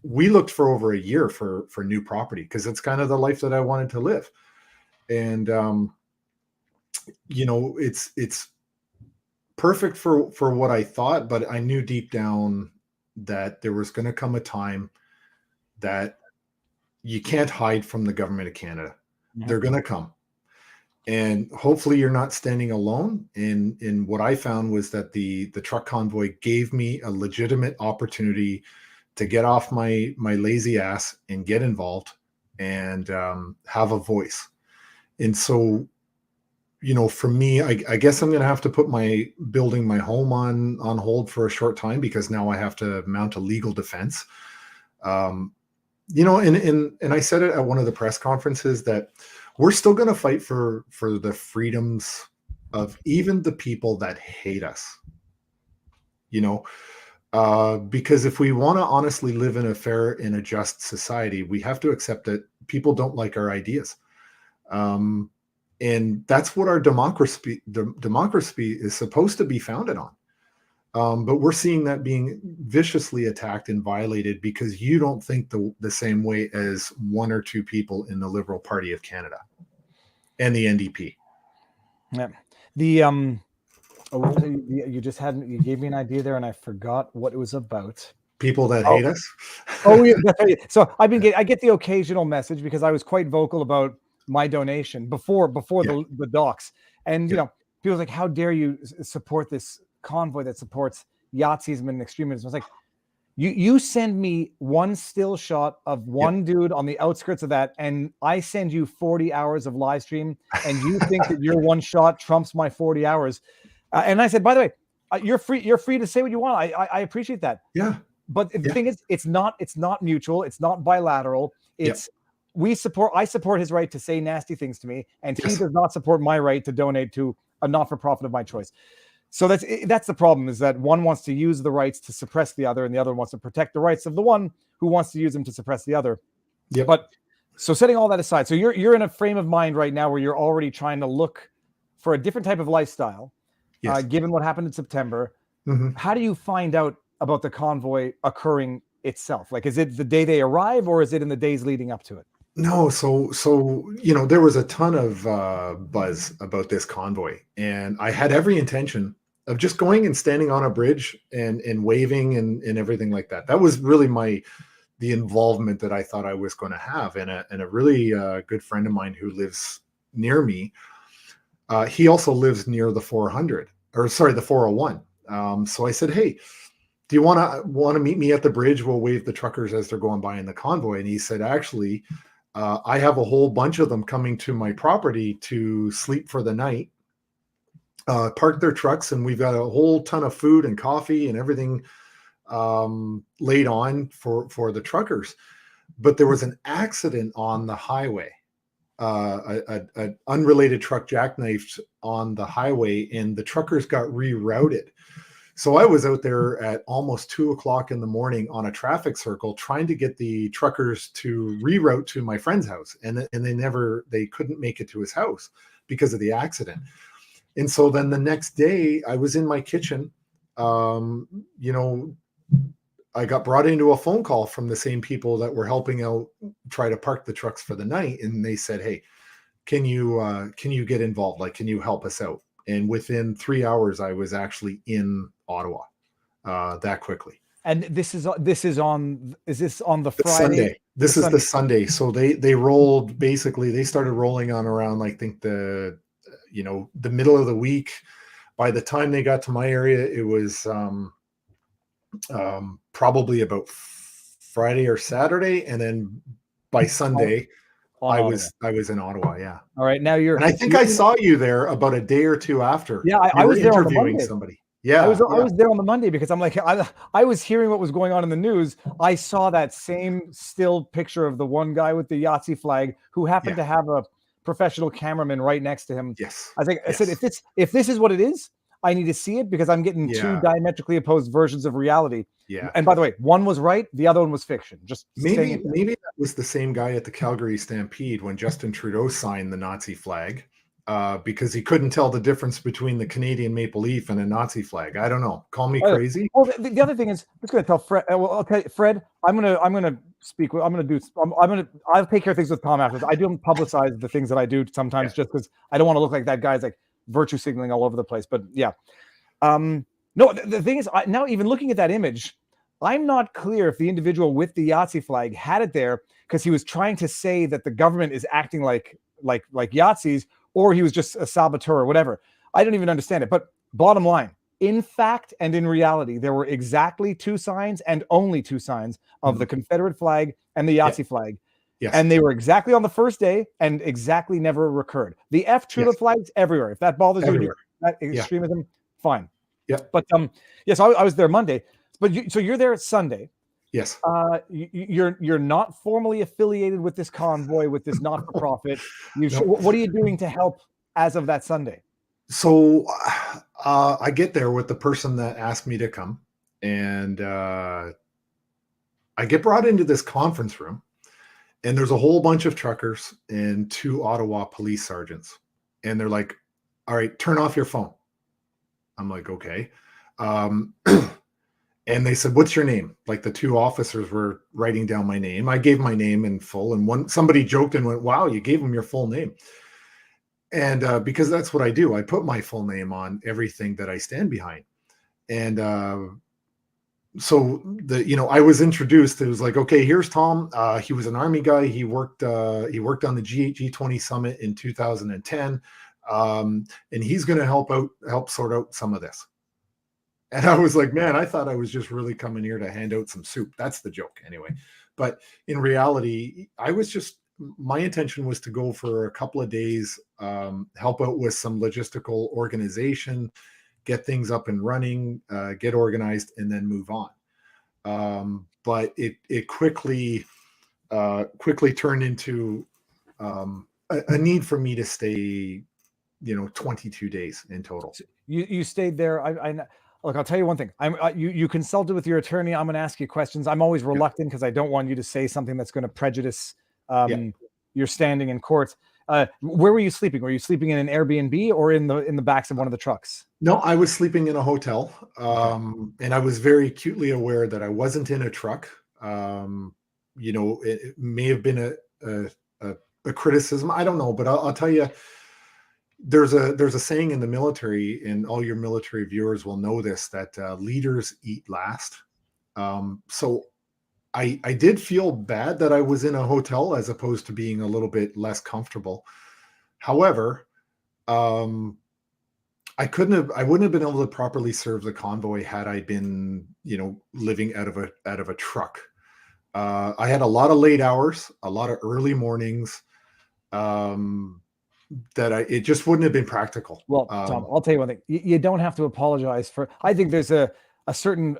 we looked for over a year for new property, because it's kind of the life that I wanted to live. And it's perfect for what I thought, but I knew deep down that there was going to come a time that you can't hide from the government of Canada. Yeah. They're going to come. And hopefully you're not standing alone. And what I found was that the truck convoy gave me a legitimate opportunity to get off my lazy ass and get involved and have a voice. And so, for me, I guess I'm going to have to put building my home on hold for a short time, because now I have to mount a legal defense. And I said it at one of the press conferences that we're still going to fight for the freedoms of even the people that hate us. Because if we want to honestly live in a fair and a just society, we have to accept that people don't like our ideas. And that's what our democracy is supposed to be founded on. But we're seeing that being viciously attacked and violated because you don't think the same way as one or two people in the Liberal Party of Canada and the NDP. Yeah. The you gave me an idea there and I forgot what it was about. People that hate us. Oh yeah, that's right. So I get the occasional message, because I was quite vocal about my donation before the docs, and people's like, how dare you support this convoy that supports Yahtzeeism and extremism? I was like, you send me one still shot of one dude on the outskirts of that, and I send you 40 hours of live stream, and you think that your one shot trumps my 40 hours. And I said, by the way, you're free to say what you want. I appreciate that. Yeah. But the thing is, it's not mutual. It's not bilateral. I support his right to say nasty things to me, and he does not support my right to donate to a not-for-profit of my choice. So that's the problem, is that one wants to use the rights to suppress the other, and the other wants to protect the rights of the one who wants to use them to suppress the other. Yep. But so setting all that aside, so you're in a frame of mind right now where you're already trying to look for a different type of lifestyle, given what happened in September. Mm-hmm. How do you find out about the convoy occurring itself? Like, is it the day they arrive, or is it in the days leading up to it? No, so there was a ton of buzz about this convoy, and I had every intention of just going and standing on a bridge and waving and everything like that. That was really the involvement that I thought I was going to have. And a really good friend of mine who lives near me, he also lives near the 401. So I said, hey, do you want to meet me at the bridge? We'll wave the truckers as they're going by in the convoy. And he said, actually, I have a whole bunch of them coming to my property to sleep for the night, park their trucks, and we've got a whole ton of food and coffee and everything laid on for the truckers. But there was an accident on the highway an unrelated truck jackknifed on the highway, and the truckers got rerouted. So I was out there at almost 2 o'clock in the morning on a traffic circle trying to get the truckers to reroute to my friend's house, and they couldn't make it to his house because of the accident. And so then the next day I was in my kitchen. I got brought into a phone call from the same people that were helping out try to park the trucks for the night, and they said, "Hey, can you get involved? Like, can you help us out?" And within 3 hours, I was actually in Ottawa that quickly. And is this on the The Friday? Sunday. This The is the Sunday. So they rolled, basically they started rolling on around, I think, the middle of the week. By the time they got to my area, it was probably about Friday or Saturday, and then by Sunday on I Ottawa. was in Ottawa. Yeah. All right, now And I think I saw you there about a day or two after. Yeah, I You were was there on the interviewing Monday. somebody. Yeah, I was yeah. there on the Monday because I'm like, I was hearing what was going on in the news. I saw that same still picture of the one guy with the Yahtzee flag who happened to have a professional cameraman right next to him. Yes. I said, if this is what it is, I need to see it, because I'm getting two diametrically opposed versions of reality. Yeah. And by the way, one was right, the other one was fiction. Just maybe that was the same guy at the Calgary Stampede when Justin Trudeau signed the Nazi flag, because he couldn't tell the difference between the Canadian maple leaf and a Nazi flag. I don't know. Call me crazy. Well, the other thing is, I'm just going to tell Fred. Well, I'll tell you, Fred. I'm gonna speak. I'll take care of things with Tom afterwards. I don't publicize the things that I do sometimes, just because I don't want to look like that guy's like virtue signaling all over the place. But yeah, no. The thing is, now even looking at that image, I'm not clear if the individual with the Yahtzee flag had it there because he was trying to say that the government is acting like Yahtzees, or he was just a saboteur or whatever. I don't even understand it. But bottom line, in fact and in reality, there were exactly two signs and only two signs of the Confederate flag and the Yahtzee flag. Yes. And they were exactly on the first day and exactly never recurred. The Trudeau flags everywhere. If that bothers you, that extremism, fine. Yeah. But yes, I was there Monday. But so you're there Sunday. Yes. You're not formally affiliated with this convoy, with this not-for-profit. What are you doing to help as of that Sunday? So I get there with the person that asked me to come, and I get brought into this conference room, and there's a whole bunch of truckers and two Ottawa police sergeants, and they're like, "All right, turn off your phone." I'm like, "Okay." And they said, "What's your name?" Like, the two officers were writing down my name. I gave my name in full, and somebody joked and went, "Wow, you gave them your full name." And because that's what I do, I put my full name on everything that I stand behind. And so I was introduced. It was like, "Okay, here's Tom. He was an Army guy. He worked on the G20 summit in 2010, and he's going to help sort out some of this." And I was like, man, I thought I was just really coming here to hand out some soup. That's the joke anyway. But in reality, my intention was to go for a couple of days, help out with some logistical organization, get things up and running, get organized, and then move on. But it quickly turned into a need for me to stay, 22 days in total. So you stayed there. Look, I'll tell you one thing. You consulted with your attorney. I'm going to ask you questions. I'm always reluctant because I don't want you to say something that's going to prejudice your standing in court. Where were you sleeping? Were you sleeping in an Airbnb or in the backs of one of the trucks? No, I was sleeping in a hotel, and I was very acutely aware that I wasn't in a truck. It may have been a criticism. I don't know, but I'll tell you. There's a saying in the military, and all your military viewers will know this, that leaders eat last. So I did feel bad that I was in a hotel as opposed to being a little bit less comfortable. However, I wouldn't have been able to properly serve the convoy had I been, living out of a truck. I had a lot of late hours, a lot of early mornings. It just wouldn't have been practical. Well, Tom, I'll tell you one thing. You don't have to apologize for. I think there's a certain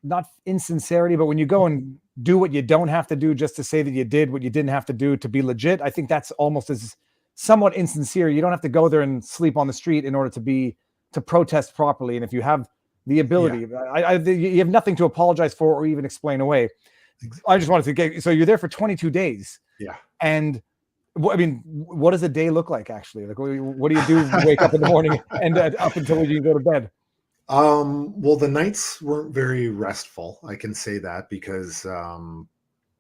not insincerity, but when you go and do what you don't have to do just to say that you did what you didn't have to do to be legit, I think that's almost as somewhat insincere. You don't have to go there and sleep on the street in order to protest properly. And if you have the ability, you have nothing to apologize for or even explain away. I just wanted to get, so you're there for 22 days. Yeah. And I mean, what does a day look like actually? Like, what do you do? Wake up in the morning and up until you go to bed? Well, the nights weren't very restful. I can say that because,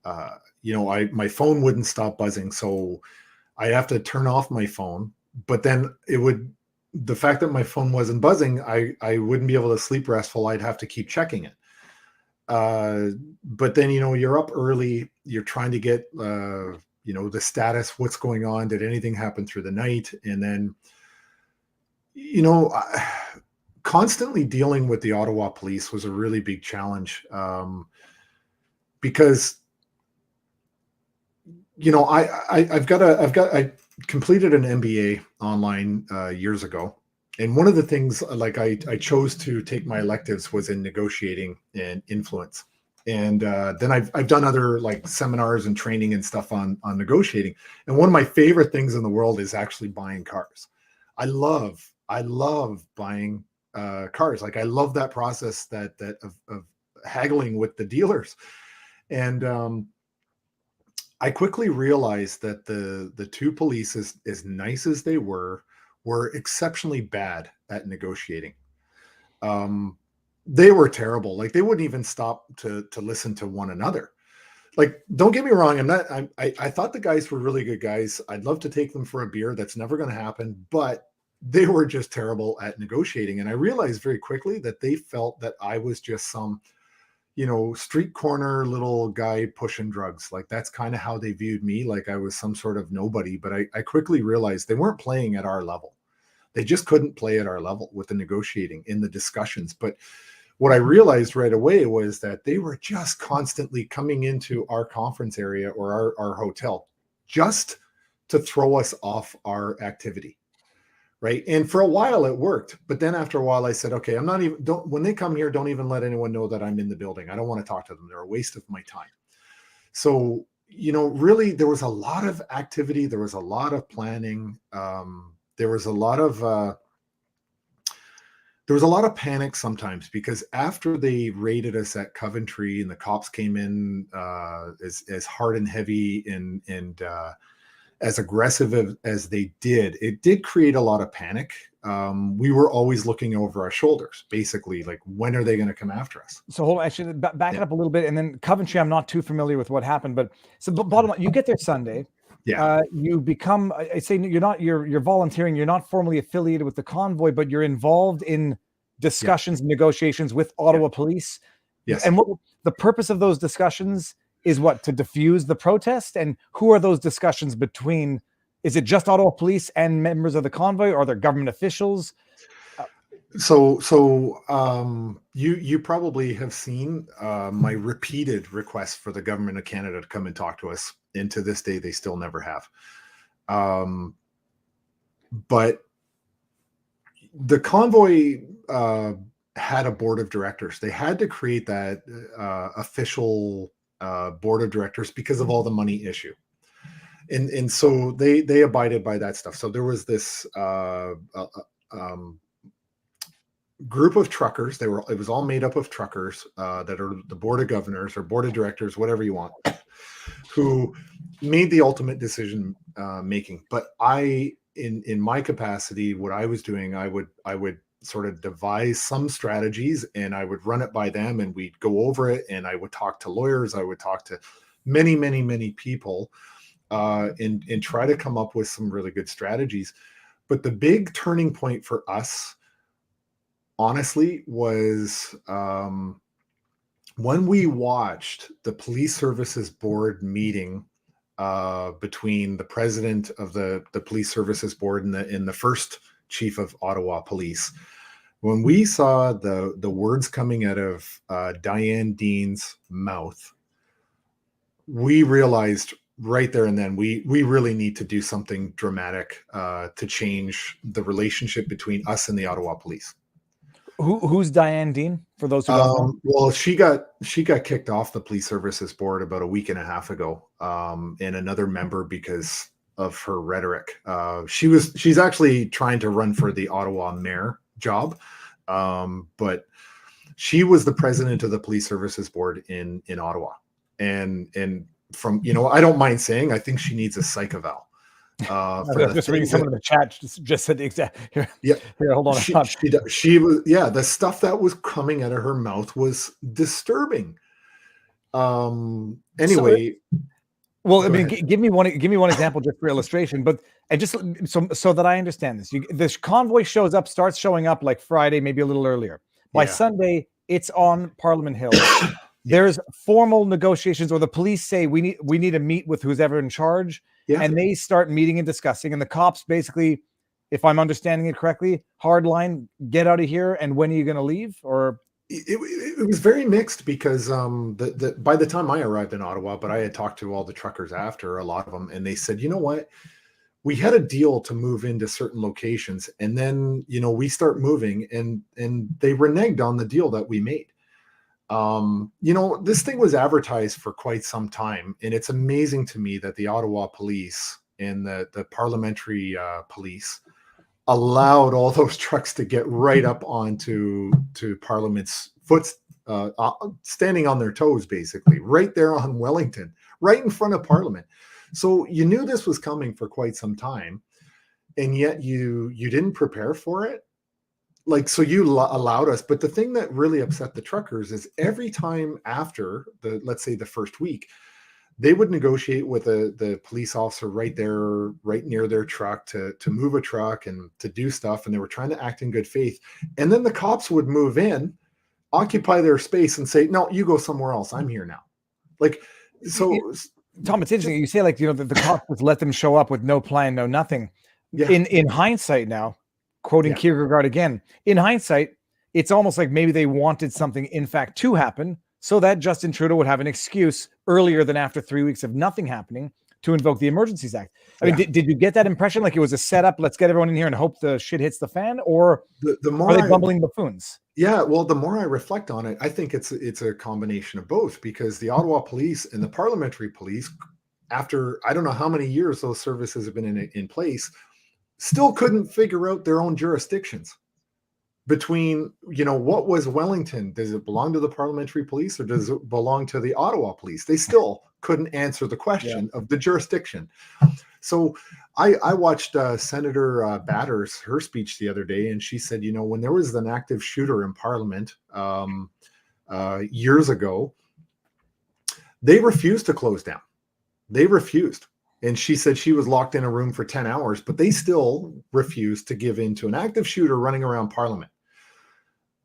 my phone wouldn't stop buzzing. So I have to turn off my phone, but then the fact that my phone wasn't buzzing, I wouldn't be able to sleep restful. I'd have to keep checking it. But then, you're up early, you're trying to get, the status, what's going on. Did anything happen through the night? And then, constantly dealing with the Ottawa police was a really big challenge. Because, I completed an MBA online years ago. And one of the things I chose to take my electives was in negotiating and influence. And then I've done other like seminars and training and stuff on negotiating. And one of my favorite things in the world is actually buying cars. I love buying cars. Like I love that process of haggling with the dealers. And I quickly realized that the two police, as nice as they were exceptionally bad at negotiating. They were terrible. Like they wouldn't even stop to listen to one another. Like, don't get me wrong. I thought the guys were really good guys. I'd love to take them for a beer. That's never going to happen, but they were just terrible at negotiating. And I realized very quickly that they felt that I was just some, street corner little guy pushing drugs. Like that's kind of how they viewed me. Like I was some sort of nobody, but I quickly realized they weren't playing at our level. They just couldn't play at our level with the negotiating in the discussions. But what I realized right away was that they were just constantly coming into our conference area or our hotel just to throw us off our activity. Right. And for a while it worked. But then after a while I said, okay, when they come here, don't even let anyone know that I'm in the building. I don't want to talk to them. They're a waste of my time. So, really there was a lot of activity. There was a lot of planning. There was a lot of panic sometimes because after they raided us at Coventry and the cops came in as hard and heavy and as aggressive as they did, it did create a lot of panic. We were always looking over our shoulders, basically, like when are they going to come after us? So hold on, actually back it up a little bit. And then Coventry, I'm not too familiar with what happened, but so bottom line, you get there Sunday. Yeah. You become, I say you're volunteering. You're not formally affiliated with the convoy, but you're involved in discussions, negotiations with Ottawa police. Yes. And what the purpose of those discussions is to diffuse the protest? And who are those discussions between? Is it just Ottawa police and members of the convoy, or are there government officials? So you probably have seen my repeated requests for the government of Canada to come and talk to us. And to this day, they still never have. But the convoy had a board of directors. They had to create that official board of directors because of all the money issue. And so they abided by that stuff. So there was this group of truckers. It was all made up of truckers that are the board of governors or board of directors, whatever you want, who made the ultimate decision making. But in my capacity, what I was doing, I would sort of devise some strategies and I would run it by them and we'd go over it and I would talk to lawyers. I would talk to many, many, many people and try to come up with some really good strategies. But the big turning point for us, honestly, was when we watched the police services board meeting between the president of the police services board and the first chief of Ottawa Police. When we saw the words coming out of Diane Dean's mouth, we realized right there and then we really need to do something dramatic to change the relationship between us and the Ottawa Police. Who's Diane Dean? For those who don't know, Well, she got kicked off the police services board about a week and a half ago, and another member because of her rhetoric. She's actually trying to run for the Ottawa mayor job, but she was the president of the police services board in Ottawa, and from I don't mind saying I think she needs a psych eval. I'm just reading someone in the chat just said the exact. Here, Yeah, here, hold on. she was the stuff that was coming out of her mouth was disturbing. Anyway, Well, I mean, give me one example just for illustration, but and just so that I understand this. This convoy shows up, starts showing up like Friday, maybe a little earlier. By Sunday, it's on Parliament Hill. There's formal negotiations, or the police say we need to meet with who's ever in charge, and they start meeting and discussing. And the cops basically, if I'm understanding it correctly, hardline, get out of here. And when are you going to leave? Or it was very mixed because by the time I arrived in Ottawa, but I had talked to all the truckers after, a lot of them, and they said, you know what, we had a deal to move into certain locations, and then we start moving, and they reneged on the deal that we made. This thing was advertised for quite some time, and it's amazing to me that the Ottawa police and the parliamentary police allowed all those trucks to get right up onto Parliament's standing on their toes, basically, right there on Wellington, right in front of Parliament. So you knew this was coming for quite some time, and yet you didn't prepare for it. So you allowed us. But the thing that really upset the truckers is every time after let's say the first week, they would negotiate with the police officer right there, right near their truck to move a truck and to do stuff. And they were trying to act in good faith. And then the cops would move in, occupy their space, and say, no, you go somewhere else. I'm here now. Tom, it's interesting. You say the cops just let them show up with no plan, no nothing. Yeah. In hindsight now, quoting Kierkegaard again, in hindsight, it's almost like maybe they wanted something, in fact, to happen so that Justin Trudeau would have an excuse earlier than after 3 weeks of nothing happening to invoke the Emergencies Act. I mean, did you get that impression? Like it was a setup, let's get everyone in here and hope the shit hits the fan? Or the more are they bumbling buffoons? Yeah, well, the more I reflect on it, I think it's a combination of both, because the Ottawa police and the parliamentary police, after I don't know how many years those services have been in place, still couldn't figure out their own jurisdictions between, what was Wellington? Does it belong to the parliamentary police or does it belong to the Ottawa police? They still couldn't answer the question of the jurisdiction. So I watched Senator Batters, her speech the other day, and she said, when there was an active shooter in Parliament years ago, they refused to close down. They refused. And she said she was locked in a room for 10 hours, but they still refused to give in to an active shooter running around Parliament.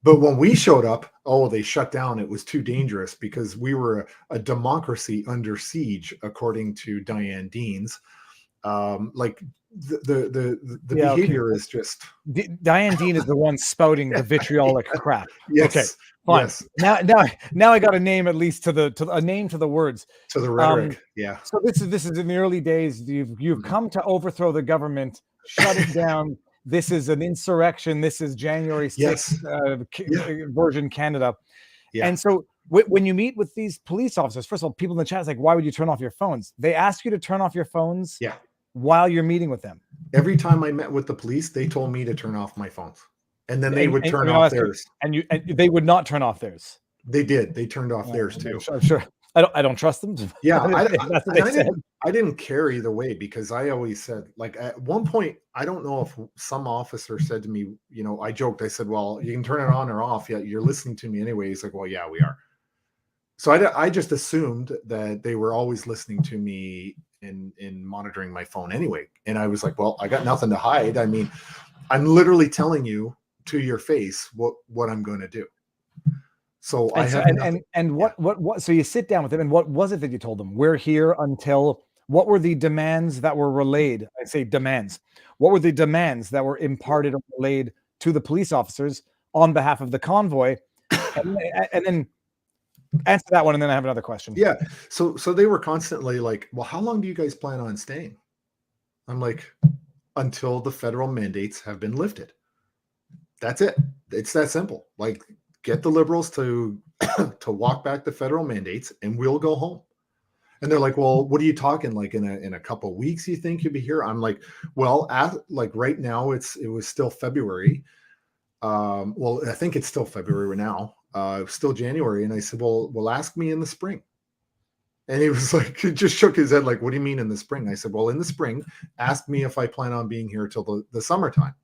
But when we showed up, they shut down. It was too dangerous because we were a democracy under siege, according to Diane Deans. The behavior is just. Diane Dean is the one spouting the vitriolic crap. Yes. Okay, fine. Yes. Now I got a name, at least to a name to the words. To the rhetoric. Yeah. So this is in the early days. You've come to overthrow the government, shut it down. This is an insurrection. This is January 6th version Canada. Yeah. And so when you meet with these police officers, first of all, people in the chat is like, why would you turn off your phones? They ask you to turn off your phones while you're meeting with them. Every time I met with the police, they told me to turn off my phones. And then they would turn off theirs. And they would not turn off theirs. They did. They turned off theirs too. Sure. I don't trust them. Yeah, I didn't care either way, because I always said, like, at one point, I don't know if some officer said to me, I joked. I said, well, you can turn it on or off. Yeah, you're listening to me anyway. He's like, well, yeah, we are. So I just assumed that they were always listening to me in monitoring my phone anyway. And I was like, well, I got nothing to hide. I mean, I'm literally telling you to your face what I'm going to do. So so you sit down with them, and what was it that you told them? We're here until, what were the demands that were relayed? I say demands. What were the demands that were imparted or relayed to the police officers on behalf of the convoy? And then answer that one, and then I have another question. Yeah. So they were constantly like, well, how long do you guys plan on staying? I'm like, until the federal mandates have been lifted. That's it. It's that simple. Like, get the Liberals to to walk back the federal mandates, and we'll go home. And they're like, "Well, what are you talking like in a couple of weeks? You think you'll be here?" I'm like, "Well, like right now, it was still February. Well, I think it's still February now. Still January." And I said, "Well, ask me in the spring." And he was like, he just shook his head, like, "What do you mean in the spring?" I said, "Well, in the spring, ask me if I plan on being here till the summertime."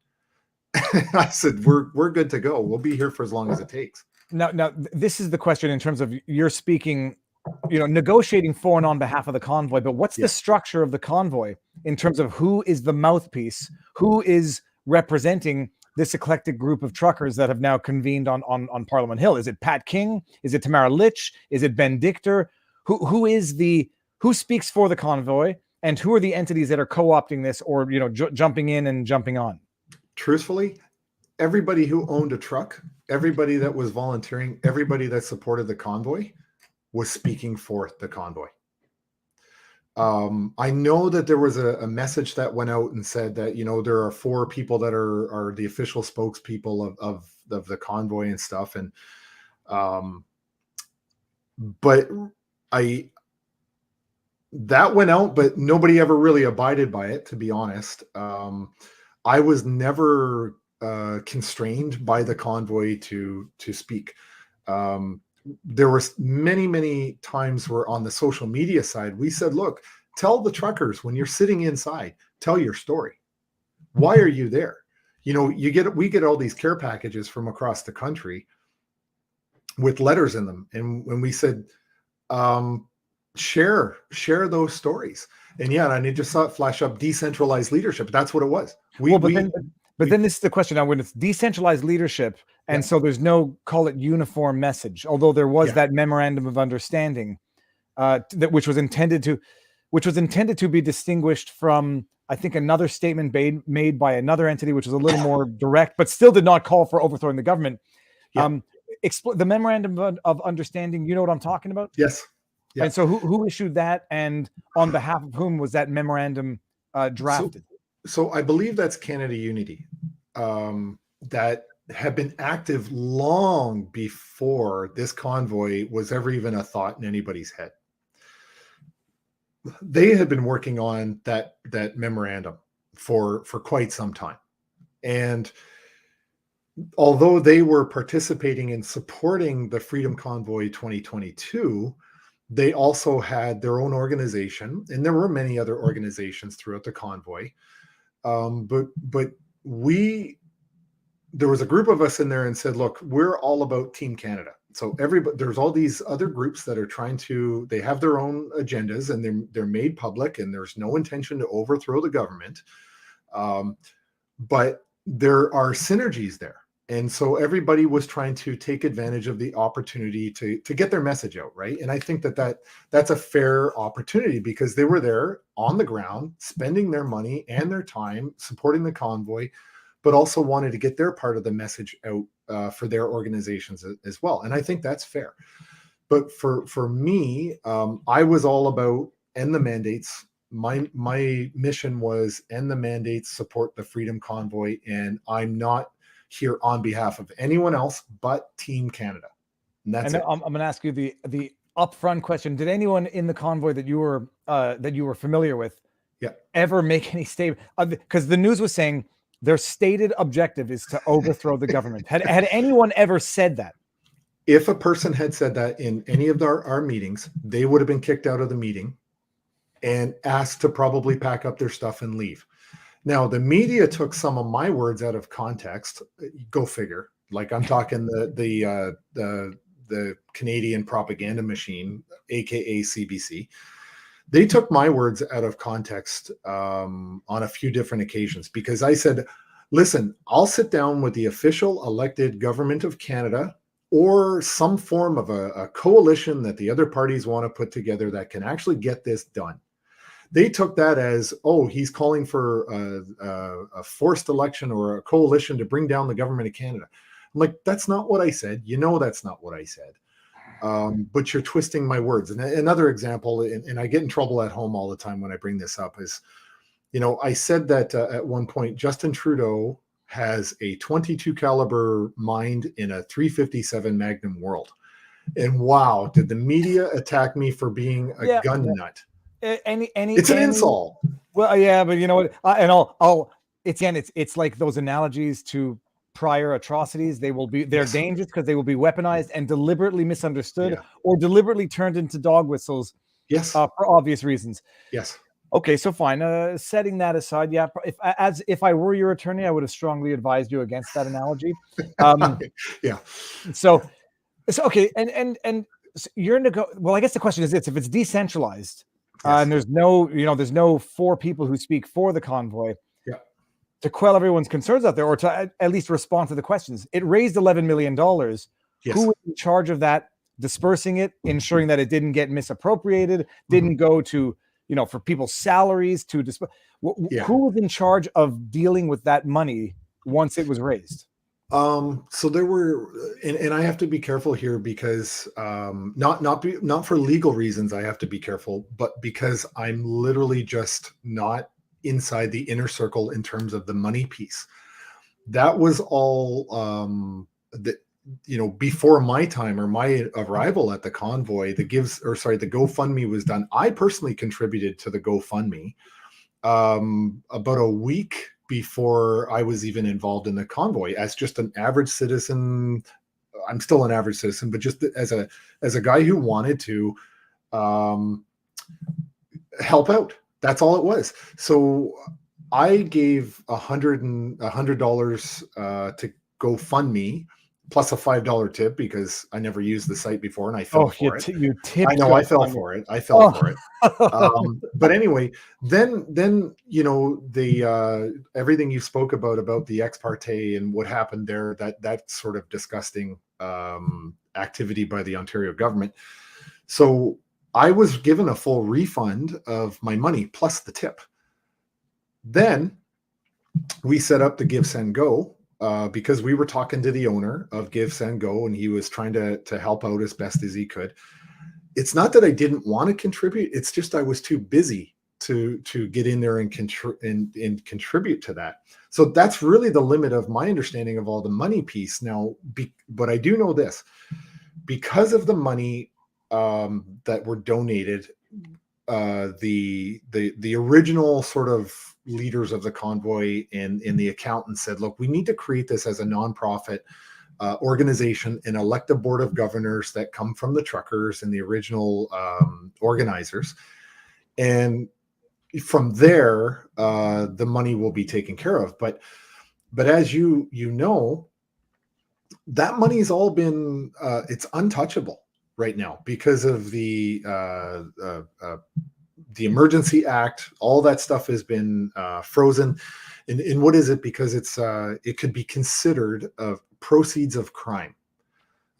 I said, "We're good to go. We'll be here for as long as it takes." Now, this is the question in terms of you're speaking, negotiating for and on behalf of the convoy, but what's Yeah. the structure of the convoy in terms of who is the mouthpiece, who is representing this eclectic group of truckers that have now convened on Parliament Hill? Is it Pat King? Is it Tamara Litch? Is it Ben Dichter? Who speaks for the convoy, and who are the entities that are co-opting this or jumping in and jumping on? Truthfully, everybody who owned a truck, everybody that was volunteering, everybody that supported the convoy was speaking for the convoy. I know that there was a message that went out and said that, there are 4 people that are the official spokespeople of the convoy and stuff. And, but that went out, but nobody ever really abided by it, to be honest. I was never constrained by the convoy to speak. There were many times where on the social media side, we said, "Look, tell the truckers when you're sitting inside, tell your story. Why are you there?" We get all these care packages from across the country with letters in them. And when we said, share those stories. And and I just saw it flash up, decentralized leadership. That's what it was. But then this is the question now, when it's decentralized leadership, and so there's no, call it, uniform message, although there was that memorandum of understanding which was intended to be distinguished from, I think, another statement made by another entity, which was a little more direct, but still did not call for overthrowing the government. The memorandum of understanding, you know what I'm talking about? Yes. Yeah. And so who issued that, and on behalf of whom was that memorandum drafted? So I believe that's Canada Unity, that had been active long before this convoy was ever even a thought in anybody's head. They had been working on that memorandum for quite some time. And although they were participating in supporting the Freedom Convoy 2022, they also had their own organization, and there were many other organizations throughout the convoy. But there was a group of us in there and said, "Look, we're all about Team Canada." So there's all these other groups that are they have their own agendas, and they're made public, and there's no intention to overthrow the government. But there are synergies there. And so everybody was trying to take advantage of the opportunity to get their message out, right? And I think that's a fair opportunity, because they were there on the ground, spending their money and their time supporting the convoy, but also wanted to get their part of the message out for their organizations as well. And I think that's fair. But for me, I was all about end the mandates. My mission was end the mandates, support the Freedom Convoy, and I'm not here on behalf of anyone else but Team Canada. And that's it. I'm going to ask you the upfront question. Did anyone in the convoy that you were familiar with ever make any statement? Because the news was saying their stated objective is to overthrow the government. Had anyone ever said that? If a person had said that in any of our meetings, they would have been kicked out of the meeting and asked to probably pack up their stuff and leave. Now, the media took some of my words out of context. Go figure. Like, I'm talking the Canadian propaganda machine, aka CBC. They took my words out of context on a few different occasions, because I said, "Listen, I'll sit down with the official elected government of Canada, or some form of a coalition that the other parties want to put together that can actually get this done." They took that as, "Oh, he's calling for a forced election or a coalition to bring down the government of Canada." I'm like, "That's not what I said. That's not what I said. But you're twisting my words." And another example, and I get in trouble at home all the time when I bring this up, is, I said that at one point Justin Trudeau has a 22 caliber mind in a 357 Magnum World. And wow, did the media attack me for being a gun nut? It's an insult. Well, yeah, but you know what? It's like those analogies to prior atrocities. They're Yes. dangerous because they will be weaponized and deliberately misunderstood Yeah. or deliberately turned into dog whistles Yes. for obvious reasons. Yes. Okay, so fine. Setting that aside, yeah, if I were your attorney, I would have strongly advised you against that analogy. Yeah. So okay, and so well, I guess the question is this: if it's decentralized, Yes. and there's no four people who speak for the convoy, Yeah. to quell everyone's concerns out there, or to at least respond to the questions, it raised $11 million. Yes. Who was in charge of that, dispersing it, ensuring that it didn't get misappropriated, didn't go to for people's salaries to Yeah. Who was in charge of dealing with that money once it was raised? So there were, and I have to be careful here because not for legal reasons I have to be careful, but because I'm literally just not inside the inner circle in terms of the money piece. That was all before my time or my arrival at the convoy. The GoFundMe was done. I personally contributed to the GoFundMe about a week before I was even involved in the convoy as just an average citizen. I'm still an average citizen, but just as a guy who wanted to help out. That's all it was. So I gave $100 to GoFundMe plus a $5 tip because I never used the site before and I fell for it. You tipped. I know I fell for it. For it. But anyway, then the everything you spoke about the ex parte and what happened there, that sort of disgusting activity by the Ontario government. So I was given a full refund of my money plus the tip. Then we set up the Give Send Go because we were talking to the owner of Give Send Go and he was trying to help out as best as he could. It's not that I didn't want to contribute. It's just I was too busy to get in there and contribute to that. So that's really the limit of my understanding of all the money piece now. But I do know this, because of the money that were donated, the original sort of leaders of the convoy and the accountant said, look, we need to create this as a nonprofit organization and elect a board of governors that come from the truckers and the original organizers. And from there, the money will be taken care of. But as you know, that money's all been, it's untouchable right now because of the Emergency Act. All that stuff has been frozen. And what is it? Because it could be considered proceeds of crime.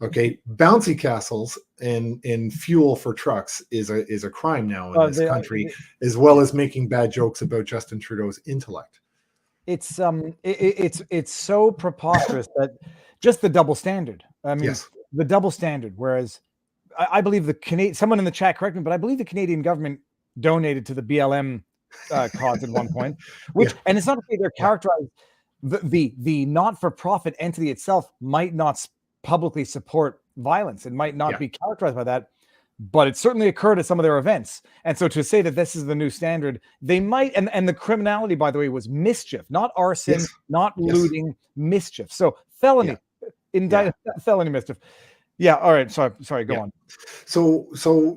Okay, bouncy castles and fuel for trucks is a crime now in this country, as well as making bad jokes about Justin Trudeau's intellect. It's so preposterous that just the double standard. I mean, Yes. The double standard. Whereas I believe someone in the chat, correct me, but I believe the Canadian government donated to the BLM cause at one point, and it's not to say they're characterized. The not-for-profit entity itself might not publicly support violence. It might not be characterized by that, but it certainly occurred at some of their events. And so to say that this is the new standard, they might, and the criminality, by the way, was mischief, not arson, not looting, mischief. So felony, felony mischief. Yeah. All right. Sorry. Go on. So,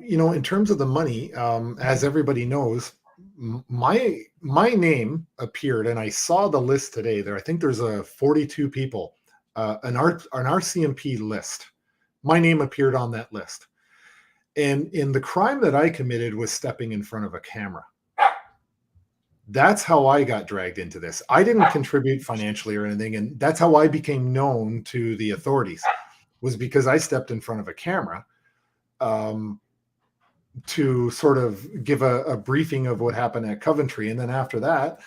in terms of the money, as everybody knows, my name appeared, and I saw the list today. I think there's 42 people, an RCMP list. My name appeared on that list, and in the crime that I committed was stepping in front of a camera. That's how I got dragged into this. I didn't contribute financially or anything, and that's how I became known to the authorities. Was because I stepped in front of a camera to sort of give a briefing of what happened at Coventry. And then after that,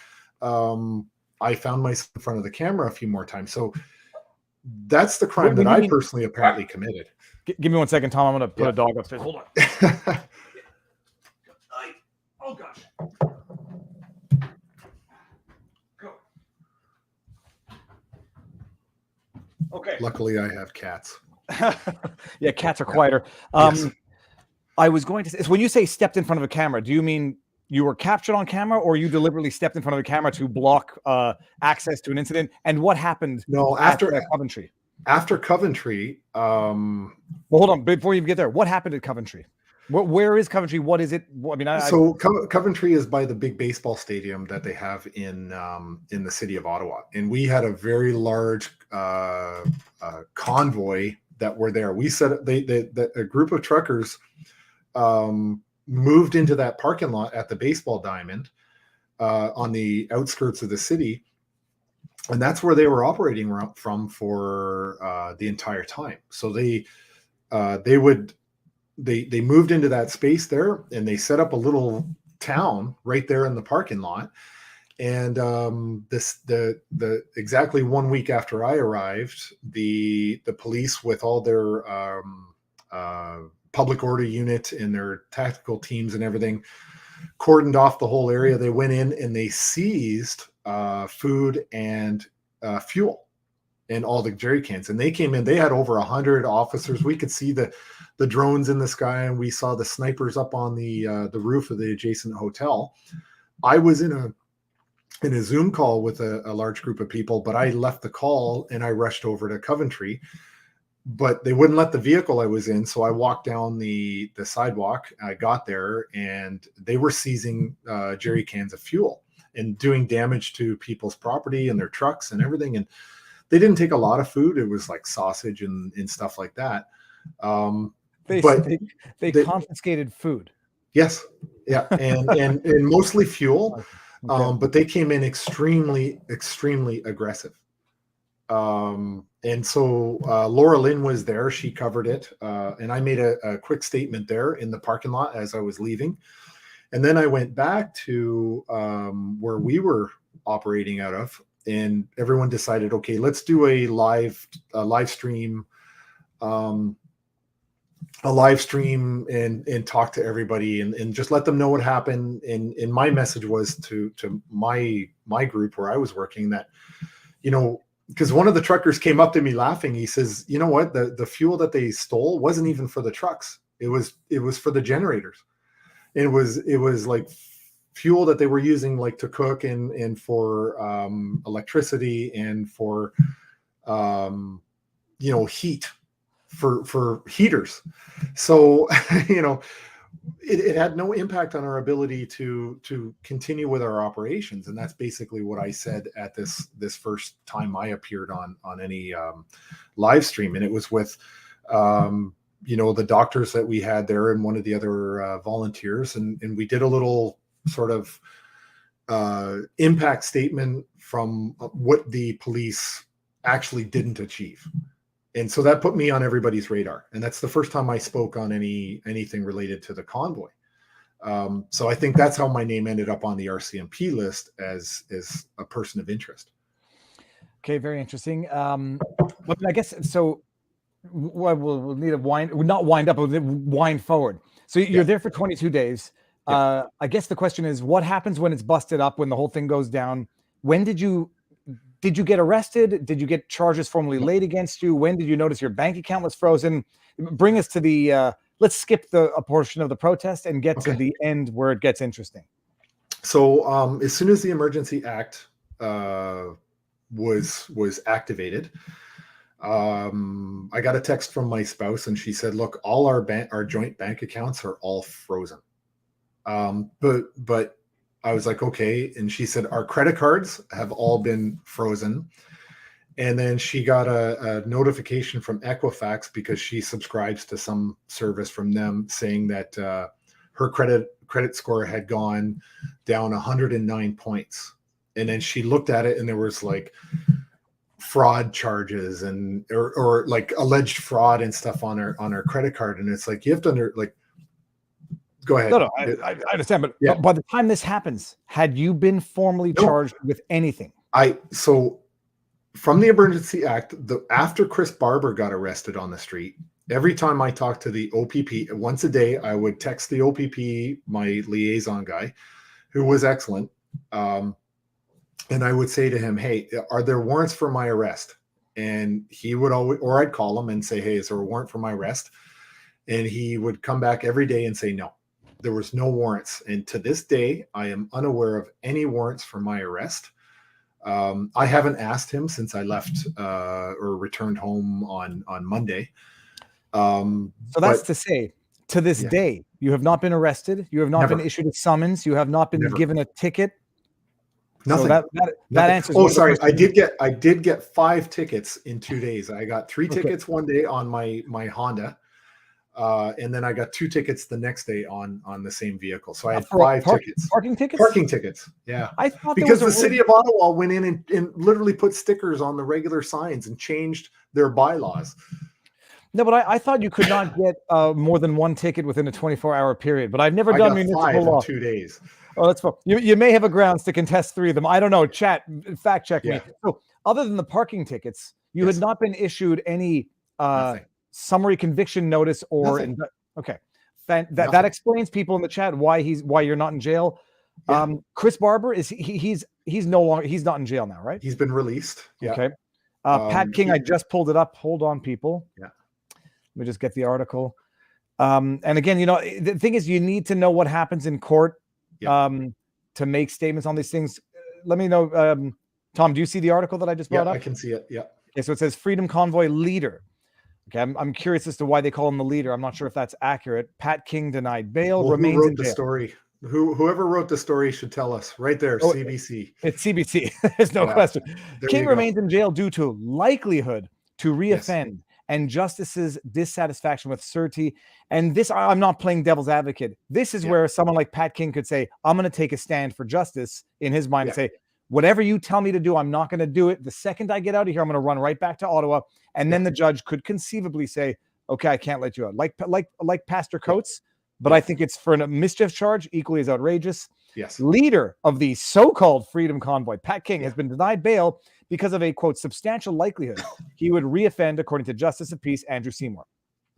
I found myself in front of the camera a few more times. So that's the crime that I personally apparently committed. Give me 1 second, Tom. I'm going to put a dog upstairs. Hold on. Oh, gosh. Go. Luckily, I have cats. Yeah, cats are quieter. Yes. I was going to say, so when you say stepped in front of a camera, do you mean you were captured on camera, or you deliberately stepped in front of a camera to block access to an incident? And what happened No, at Coventry? after Coventry, Well, hold on, before you get there, what happened at Coventry? Where is Coventry? What is it? I mean, Coventry is by the big baseball stadium that they have in the city of Ottawa, and we had a very large convoy that were there. We said a group of truckers moved into that parking lot at the baseball diamond on the outskirts of the city, and that's where they were operating from for the entire time. So they moved into that space there, and they set up a little town right there in the parking lot. And the exactly 1 week after I arrived, the police with all their public order unit and their tactical teams and everything cordoned off the whole area. They went in and they seized food and fuel and all the jerry cans. And they came in. They had over 100 officers. We could see the drones in the sky, and we saw the snipers up on the roof of the adjacent hotel. I was in a Zoom call with a large group of people, but I left the call and I rushed over to Coventry. But they wouldn't let the vehicle I was in, so I walked down the sidewalk. I got there, and they were seizing jerry cans of fuel and doing damage to people's property and their trucks and everything. And they didn't take a lot of food. It was like sausage and stuff like that. They confiscated food. Yes. Yeah. And mostly fuel. Okay. But they came in extremely, extremely aggressive. And so Laura Lynn was there. She covered it. And I made a quick statement there in the parking lot as I was leaving. And then I went back to where we were operating out of, and everyone decided, okay, let's do a live stream and talk to everybody and just let them know what happened. And my message was to my group where I was working that, because one of the truckers came up to me laughing. He says, you know what, the fuel that they stole wasn't even for the trucks. It was for the generators. It was like fuel that they were using like to cook and for electricity and for heat for heaters. So it had no impact on our ability to continue with our operations. And that's basically what I said at this first time I appeared on any live stream. And it was with the doctors that we had there and one of the other volunteers. And we did a little sort of impact statement from what the police actually didn't achieve. And so that put me on everybody's radar. And that's the first time I spoke on anything related to the convoy. So I think that's how my name ended up on the RCMP list as a person of interest. Okay, very interesting. But I guess so. We'll need to wind forward. So you're there for 22 days. I guess the question is, what happens when it's busted up, when the whole thing goes down? When did you get arrested? Did you get charges formally laid against you? When did you notice your bank account was frozen? Bring us to the, let's skip a portion of the protest and get to the end where it gets interesting. So as soon as the Emergency Act was activated, I got a text from my spouse, and she said, look, all our joint bank accounts are all frozen. But I was like, okay. And she said, our credit cards have all been frozen. And then she got a notification from Equifax, because she subscribes to some service from them, saying that her credit score had gone down 109 points. And then she looked at it, and there was like fraud charges or like alleged fraud and stuff on her credit card. And it's like, you have to go ahead. No, I understand. But by the time this happens, had you been formally charged with anything? So from the Emergency Act, after Chris Barber got arrested on the street, every time I talked to the OPP, once a day, I would text the OPP, my liaison guy, who was excellent. And I would say to him, hey, are there warrants for my arrest? and he would always, or I'd call him and say, "Hey, is there a warrant for my arrest?" And he would come back every day and say, "No, there was no warrants." And to this day, I am unaware of any warrants for my arrest. I haven't asked him since I left or returned home on Monday. So that's But to say, to this yeah, day, you have not been arrested. You have not been never, issued a summons. You have not been never, given a ticket. So nothing. that Nothing. answers Oh, one of the sorry. questions. I did get 5 tickets in 2 days. I got 3 Okay. tickets one day on my Honda, and then I got 2 tickets the next day on the same vehicle. So I had For 5 tickets. parking tickets. Parking tickets. Yeah. I thought there Because was the city of Ottawa went in and literally put stickers on the regular signs and changed their bylaws. No, but I thought you could not get more than 1 ticket within a 24-hour period. But I've never I done got municipal 5 in law. 2 days. Oh, that's fine. You may have a grounds to contest 3 of them. I don't know. Chat, fact check me. Yeah. So, other than the parking tickets, you Yes. had not been issued any Nothing. summary conviction notice or Nothing. okay. That Nothing. explains people in the chat why you're not in jail. Yeah. Chris Barber he's no longer, he's not in jail now, right? He's been released. Yeah. Okay. Pat King, I just pulled it up. Hold on, people. Yeah. Let me just get the article. And again, the thing is, you need to know what happens in court to make statements on these things. Let me know. Tom, do you see the article that I just brought up? I can see it. Yeah. Okay, so it says Freedom Convoy leader. Okay, I'm curious as to why they call him the leader. I'm not sure if that's accurate. Pat King denied bail, Well, remains who wrote in the jail. story? Whoever wrote the story should tell us right there. Oh, CBC. It's CBC. There's no question. There King you go. remains in jail due to likelihood to Yes. reoffend and justice's dissatisfaction with certi. And this, I'm not playing devil's advocate. This is where someone like Pat King could say, I'm going to take a stand for justice in his mind and say, whatever you tell me to do, I'm not going to do it. The second I get out of here, I'm going to run right back to Ottawa. And then the judge could conceivably say, okay, I can't let you out. Like Pastor Coates, but I think it's for a mischief charge, equally as outrageous. Yes. Leader of the so-called Freedom Convoy, Pat King, has been denied bail because of a, quote, substantial likelihood he would reoffend, according to Justice of Peace Andrew Seymour.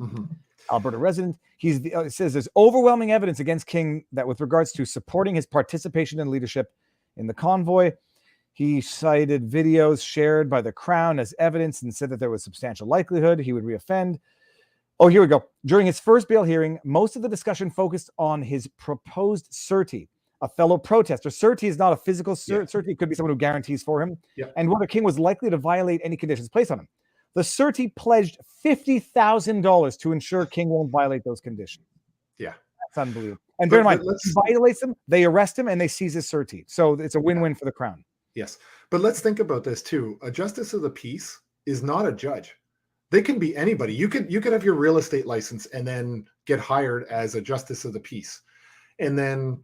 Mm-hmm. Alberta resident. It says there's overwhelming evidence against King that with regards to supporting his participation and leadership in the convoy. He cited videos shared by the Crown as evidence and said that there was substantial likelihood he would reoffend. Oh, here we go. During his first bail hearing, most of the discussion focused on his proposed certi, a fellow protester. Certi is not a physical certi. It could be someone who guarantees for him. Yeah. And whether King was likely to violate any conditions placed on him. The certi pledged $50,000 to ensure King won't violate those conditions. Yeah. That's unbelievable. And bear in mind, he violates them, they arrest him, and they seize his certi. So it's a win-win for the Crown. Yes. But let's think about this too. A justice of the peace is not a judge. They can be anybody. You could have your real estate license and then get hired as a justice of the peace. And then,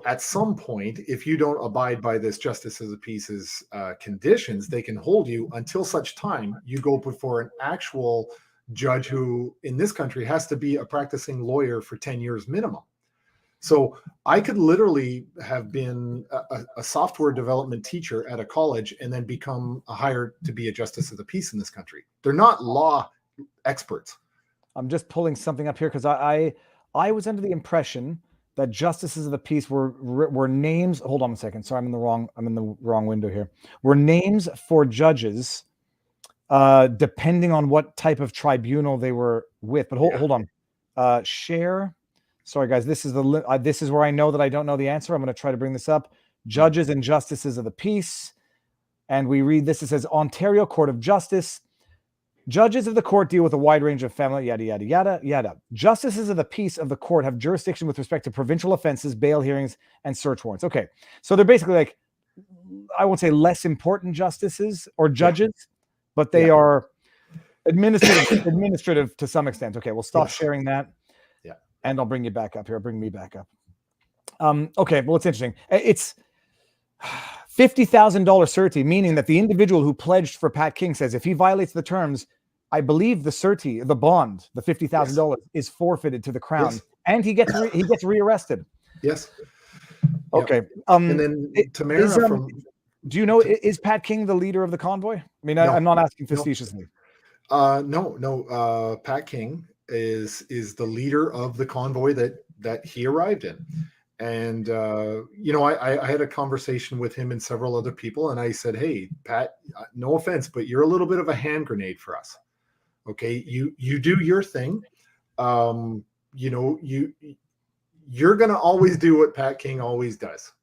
at some point, if you don't abide by this justice of the peace's conditions, they can hold you until such time you go before an actual judge who in this country has to be a practicing lawyer for 10 years minimum. So I could literally have been a software development teacher at a college and then become hired to be a justice of the peace in this country. They're not law experts. I'm just pulling something up here because I was under the impression that justices of the peace were names. Hold on a second. Sorry, I'm in the wrong window here. Were names for judges, depending on what type of tribunal they were with. But hold on. Share. Sorry, guys. This is where I know that I don't know the answer. I'm going to try to bring this up. Judges and justices of the peace, and we read this. It says Ontario Court of Justice. Judges of the court deal with a wide range of family, yada, yada, yada, yada. Justices of the peace of the court have jurisdiction with respect to provincial offenses, bail hearings, and search warrants. Okay. So they're basically like, I won't say less important justices or judges, but they are administrative to some extent. Okay. We'll stop sharing that. Yeah. And I'll bring you back up here. Bring me back up. Okay. Well, it's interesting. It's $50,000 certi, meaning that the individual who pledged for Pat King says if he violates the terms, I believe the certi, the bond, the $50,000 is forfeited to the Crown, and he gets rearrested. Yes. Okay. And then Tamara from. Do you know, is Pat King the leader of the convoy? I mean, no, I'm not asking facetiously. No. Pat King is the leader of the convoy that he arrived in. And I had a conversation with him and several other people, and I said, "Hey, Pat, no offense, but you're a little bit of a hand grenade for us. Okay, you do your thing. Um, you're gonna always do what Pat King always does."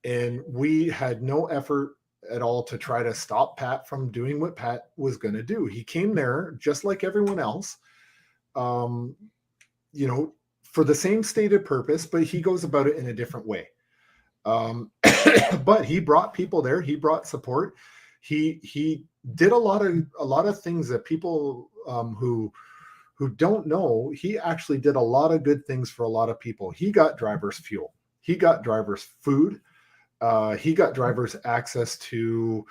And we had no effort at all to try to stop Pat from doing what Pat was going to do. He came there just like everyone else, um, for the same stated purpose, but he goes about it in a different way. But he brought people there. He brought support. He did a lot of things that people who don't know. He actually did a lot of good things for a lot of people. He got drivers fuel. He got drivers food. He got drivers access to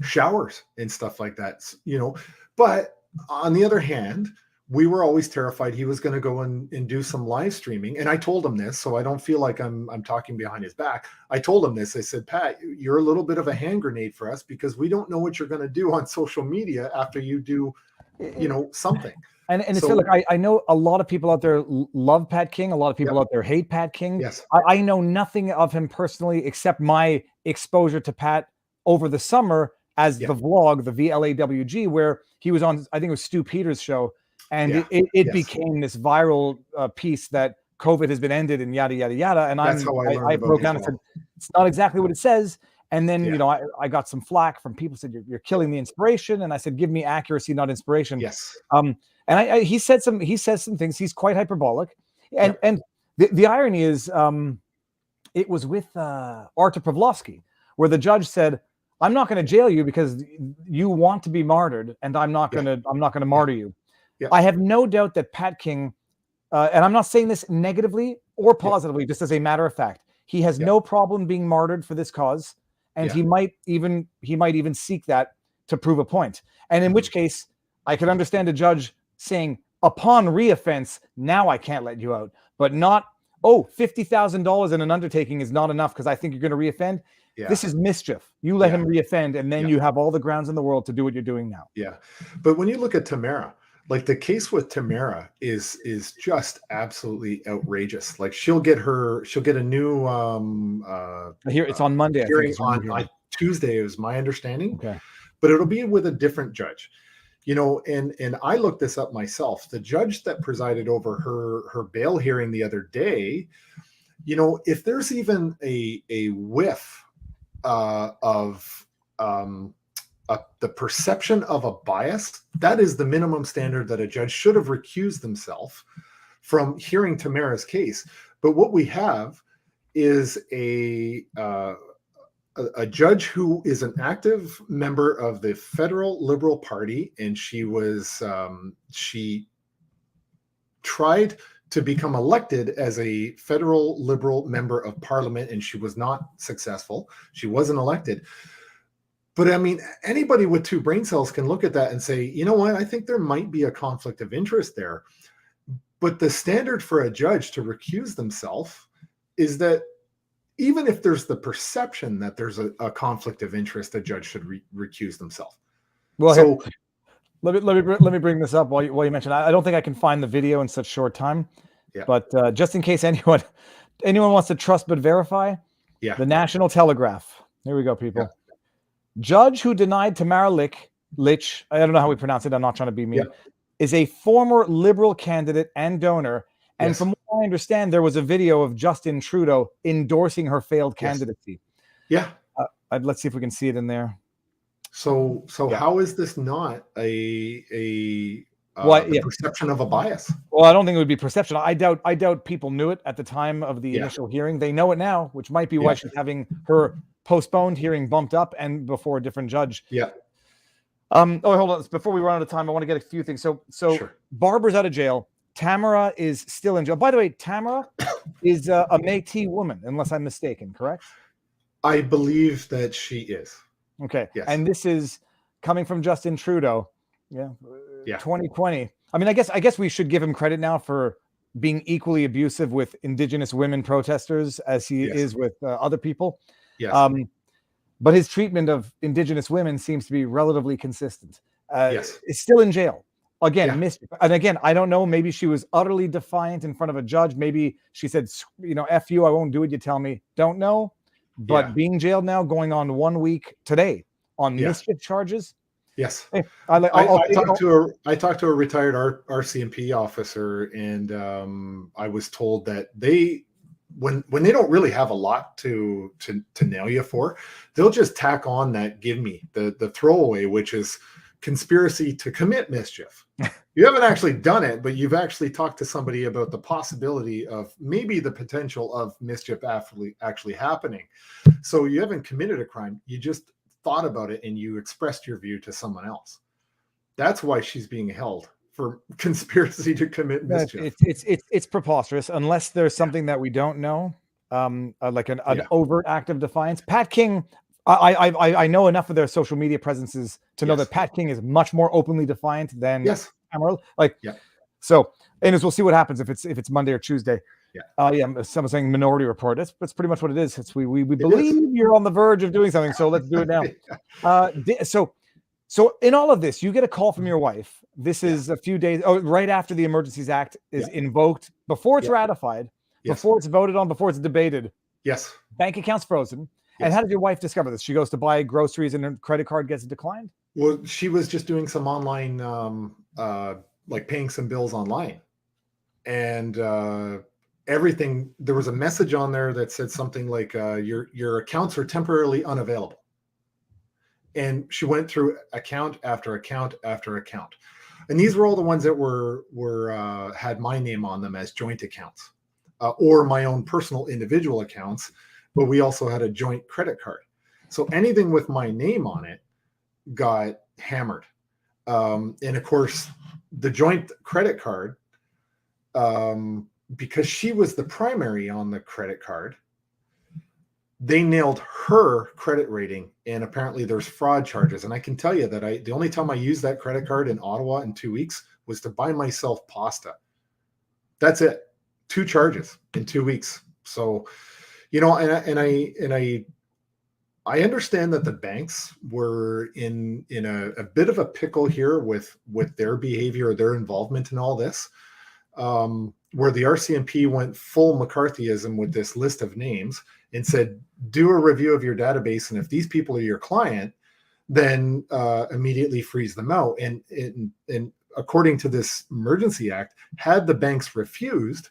showers and stuff like that, But on the other hand, we were always terrified he was going to go and do some live streaming. And I told him this, so I don't feel like I'm talking behind his back. I told him this. I said, Pat, you're a little bit of a hand grenade for us because we don't know what you're going to do on social media after you do, something. And it's like I know a lot of people out there love Pat King. A lot of people out there hate Pat King. Yes. I know nothing of him personally except my exposure to Pat over the summer as the vlog, the VLAWG, where he was on, I think it was Stu Peters' show. And it became this viral piece that COVID has been ended and yada, yada, yada. And I broke down and said, it's not exactly what it says. And then, I got some flack from people said, you're killing the inspiration. And I said, give me accuracy, not inspiration. Yes. And he says some things. He's quite hyperbolic. And the irony is it was with Artur Pawlowski, where the judge said, I'm not going to jail you because you want to be martyred, and I'm not going to martyr you. Yeah. I have no doubt that Pat King, and I'm not saying this negatively or positively, just as a matter of fact, he has no problem being martyred for this cause, and he might even seek that to prove a point. And in which case, I could understand a judge saying, upon reoffense, now I can't let you out, but not, $50,000 in an undertaking is not enough because I think you're going to reoffend. Yeah. This is mischief. You let him reoffend, and then you have all the grounds in the world to do what you're doing now. Yeah, but when you look at Tamara, like the case with Tamara is just absolutely outrageous. Like she'll get a new here it's on Monday. Hearing on Tuesday is my understanding. Okay. But it'll be with a different judge. And I looked this up myself. The judge that presided over her bail hearing the other day, if there's even a whiff of the perception of a bias, that is the minimum standard that a judge should have recused themselves from hearing Tamara's case. But what we have is a judge who is an active member of the federal Liberal Party, and she tried to become elected as a federal Liberal member of Parliament, and she was not successful. She wasn't elected. But I mean, anybody with two brain cells can look at that and say, you know what, I think there might be a conflict of interest there. But the standard for a judge to recuse themselves is that even if there's the perception that there's a conflict of interest, a judge should recuse themselves. Well, so let me bring this up while you mentioned. I don't think I can find the video in such short time. Yeah. But just in case anyone wants to trust but verify, the National Telegraph. Here we go, people. Yeah. Judge who denied Tamara Lich, I don't know how we pronounce it. I'm not trying to be mean. Is a former Liberal candidate and donor. And from what I understand, there was a video of Justin Trudeau endorsing her failed candidacy. Yeah. Let's see if we can see it in there. So how is this not a perception of a bias? Well, I don't think it would be perception. I doubt people knew it at the time of the initial hearing. They know it now, which might be why she's having her postponed hearing bumped up and before a different judge. Yeah. Hold on. Before we run out of time, I want to get a few things. So sure. Barbara's out of jail. Tamara is still in jail. By the way, Tamara is a Métis woman, unless I'm mistaken, correct? I believe that she is. Okay. Yes. And this is coming from Justin Trudeau. Yeah. 2020. I mean, I guess we should give him credit now for being equally abusive with Indigenous women protesters as he is with other people. Yes. But his treatment of Indigenous women seems to be relatively consistent. Is still in jail. Again, Yeah. mischief. And again, I don't know. Maybe she was utterly defiant in front of a judge. Maybe she said, F you, I won't do it. You tell me. Don't know. But Yeah. being jailed now, going on 1 week today on Yeah. mischief charges. Yes. Hey, I take it talked to a retired RCMP officer, and I was told that when they don't really have a lot to nail you for, they'll just tack on that give me the throwaway, which is conspiracy to commit mischief. You haven't actually done it, but you've actually talked to somebody about the possibility of maybe the potential of mischief actually happening. So you haven't committed a crime. You just thought about it and you expressed your view to someone else. That's why she's being held for conspiracy to commit mischief. It's preposterous unless there's something that we don't know, like an overt act of defiance. Pat King, I know enough of their social media presences to know that Pat King is much more openly defiant than Amarillo. So, and as we'll see what happens if it's Monday or Tuesday. Someone saying Minority Report. That's pretty much what it is. It's we believe you're on the verge of doing something, so let's do it now. So in all of this, you get a call from your wife. This is a few days right after the Emergencies Act is invoked, before it's ratified, before it's voted on, before it's debated. Yes. Bank accounts frozen. Yes. And how did your wife discover this? She goes to buy groceries and her credit card gets declined? Well, she was just doing some online, like paying some bills online. And everything, there was a message on there that said something like your accounts are temporarily unavailable. And she went through account after account after account. And these were all the ones that were had my name on them as joint accounts, or my own personal individual accounts, but we also had a joint credit card. So anything with my name on it got hammered. And of course, the joint credit card, because she was the primary on the credit card, they nailed her credit rating, and apparently there's fraud charges. And I can tell you that the only time I used that credit card in Ottawa in 2 weeks was to buy myself pasta. That's it. 2 charges in 2 weeks. So, I understand that the banks were in a bit of a pickle here with their behavior, their involvement in all this, where the RCMP went full McCarthyism with this list of names and said, do a review of your database, and if these people are your client, then immediately freeze them out. And according to this Emergency Act, had the banks refused,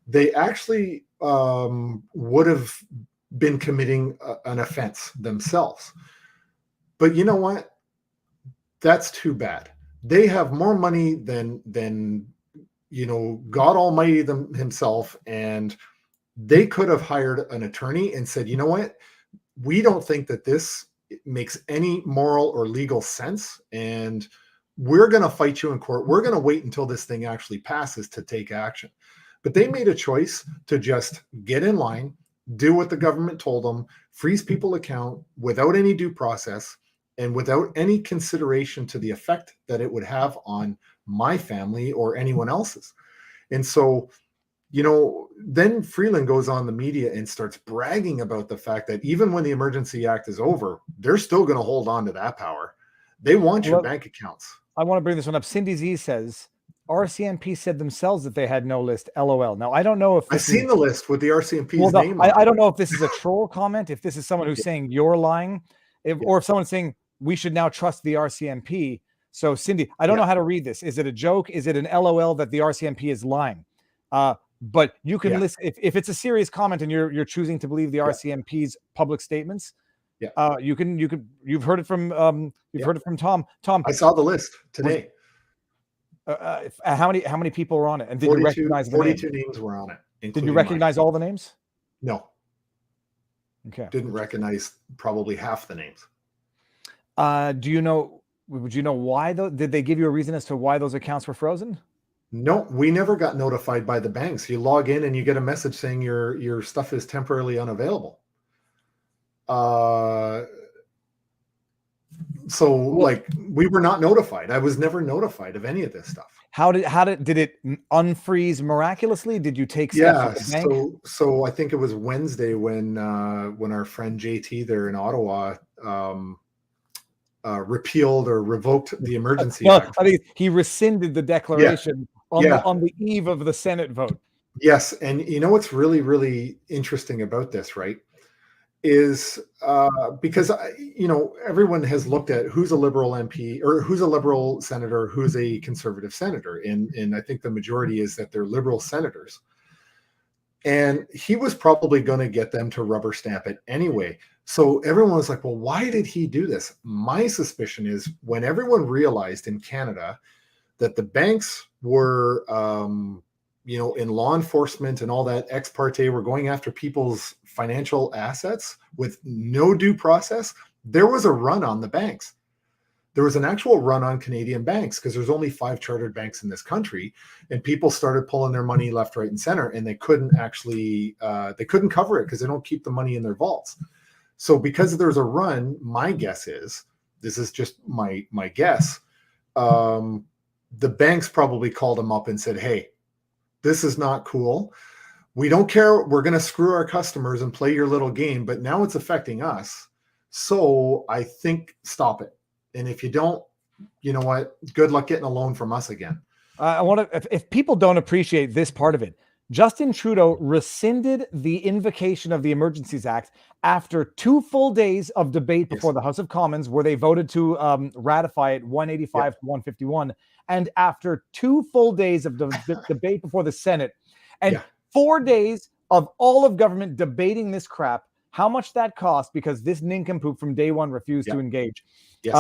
they actually would have been committing an offense themselves. But you know what? That's too bad. They have more money than God Almighty himself, and they could have hired an attorney and said, you know what? We don't think that this makes any moral or legal sense, and we're going to fight you in court. We're going to wait until this thing actually passes to take action. But they made a choice to just get in line, do what the government told them, freeze people's account without any due process and without any consideration to the effect that it would have on my family or anyone else's. And so, then Freeland goes on the media and starts bragging about the fact that even when the Emergency Act is over, they're still going to hold on to that power. They want your bank accounts. I want to bring this one up. Cindy Z says, RCMP said themselves that they had no list. LOL. Now, I don't know if I've seen the list with the RCMP's name. I don't know if this is a troll comment, if this is someone who's saying you're lying, or if someone's saying we should now trust the RCMP. So, Cindy, I don't know how to read this. Is it a joke? Is it an LOL that the RCMP is lying? But you can listen if it's a serious comment and you're choosing to believe the RCMP's public statements. You've heard it from heard it from Tom. Tom, I saw the list today. How many people were on it? And did you recognize the 42 names were on it. Did you recognize all the names? No. Okay. Didn't recognize probably half the names. Would you know why though? Did they give you a reason as to why those accounts were frozen? No, we never got notified by the banks. You log in and you get a message saying your stuff is temporarily unavailable. We were not notified. I was never notified of any of this stuff. How did it unfreeze miraculously? Did you take steps with the bank? So I think it was Wednesday when our friend JT there in Ottawa repealed or revoked the Emergency Well, Act. I think he rescinded the declaration Yeah. on the eve of the Senate vote. Yes, and you know what's really, really interesting about this, right? Is because everyone has looked at who's a liberal MP or who's a liberal senator, who's a conservative senator, and I think the majority is that they're liberal senators. And he was probably going to get them to rubber stamp it anyway. So everyone was like, well, why did he do this? My suspicion is when everyone realized in Canada that the banks were, in law enforcement and all that ex parte were going after people's financial assets with no due process, there was a run on the banks. There was an actual run on Canadian banks because there's only 5 chartered banks in this country, and people started pulling their money left, right, and center, and they couldn't cover it because they don't keep the money in their vaults. So because there's a run, my guess is, this is just my guess, the banks probably called them up and said, hey, this is not cool. We don't care. We're going to screw our customers and play your little game, but now it's affecting us. So I think stop it. And if you don't, you know what? Good luck getting a loan from us again. I want to, if people don't appreciate this part of it, Justin Trudeau rescinded the invocation of the Emergencies Act after 2 full days of debate before the House of Commons, where they voted to ratify it 185 to 151. And after 2 full days of debate before the Senate and 4 days of all of government debating this crap, how much that cost because this nincompoop from day one refused to engage. Yes.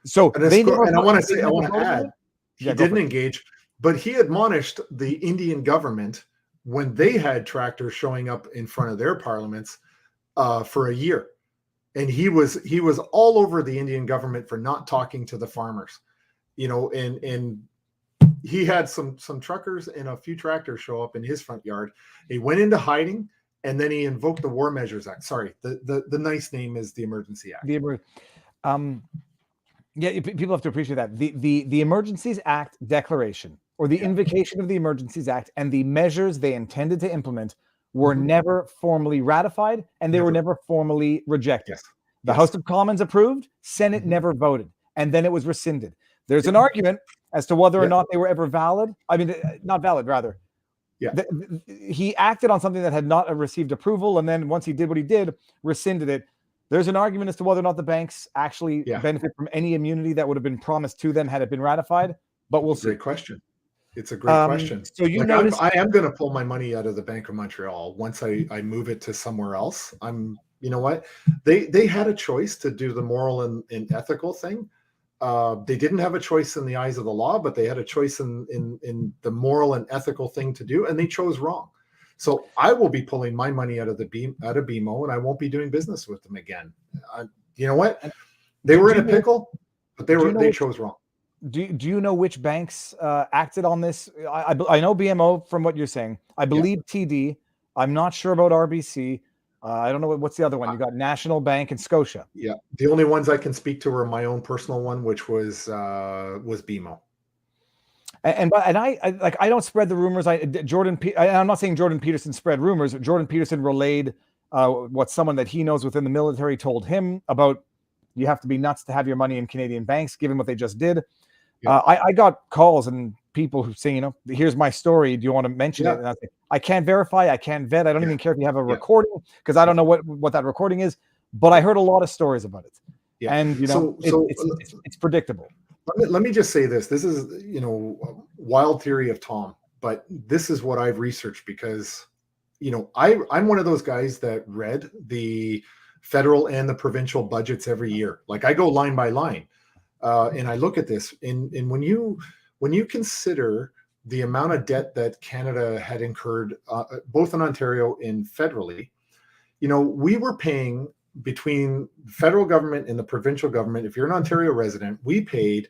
So and I want to add, he didn't engage, but he admonished the Indian government when they had tractors showing up in front of their parliaments for a year. And he was all over the Indian government for not talking to the farmers, and he had some truckers and a few tractors show up in his front yard. He went into hiding, and then he invoked the War Measures Act. Sorry, the nice name is the Emergency Act. People have to appreciate that. The Emergencies Act declaration or the invocation of the Emergencies Act and the measures they intended to implement were never formally ratified, and they were never formally rejected. Yes. The House of Commons approved, Senate never voted, and then it was rescinded. There's an argument as to whether or not they were ever valid. I mean, not valid, rather. He acted on something that had not received approval, and then once he did what he did, rescinded it. There's an argument as to whether or not the banks actually benefit from any immunity that would have been promised to them had it been ratified, but we'll see. Great question. It's a great question. So I am going to pull my money out of the Bank of Montreal once I move it to somewhere else. You know what? They had a choice to do the moral and ethical thing. They didn't have a choice in the eyes of the law, but they had a choice in the moral and ethical thing to do, and they chose wrong. So I will be pulling my money out of BMO, and I won't be doing business with them again. You know what? They were in a pickle, but they chose wrong. Do you know which banks acted on this? I know BMO from what you're saying. I believe TD. I'm not sure about RBC. I don't know what's the other one. You got National Bank and Scotia. Yeah, the only ones I can speak to are my own personal one, which was BMO. And I don't spread the rumors. I'm not saying Jordan Peterson spread rumors. Jordan Peterson relayed what someone that he knows within the military told him about. You have to be nuts to have your money in Canadian banks, given what they just did. Yeah. I got calls and people who say, here's my story. Do you want to mention it? And I can't verify. I can't vet. I don't even care if you have a recording because I don't know what that recording is. But I heard a lot of stories about it. Yeah. And it's predictable. Let me just say this. This is, wild theory of Tom, but this is what I've researched because, I'm one of those guys that read the federal and the provincial budgets every year. Like I go line by line and I look at this. And when you consider the amount of debt that Canada had incurred, both in Ontario and federally, we were paying between the federal government and the provincial government. If you're an Ontario resident, we paid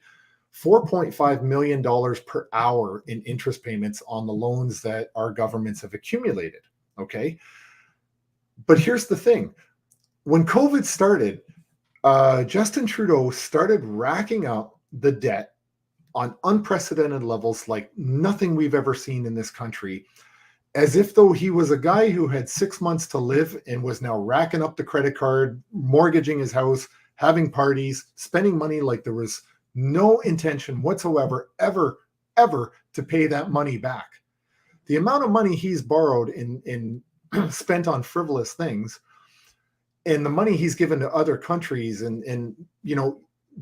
$4.5 million per hour in interest payments on the loans that our governments have accumulated. Okay. But here's the thing. When COVID started, Justin Trudeau started racking up the debt on unprecedented levels like nothing we've ever seen in this country, as if though he was a guy who had 6 months to live and was now racking up the credit card, mortgaging his house, having parties, spending money like there was no intention whatsoever, ever to pay that money back. The amount of money he's borrowed in spent on frivolous things, and the money he's given to other countries, and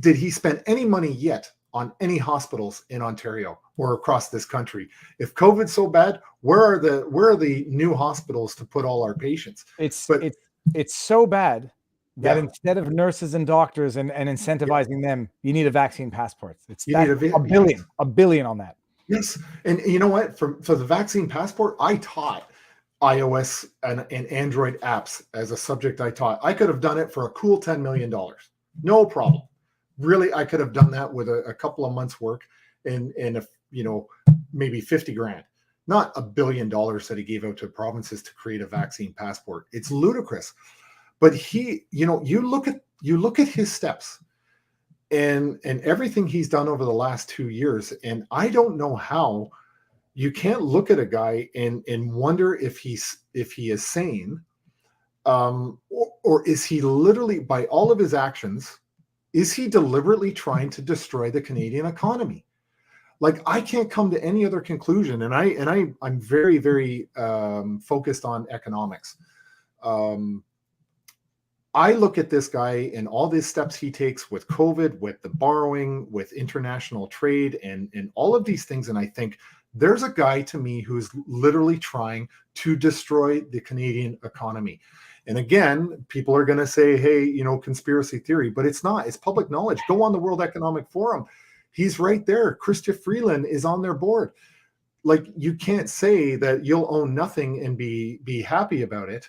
did he spend any money yet on any hospitals in Ontario or across this country? If COVID's so bad, where are the new hospitals to put all our patients? It's so bad that instead of nurses and doctors and incentivizing them, you need a vaccine passport. It's a billion on that. Yes. And you know what? For the vaccine passport, I taught iOS and Android apps as a subject I taught. I could have done it for a cool $10 million. No problem. Really, I could have done that with a couple of months work and maybe 50 grand. Not $1 billion that he gave out to provinces to create a vaccine passport. It's ludicrous. But you look at his steps and everything he's done over the last 2 years, and I don't know how you can't look at a guy and wonder if he is sane, or is he literally, by all of his actions, is he deliberately trying to destroy the Canadian economy? Like, I can't come to any other conclusion, and I'm very, very focused on economics. I look at this guy and all these steps he takes with COVID, with the borrowing, with international trade, and all of these things, and I think there's a guy to me who's literally trying to destroy the Canadian economy. And again, people are going to say, hey, conspiracy theory, but it's not. It's public knowledge. Go on the World Economic Forum. He's right there. Chrystia Freeland is on their board. Like, you can't say that you'll own nothing and be happy about it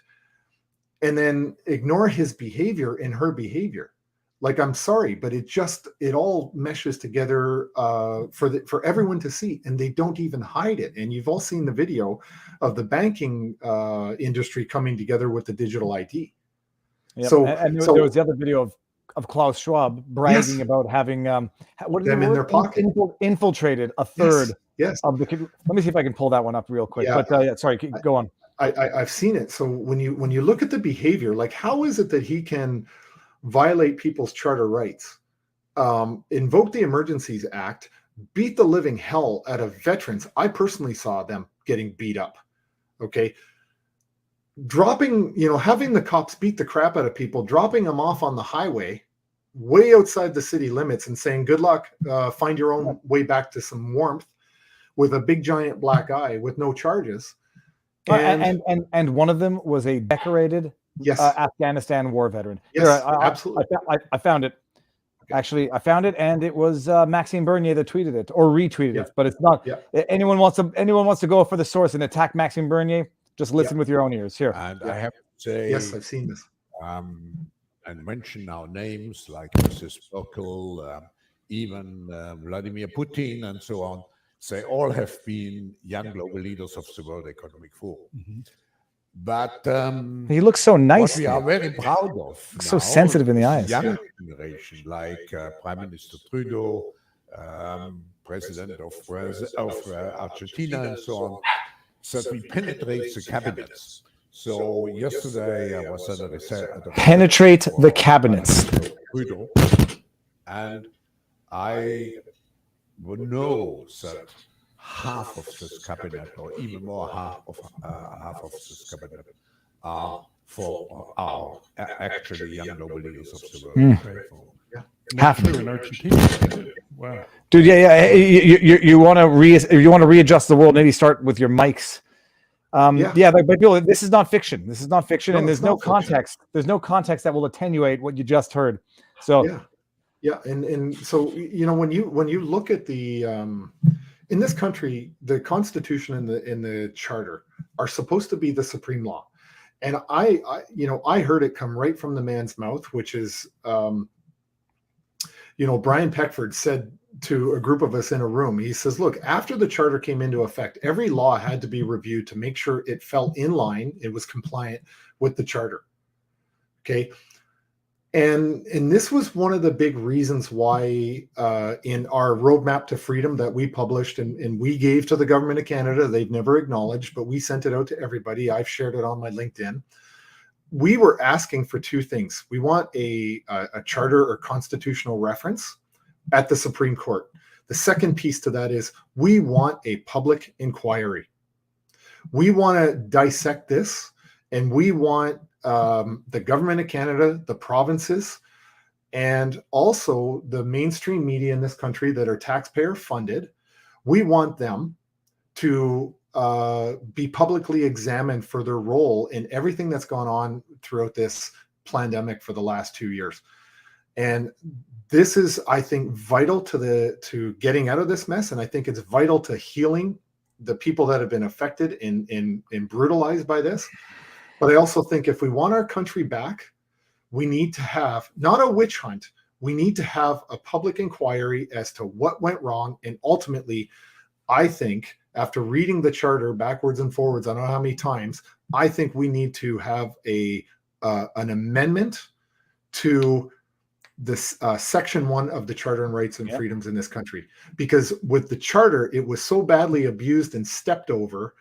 and then ignore his behavior and her behavior. Like, I'm sorry, but it all meshes together for everyone to see, and they don't even hide it. And you've all seen the video of the banking industry coming together with the digital ID. Yep. And there was the other video of Klaus Schwab bragging about having them in their pocket, infiltrated a third of the. Let me see if I can pull that one up real quick. Yeah. But sorry, go on. I've seen it. So when you look at the behavior, like, how is it that he can violate people's charter rights, invoke the Emergencies Act, beat the living hell out of veterans? I personally saw them getting beat up. Okay. Dropping, having the cops beat the crap out of people, dropping them off on the highway way outside the city limits and saying, good luck, find your own way back to some warmth, with a big giant black eye with no charges. And one of them was a decorated Afghanistan war veteran. Yes, absolutely. I found it. Actually, I found it, and it was Maxime Bernier that tweeted it or retweeted it. But it's not. Anyone wants to go for the source and attack Maxime Bernier, just listen with your own ears. Here. And I have to say, yes, I've seen this. And mention now names like Mrs. Merkel, even Vladimir Putin, and so on. They all have been young global leaders of the World Economic Forum. Mm-hmm. But he looks so nice. What we are very proud of. So sensitive in the eyes. Young generation, like Prime Minister Trudeau, President of Argentina, and so on, that we penetrate the cabinets. So yesterday I was at a penetrate the cabinets. Trudeau, and I would know that half of this cabinet, or even more, half of this cabinet, are actually young global leaders of the world. Half in Argentina. Wow. Dude, you want to readjust the world? Maybe start with your mics. But Bill, this is not fiction. This is not fiction, and there's no context. There's no context that will attenuate what you just heard. So. Yeah, and so when you look at the in this country, the Constitution and the Charter are supposed to be the supreme law, and I heard it come right from the man's mouth, which is Brian Peckford said to a group of us in a room. He says, "Look, after the Charter came into effect, every law had to be reviewed to make sure it fell in line, it was compliant with the Charter." Okay. And this was one of the big reasons why in our roadmap to freedom that we published and we gave to the government of Canada, they've never acknowledged, but we sent it out to everybody. I've shared it on my LinkedIn. we were asking for two things. We want a charter or constitutional reference at the Supreme Court. The second piece to that is we want a public inquiry. We want to dissect this, and we want the government of Canada, the provinces, and also the mainstream media in this country that are taxpayer funded. We want them to be publicly examined for their role in everything that's gone on throughout this pandemic for the last 2 years. And this is, I think, vital to getting out of this mess. And I think it's vital to healing the people that have been affected and brutalized by this. But I also think if we want our country back, we need to have not a witch hunt. We need to have a public inquiry as to what went wrong. And ultimately, I think after reading the charter backwards and forwards, I don't know how many times, I think we need to have an amendment to this section 1 of the Charter and Rights and Freedoms in this country. Because with the charter, it was so badly abused and stepped over.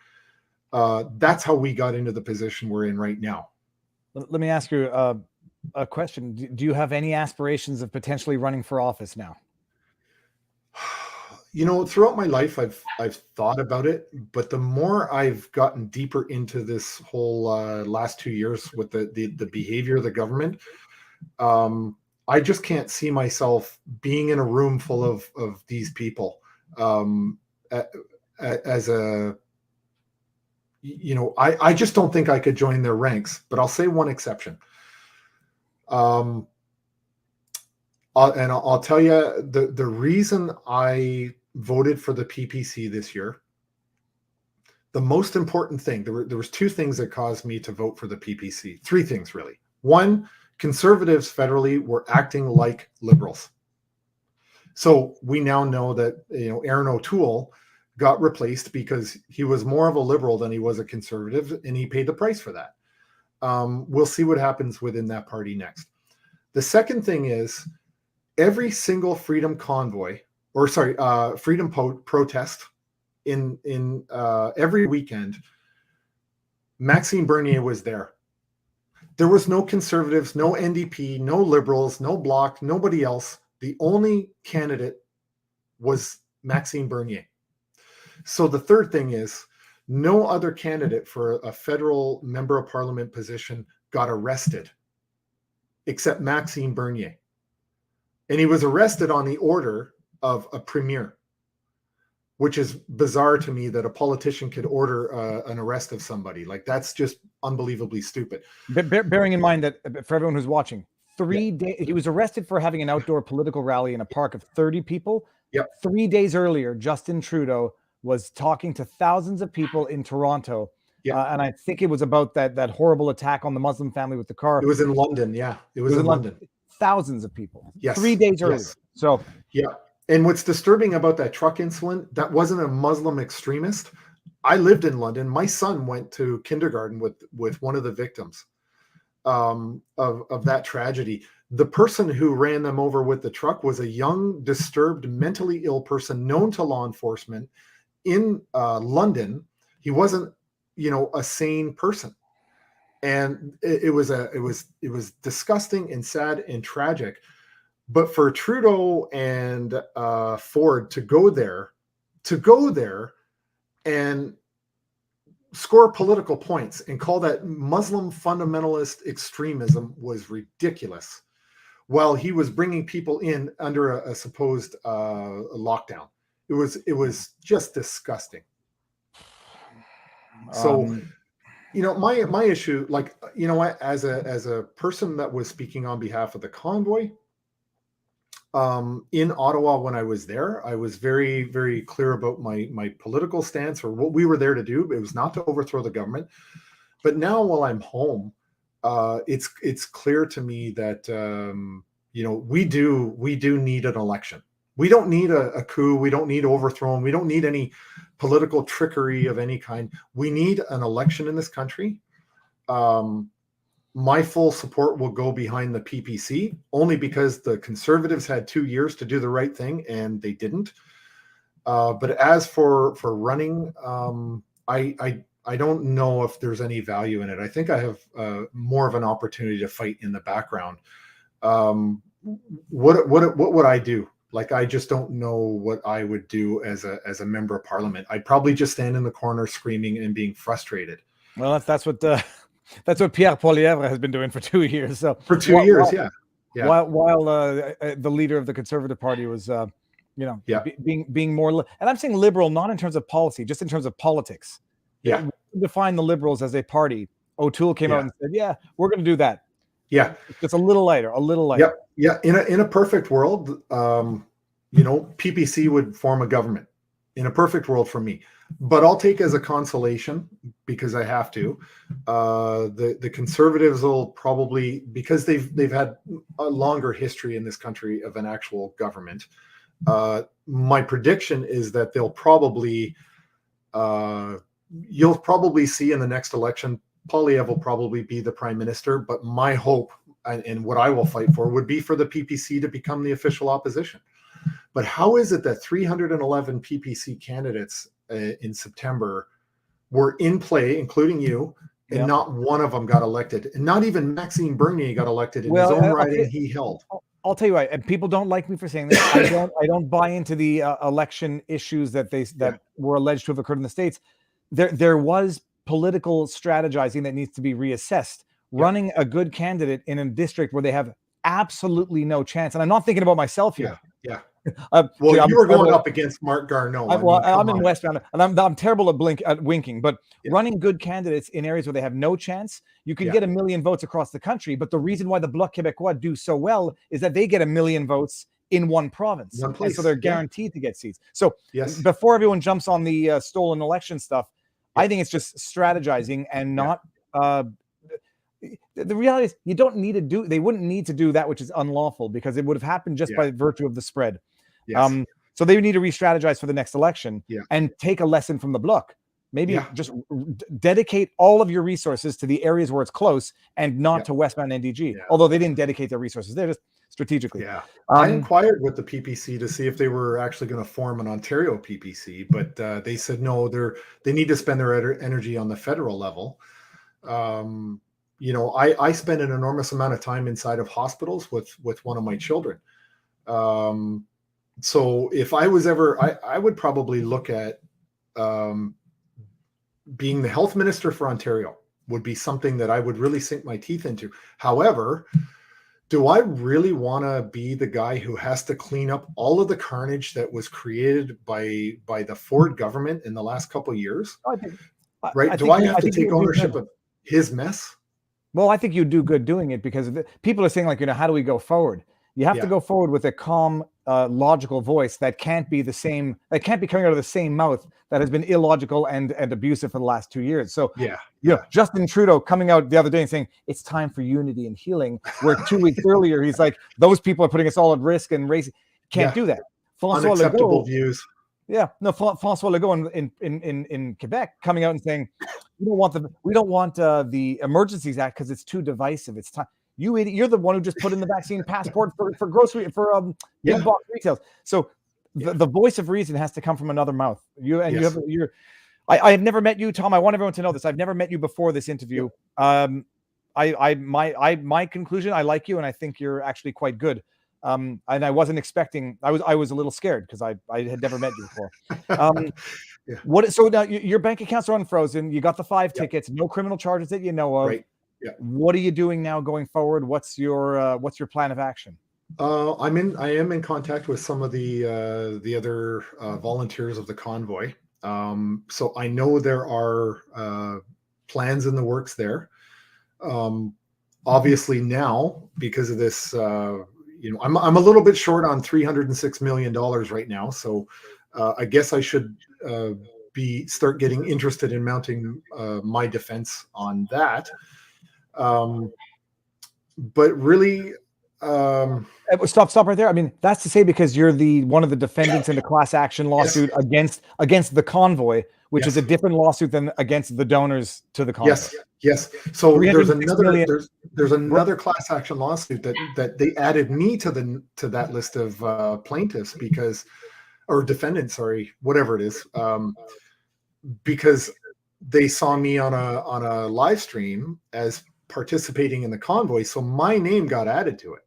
That's how we got into the position we're in right now. Let me ask you a question. Do you have any aspirations of potentially running for office now? You know, throughout my life, I've thought about it, but the more I've gotten deeper into this whole last 2 years with the behavior of the government, I just can't see myself being in a room full of these people as a, you know, I just don't think I could join their ranks. But I'll say one exception. And I'll tell you the reason I voted for the PPC this year. The most important thing, there was two things that caused me to vote for the PPC. Three things, really. One, conservatives federally were acting like liberals. So we now know that, you know, Aaron O'Toole got replaced because he was more of a liberal than he was a conservative, and he paid the price for that. We'll see what happens within that party next. The second thing is every single freedom convoy, or sorry, freedom protest in every weekend, Maxime Bernier was there. There was no conservatives, no NDP, no liberals, no Bloc, nobody else. The only candidate was Maxime Bernier. So the third thing is no other candidate for a federal member of parliament position got arrested except Maxime Bernier. And he was arrested on the order of a premier, which is bizarre to me that a politician could order an arrest of somebody. Like, that's just unbelievably stupid. Bearing in mind that for everyone who's watching, 3 days, he was arrested for having an outdoor political rally in a park of 30 people. Yep. 3 days earlier, Justin Trudeau was talking to thousands of people in Toronto. Yeah. And I think it was about that horrible attack on the Muslim family with the car. It was in London. Yeah. It was in London. Thousands of people. Yes. 3 days earlier. Yes. So, yeah. And what's disturbing about that truck incident, that wasn't a Muslim extremist. I lived in London. My son went to kindergarten with one of the victims of that tragedy. The person who ran them over with the truck was a young, disturbed, mentally ill person known to law enforcement in London. He wasn't, you know, a sane person. And it was disgusting and sad and tragic. But for Trudeau and Ford to go there and score political points and call that Muslim fundamentalist extremism was ridiculous, while he was bringing people in under a supposed lockdown. It was just disgusting. So, you know, my issue, like, you know what, as a person that was speaking on behalf of the convoy, in Ottawa when I was there, I was very, very clear about my political stance, or what we were there to do. It was not to overthrow the government. But now while I'm home, it's clear to me that, you know, we do need an election. We don't need a coup. We don't need overthrown. We don't need any political trickery of any kind. We need an election in this country. My full support will go behind the PPC, only because the Conservatives had 2 years to do the right thing and they didn't. But as for running, I I don't know if there's any value in it. I think I have more of an opportunity to fight in the background. What would I do? Like, I just don't know what I would do as a member of parliament. I'd probably just stand in the corner screaming and being frustrated. Well, that's what Pierre Poilievre has been doing for 2 years. So For 2 years, yeah. While the leader of the Conservative Party was, being more, and I'm saying liberal, not in terms of policy, just in terms of politics. Yeah. Define the Liberals as a party. O'Toole came out and said, "Yeah, we're going to do that." Yeah. It's a little lighter. Yeah. In a perfect world, PPC would form a government. In a perfect world for me. But I'll take as a consolation, because I have to. The Conservatives will probably, because they've had a longer history in this country of an actual government. My prediction is that they'll probably, you'll probably see in the next election, Poilievre will probably be the prime minister. But my hope and what I will fight for would be for the PPC to become the official opposition. But how is it that 311 PPC candidates in September were in play, including you, and not one of them got elected? And not even Maxime Bernier got elected in his own riding he held. I'll tell you why, and people don't like me for saying this. I don't buy into the election issues that were alleged to have occurred in the States. There was political strategizing that needs to be reassessed. Running a good candidate in a district where they have absolutely no chance, and I'm not thinking about myself here. Yeah. Well, you were going up against Mark Garneau. I'm in Westmount, and I'm terrible at winking. But running good candidates in areas where they have no chance, you can get 1 million votes across the country. But the reason why the Bloc Québécois do so well is that they get 1 million votes in one province, and so they're guaranteed to get seats. So before everyone jumps on the stolen election stuff, I think it's just strategizing and not. The reality is, you don't need to do. They wouldn't need to do that which is unlawful, because it would have happened just by virtue of the spread. So they need to re-strategize for the next election and take a lesson from the Bloc. Maybe just dedicate all of your resources to the areas where it's close and not to Westmount NDG. Although they didn't dedicate their resources there, just strategically. I inquired with the PPC to see if they were actually going to form an Ontario PPC, but they said no. They need to spend their energy on the federal level. I spend an enormous amount of time inside of hospitals with one of my children. So if I was ever, I would probably look at being the health minister for Ontario would be something that I would really sink my teeth into. However, do I really want to be the guy who has to clean up all of the carnage that was created by the Ford government in the last couple of years? Do I have to take ownership of his mess? Well, I think you do good doing it, because people are saying, like, how do we go forward? You have to go forward with a calm, logical voice that can't be coming out of the same mouth that has been illogical and abusive for the last 2 years. So Justin Trudeau coming out the other day and saying it's time for unity and healing, where 2 weeks earlier he's like, those people are putting us all at risk and race. Can't do that. Unacceptable views. François Legault in Quebec coming out and saying we don't want the Emergencies Act because it's too divisive. It's time. You idiot! You're the one who just put in the vaccine passport for grocery big box retail. So the voice of reason has to come from another mouth. I have never met you, Tom. I want everyone to know this. I've never met you before this interview. My conclusion, I like you, and I think you're actually quite good. And I wasn't expecting. I was a little scared because I had never met you before. So now your bank accounts are unfrozen. You got the 5 tickets, no criminal charges that you know of. Right. Yeah. What are you doing now going forward? What's your plan of action? I am in contact with some of the other volunteers of the convoy. So I know there are plans in the works there. Obviously now, because of this, I'm a little bit short on $306 million right now. So I guess I should start getting interested in mounting my defense on that. But really, stop right there. I mean, that's to say, because you're one of the defendants in the class action lawsuit against the convoy, which is a different lawsuit than against the donors to the convoy. Yes. So there's another class action lawsuit that they added me to that list of plaintiffs or defendants, sorry, whatever it is, because they saw me on a live stream as participating in the convoy, so my name got added to it.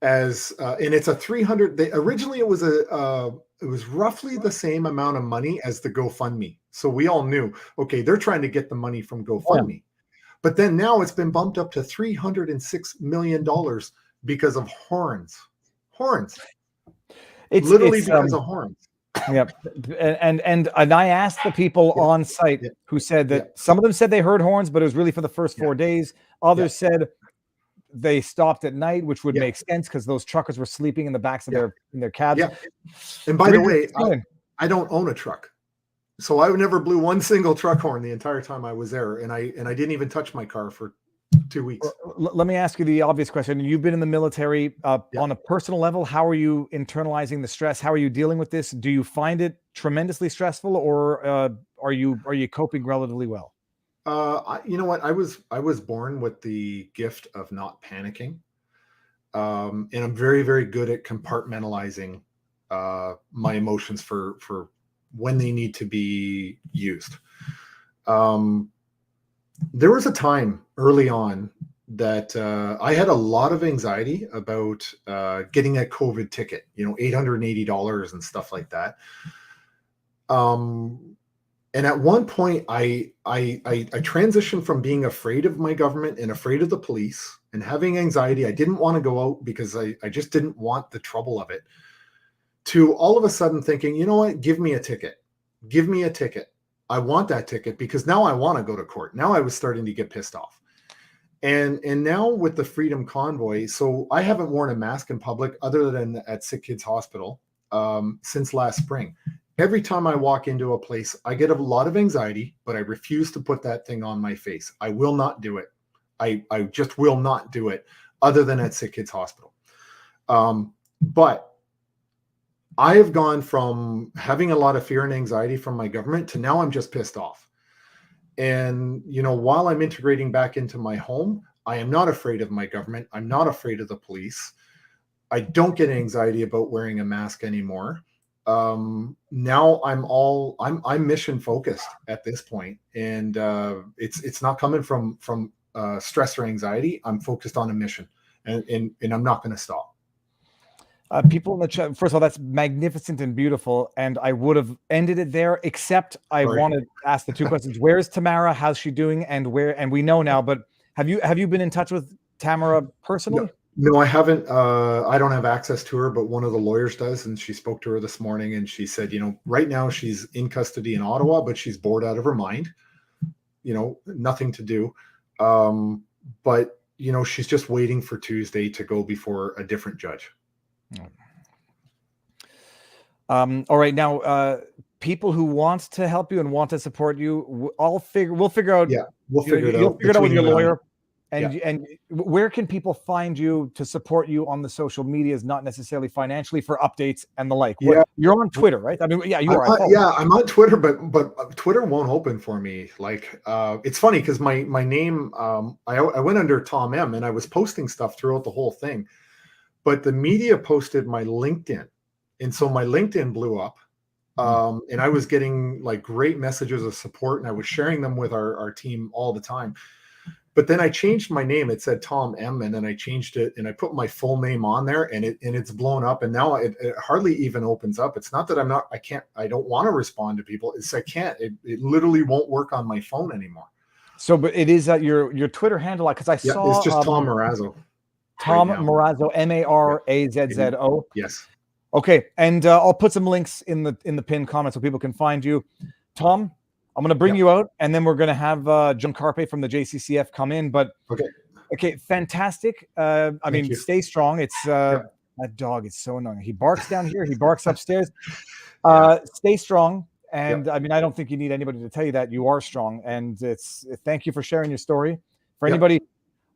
As and it's a 300. Originally it was roughly the same amount of money as the GoFundMe. So we all knew, okay, they're trying to get the money from GoFundMe. But then now it's been bumped up to $306 million because of horns. It's Literally because of horns. Yep. And I asked the people on site who said that some of them said they heard horns, but it was really for the first 4 days. Others said they stopped at night, which would make sense because those truckers were sleeping in the backs of their cabs. Yeah. And by the way, I don't own a truck. So I never blew one single truck horn the entire time I was there. And I didn't even touch my car for 2 weeks. Let me ask you the obvious question. You've been in the military on a personal level. How are you internalizing the stress? How are you dealing with this? Do you find it tremendously stressful, or are you coping relatively well? You know what? I was born with the gift of not panicking. And I'm very, very good at compartmentalizing my emotions for when they need to be used. There was a time early on that I had a lot of anxiety about getting a COVID ticket, $880 and stuff like that. And at one point, I transitioned from being afraid of my government and afraid of the police and having anxiety. I didn't want to go out because I just didn't want the trouble of it, to all of a sudden thinking, you know what, give me a ticket. Give me a ticket. I want that ticket because now I want to go to court. Now I was starting to get pissed off. And now with the Freedom Convoy, so I haven't worn a mask in public other than at Sick Kids Hospital since last spring. Every time I walk into a place, I get a lot of anxiety, but I refuse to put that thing on my face. I will not do it. I just will not do it other than at Sick Kids Hospital. But I have gone from having a lot of fear and anxiety from my government to now I'm just pissed off. And, while I'm integrating back into my home, I am not afraid of my government. I'm not afraid of the police. I don't get anxiety about wearing a mask anymore. Now I'm mission focused at this point, and it's not coming from stress or anxiety. I'm focused on a mission, and I'm not going to stop. People in the chat, first of all, that's magnificent and beautiful, and I would have ended it there, except I want to ask the two questions. Where is Tamara? How's she doing? And we know now, but have you been in touch with Tamara personally? No, I haven't. I don't have access to her, but one of the lawyers does, and she spoke to her this morning, and she said, right now she's in custody in Ottawa, but she's bored out of her mind. Nothing to do. But she's just waiting for Tuesday to go before a different judge. All right, now people who want to help you and want to support you, we'll figure out. Yeah, we'll figure it out. You'll figure it out with your lawyer. And where can people find you to support you on the social medias, not necessarily financially, for updates and the like? You're on Twitter, right? I mean, you are. I'm on Twitter, but Twitter won't open for me. Like, it's funny because my name, I went under Tom M, and I was posting stuff throughout the whole thing, but the media posted my LinkedIn, and so my LinkedIn blew up. And I was getting like great messages of support, and I was sharing them with our team all the time. But then I changed my name. It said Tom M, and then I changed it and I put my full name on there, and it's blown up. And now it hardly even opens up. It's not that I don't want to respond to people. It's I can't. It literally won't work on my phone anymore. So, but it is your Twitter handle, because I saw it's just Tom Marazzo. Tom Marazzo, Marazzo. Yes. Okay, and I'll put some links in the pinned comment so people can find you. Tom, I'm going to bring you out, and then we're going to have John Carpe from the JCCF come in. But okay, fantastic. Thank you. Stay strong. It's that dog is so annoying. He barks down here. He barks upstairs. Stay strong. And I don't think you need anybody to tell you that you are strong. And thank you for sharing your story. For anybody,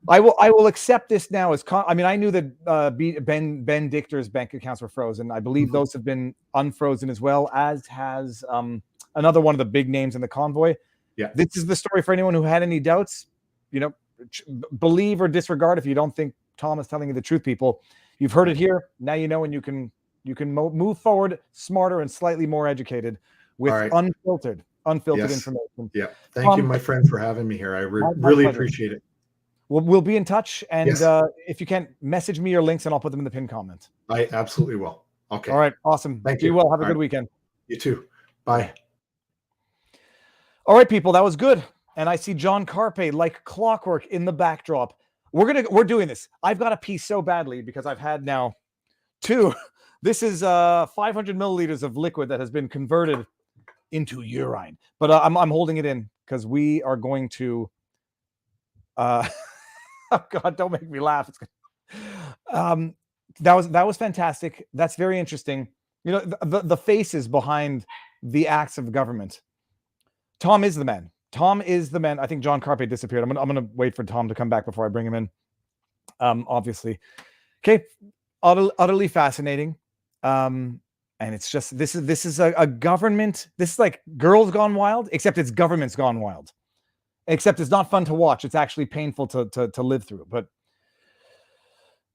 I will accept this now as I knew that Ben Dichter's bank accounts were frozen. I believe those have been unfrozen as well, as has another one of the big names in the convoy. Yeah. This is the story for anyone who had any doubts. Believe or disregard if you don't think Tom is telling you the truth, people. You've heard it here. Now you know, and you can move forward smarter and slightly more educated with unfiltered unfiltered Yes. information. Yeah. Thank you, Um, my friend, for having me here. I my really pleasure. appreciate it. We'll be in touch, and Yes. if you can, message me your links, and I'll put them in the pinned comment. I absolutely will. Okay. All right, awesome. Thank Be you. well. Have a All good right. weekend. You too. Bye. All right, people, that was good. And I see John Carpe like clockwork in the backdrop. We're doing this. I've got to pee so badly because I've had now 2. This is 500 milliliters of liquid that has been converted into urine. But I'm holding it in because we are going to. Oh God, don't make me laugh. That was fantastic. That's very interesting. You know, the faces behind the acts of government. Tom is the man. Tom is the man. I think John Carpe disappeared. I'm gonna wait for Tom to come back before I bring him in. Obviously. Okay. Utterly fascinating. And it's just this is a government. This is like Girls Gone Wild, except it's government's gone wild. Except it's not fun to watch. It's actually painful to live through. But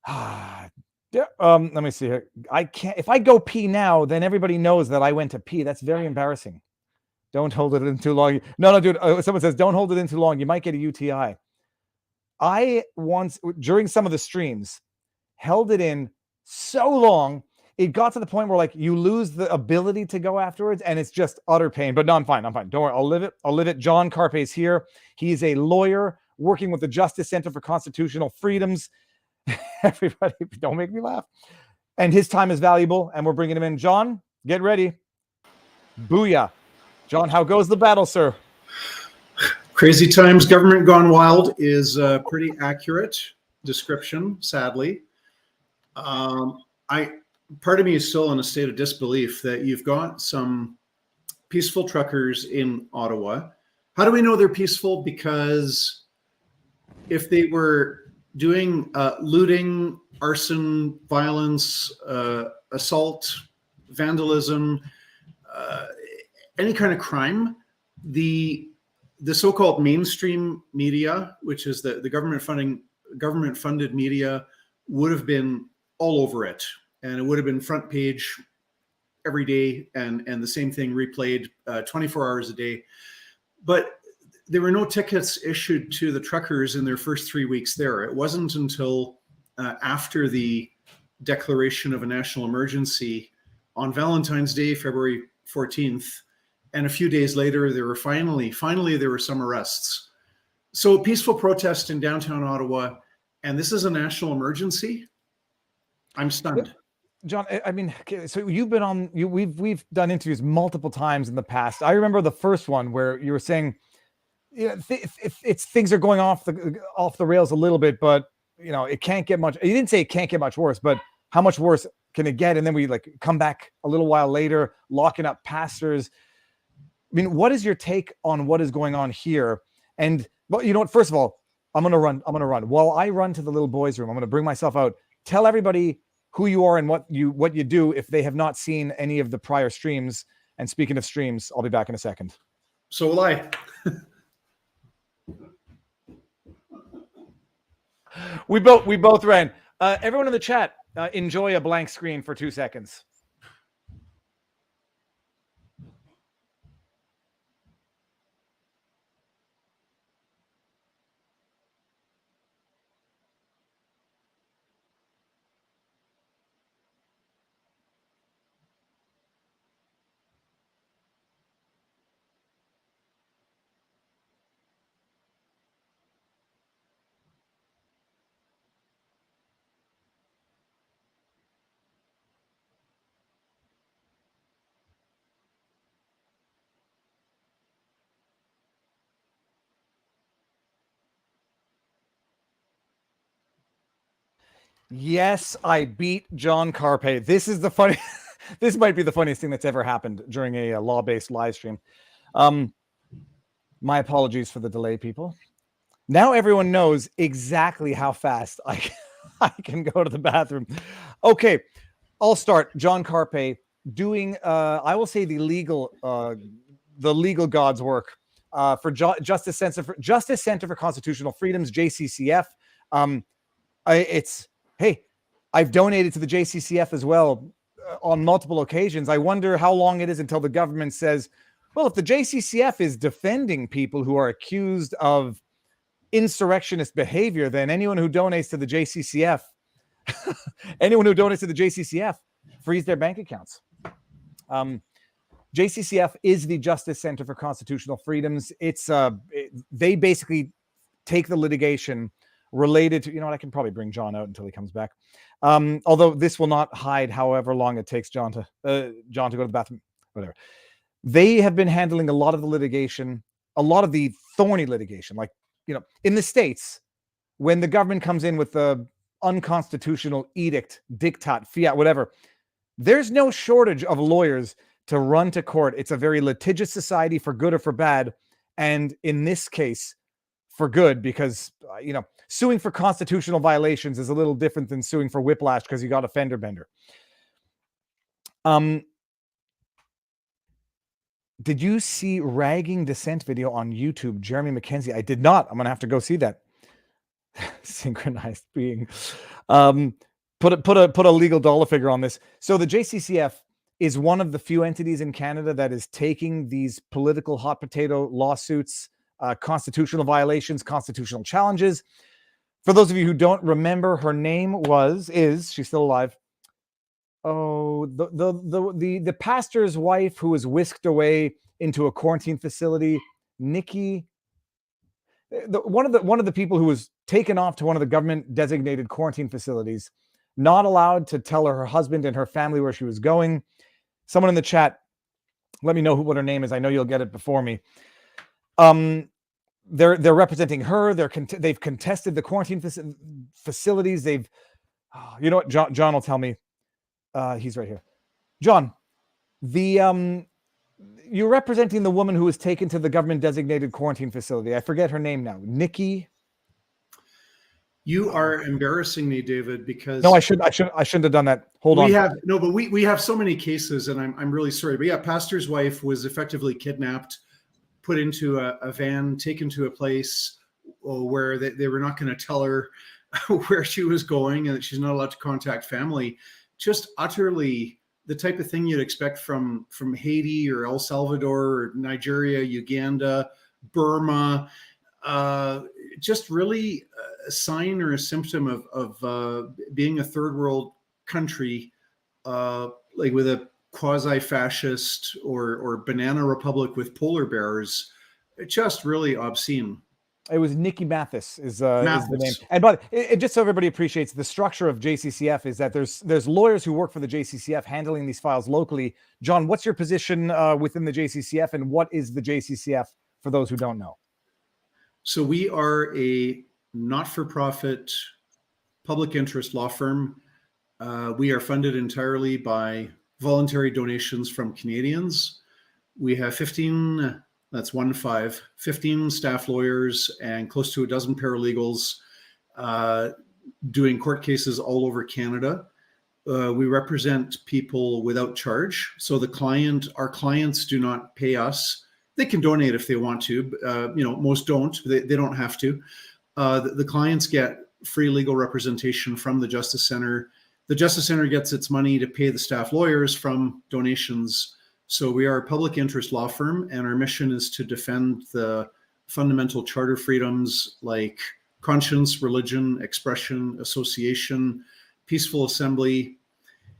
yeah, let me see here. I can't. If I go pee now, then everybody knows that I went to pee. That's very embarrassing. Don't hold it in too long. No, dude. Someone says don't hold it in too long. You might get a UTI. I once, during some of the streams, held it in so long, it got to the point where like you lose the ability to go afterwards, and it's just utter pain. But no, I'm fine. Don't worry. I'll live it. John Carpe's here. He's a lawyer working with the Justice Center for Constitutional Freedoms. Everybody, don't make me laugh. And his time is valuable, and we're bringing him in. John, get ready. Booyah. John, how goes the battle, sir? Crazy times, government gone wild is a pretty accurate description, sadly. Part of me is still in a state of disbelief that you've got some peaceful truckers in Ottawa. How do we know they're peaceful? Because if they were doing looting, arson, violence, assault, vandalism, any kind of crime, the so-called mainstream media, which is the government funded media, would have been all over it, and it would have been front page every day, and the same thing replayed 24 hours a day. But there were no tickets issued to the truckers in their first 3 weeks there. It wasn't until after the declaration of a national emergency on Valentine's Day, February 14th, and a few days later, there were finally there were some arrests. So peaceful protest in downtown Ottawa, and this is a national emergency. I'm stunned. John, I mean, so you've been on. We've done interviews multiple times in the past. I remember the first one where you were saying, you know, it's things are going off the rails a little bit, but you know, it can't get much. You didn't say it can't get much worse, but how much worse can it get? And then we like come back a little while later, locking up pastors. I mean, what is your take on what is going on here? And well, you know what? First of all, I'm gonna run. While I run to the little boys' room, I'm gonna bring myself out. Tell everybody who you are and what you do if they have not seen any of the prior streams. And speaking of streams, I'll be back in a second. So will I. We both ran. Everyone in the chat, enjoy a blank screen for 2 seconds. Yes, I beat John Carpe. This is the funny. This might be the funniest thing that's ever happened during a law-based live stream. My apologies for the delay, people. Now everyone knows exactly how fast I can go to the bathroom. Okay, I'll start. John Carpe doing, I will say, the legal God's work for Justice Center for Constitutional Freedoms, JCCF. Hey, I've donated to the JCCF as well on multiple occasions. I wonder how long it is until the government says, Well, if the JCCF is defending people who are accused of insurrectionist behavior, then anyone who donates to the JCCF, freeze their bank accounts. JCCF is the Justice Center for Constitutional Freedoms. They basically take the litigation related to, I can probably bring John out until he comes back. Although this will not hide however long it takes John to go to the bathroom, whatever. They have been handling a lot of the litigation, a lot of the thorny litigation. Like, in the States, when the government comes in with the unconstitutional edict, diktat, fiat, whatever, there's no shortage of lawyers to run to court. It's a very litigious society, for good or for bad. And in this case, for good, because, suing for constitutional violations is a little different than suing for whiplash because you got a fender bender. Did you see Ragging Dissent video on YouTube, Jeremy McKenzie? I did not. I'm going to have to go see that. Synchronized being. Put a legal dollar figure on this. So the JCCF is one of the few entities in Canada that is taking these political hot potato lawsuits, constitutional violations, constitutional challenges. For those of you who don't remember, her name is she's still alive? Oh, the pastor's wife who was whisked away into a quarantine facility, Nikki. One of the people who was taken off to one of the government designated quarantine facilities, not allowed to tell her husband and her family where she was going. Someone in the chat, let me know what her name is. I know you'll get it before me. They're representing her. They've contested the quarantine facilities. You know what? John will tell me. He's right here. John, you're representing the woman who was taken to the government designated quarantine facility. I forget her name now. Nikki. You are embarrassing me, David, because no, I shouldn't have done that. Hold on. We have so many cases, and I'm really sorry. But yeah, pastor's wife was effectively kidnapped, put into a van, taken to a place where they were not going to tell her where she was going, and that she's not allowed to contact family. Just utterly the type of thing you'd expect from Haiti or El Salvador or Nigeria, Uganda, Burma. Just really a sign or a symptom of being a third world country, like with a quasi-fascist or banana republic with polar bears. Just really obscene. It was Nikki Mathis is the name. And but just so everybody appreciates the structure of JCCF is that there's lawyers who work for the JCCF handling these files locally. John, what's your position within the JCCF, and what is the JCCF for those who don't know? So we are a not-for-profit public interest law firm. We are funded entirely by voluntary donations from Canadians. We have 15 staff lawyers and close to a dozen paralegals doing court cases all over Canada. We represent people without charge. So our clients do not pay us. They can donate if they want to. Most don't. They don't have to. The clients get free legal representation from the Justice Center. The Justice Center gets its money to pay the staff lawyers from donations. So we are a public interest law firm, and our mission is to defend the fundamental charter freedoms like conscience, religion, expression, association, peaceful assembly.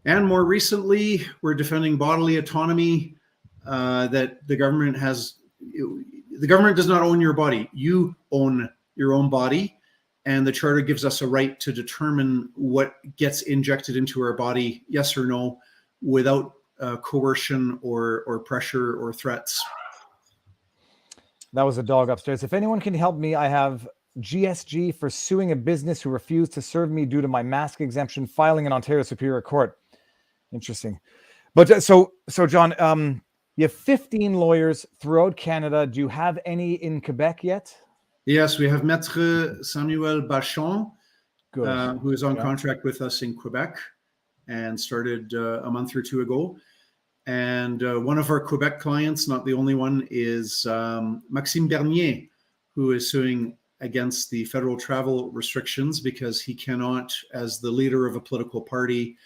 And more recently, we're defending bodily autonomy. That the government does not own your body. You own your own body, and the charter gives us a right to determine what gets injected into our body, yes or no, without coercion or pressure or threats. That was a dog upstairs. If anyone can help me, I have GSG for suing a business who refused to serve me due to my mask exemption, filing in Ontario Superior Court. Interesting. But so John, you have 15 lawyers throughout Canada. Do you have any in Quebec yet? Yes, we have Maître Samuel Bachon, who is on Yeah. contract with us in Quebec and started a month or two ago. And one of our Quebec clients, not the only one, is Maxime Bernier, who is suing against the federal travel restrictions because he cannot, as the leader of a political party,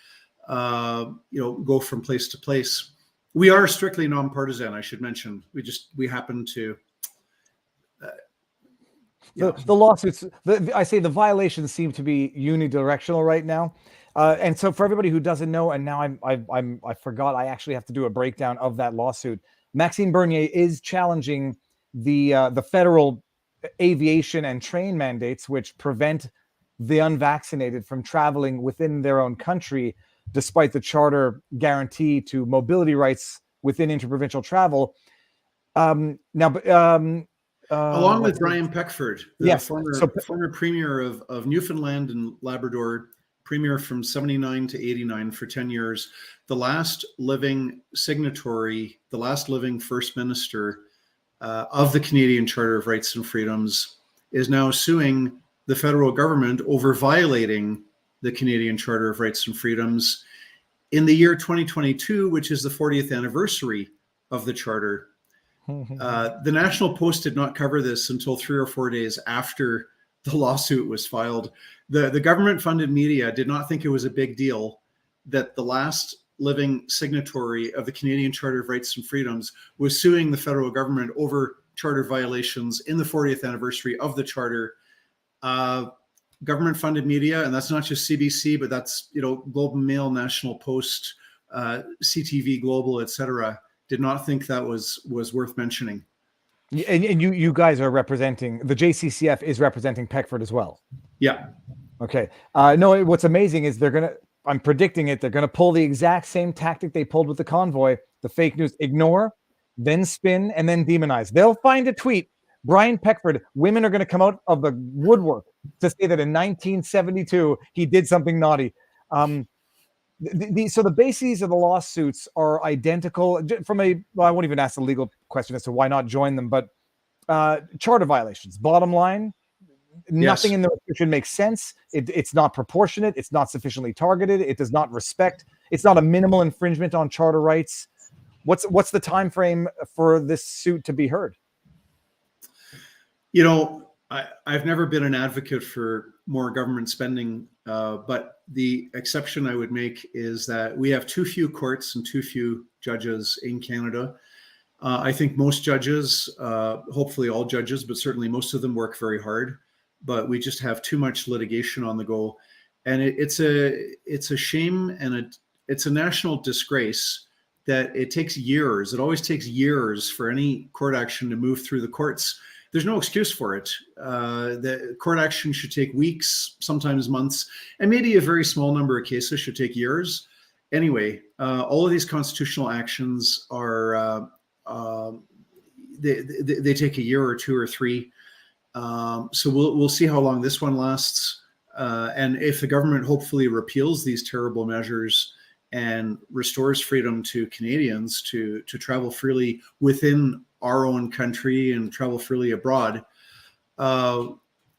go from place to place. We are strictly nonpartisan, I should mention. We happen to. The lawsuits, I say the violations seem to be unidirectional right now. And so for everybody who doesn't know, and now I forgot, I actually have to do a breakdown of that lawsuit. Maxime Bernier is challenging the federal aviation and train mandates, which prevent the unvaccinated from traveling within their own country, despite the charter guarantee to mobility rights within interprovincial travel. Along with Brian Peckford, the yes, former premier of Newfoundland and Labrador, premier from 79 to 89 for 10 years, the last living signatory, the last living first minister of the Canadian Charter of Rights and Freedoms, is now suing the federal government over violating the Canadian Charter of Rights and Freedoms in the year 2022, which is the 40th anniversary of the Charter. The National Post did not cover this until 3 or 4 days after the lawsuit was filed. The government-funded media did not think it was a big deal that the last living signatory of the Canadian Charter of Rights and Freedoms was suing the federal government over charter violations in the 40th anniversary of the Charter. Government-funded media, and that's not just CBC, but that's Globe and Mail, National Post, CTV Global, etc., did not think that was worth mentioning. And you guys are representing, the JCCF is representing Peckford as well. Yeah. Okay. No, what's amazing is I'm predicting it, they're going to pull the exact same tactic they pulled with the convoy, the fake news, ignore, then spin, and then demonize. They'll find a tweet. Brian Peckford, women are going to come out of the woodwork to say that in 1972, he did something naughty. So the bases of the lawsuits are identical I won't even ask the legal question as to why not join them, but charter violations. Bottom line, nothing in the restriction makes sense. It's not proportionate. It's not sufficiently targeted. It does not respect. It's not a minimal infringement on charter rights. What's the time frame for this suit to be heard? I've never been an advocate for more government spending, but the exception I would make is that we have too few courts and too few judges in Canada. I think most judges, hopefully all judges, but certainly most of them work very hard, but we just have too much litigation on the go. And it's a shame, and it's a national disgrace that it takes years. It always takes years for any court action to move through the courts. There's no excuse for it. The court action should take weeks, sometimes months, and maybe a very small number of cases should take years. Anyway, all of these constitutional actions are they take a year or two or three. So we'll see how long this one lasts, and if the government hopefully repeals these terrible measures and restores freedom to Canadians to travel freely within our own country and travel freely abroad,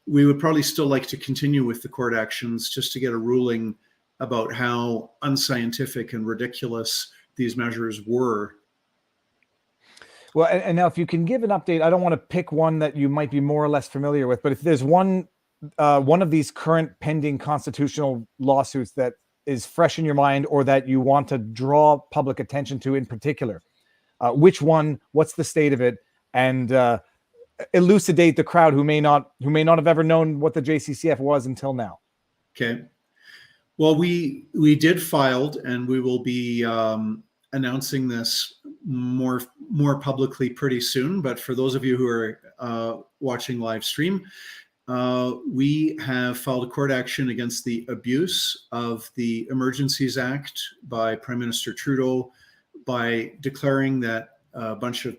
we would probably still like to continue with the court actions just to get a ruling about how unscientific and ridiculous these measures were. Well, and now if you can give an update, I don't want to pick one that you might be more or less familiar with, but if there's one of these current pending constitutional lawsuits that is fresh in your mind or that you want to draw public attention to in particular, which one, what's the state of it, and elucidate the crowd who may not have ever known what the JCCF was until now. Okay. Well, we did filed, and we will be announcing this more publicly pretty soon. But for those of you who are watching live stream, we have filed a court action against the abuse of the Emergencies Act by Prime Minister Trudeau, by declaring that a bunch of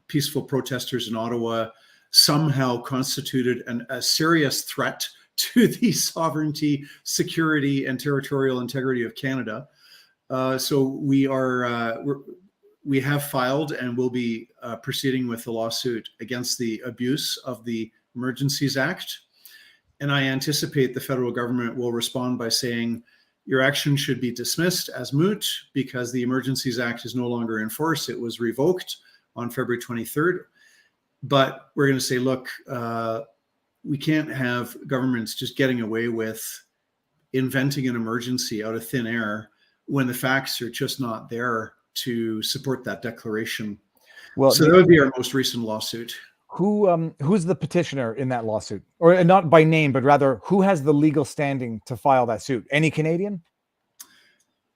peaceful protesters in Ottawa somehow constituted a serious threat to the sovereignty, security, and territorial integrity of Canada. So we have filed and will be proceeding with the lawsuit against the abuse of the Emergencies Act. And I anticipate the federal government will respond by saying, your action should be dismissed as moot because the Emergencies Act is no longer in force. It was revoked on February 23rd. But we're going to say, look, we can't have governments just getting away with inventing an emergency out of thin air when the facts are just not there to support that declaration. Well, So that would be our most recent lawsuit. who's the petitioner in that lawsuit, or not by name, but rather who has the legal standing to file that suit? Any Canadian?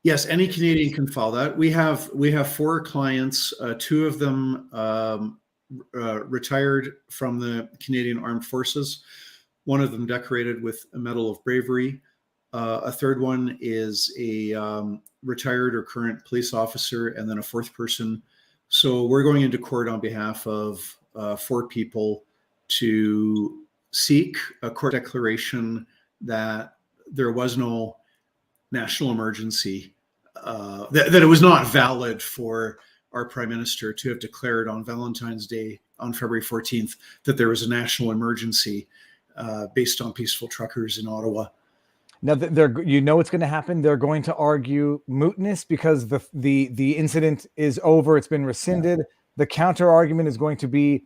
Yes, any Canadian can file that. We have 4 clients. 2 of them retired from the Canadian Armed Forces. One of them decorated with a Medal of Bravery. A third one is a retired or current police officer, and then a 4th person. So we're going into court on behalf of 4 people to seek a court declaration that there was no national emergency, that it was not valid for our Prime Minister to have declared on Valentine's Day on February 14th that there was a national emergency based on peaceful truckers in Ottawa. Now, it's going to happen. They're going to argue mootness because the incident is over. It's been rescinded. Yeah. The counter argument is going to be,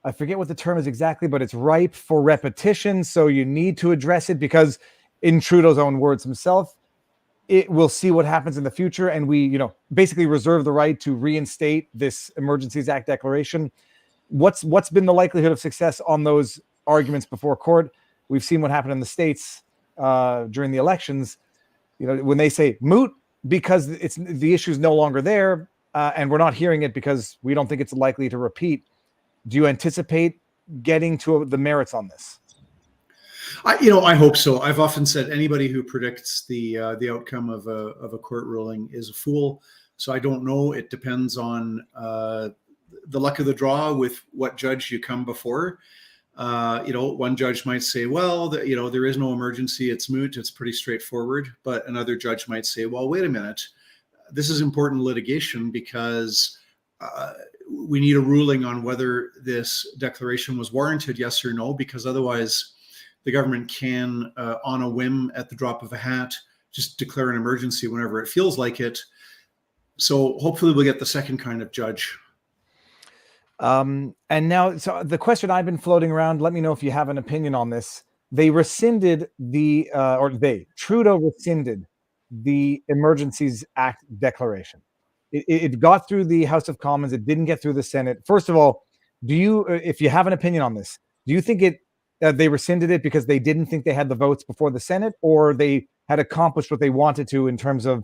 I forget what the term is exactly, but it's ripe for repetition. So you need to address it because, in Trudeau's own words himself, we'll see what happens in the future. And we, basically reserve the right to reinstate this Emergencies Act declaration. What's been the likelihood of success on those arguments before court? We've seen what happened in the States during the elections, when they say moot because the issue is no longer there, and we're not hearing it because we don't think it's likely to repeat. Do you anticipate getting to the merits on this? I hope so. I've often said anybody who predicts the outcome of a court ruling is a fool. So I don't know. It depends on the luck of the draw with what judge you come before. One judge might say, well, there is no emergency. It's moot. It's pretty straightforward. But another judge might say, well, wait a minute. This is important litigation because we need a ruling on whether this declaration was warranted, yes or no, because otherwise the government can, on a whim at the drop of a hat, just declare an emergency whenever it feels like it. So hopefully we'll get the second kind of judge. And now, so the question I've been floating around, let me know if you have an opinion on this. They rescinded Trudeau rescinded the Emergencies Act declaration. It got through the House of Commons. It didn't get through the Senate. First of all, if you have an opinion on this, do you think they rescinded it because they didn't think they had the votes before the Senate, or they had accomplished what they wanted to in terms of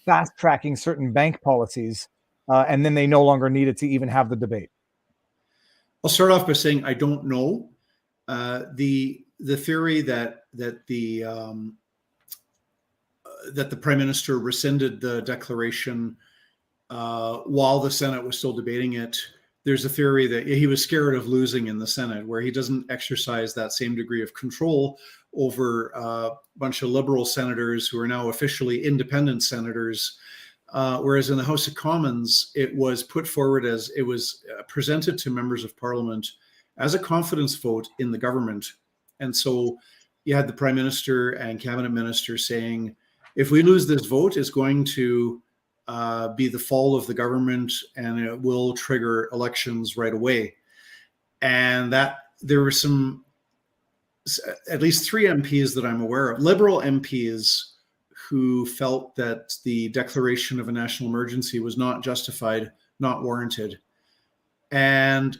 fast tracking certain bank policies? And then they no longer needed to even have the debate? I'll start off by saying I don't know. The theory that the Prime Minister rescinded the declaration while the Senate was still debating it, there's a theory that he was scared of losing in the Senate, where he doesn't exercise that same degree of control over a bunch of Liberal senators who are now officially independent senators. Whereas in the House of Commons, it was put forward as it was presented to members of Parliament as a confidence vote in the government. And so you had the Prime Minister and Cabinet Minister saying, if we lose this vote, it's going to be the fall of the government and it will trigger elections right away. And that there were at least 3 MPs that I'm aware of, Liberal MPs, who felt that the declaration of a national emergency was not justified, not warranted. And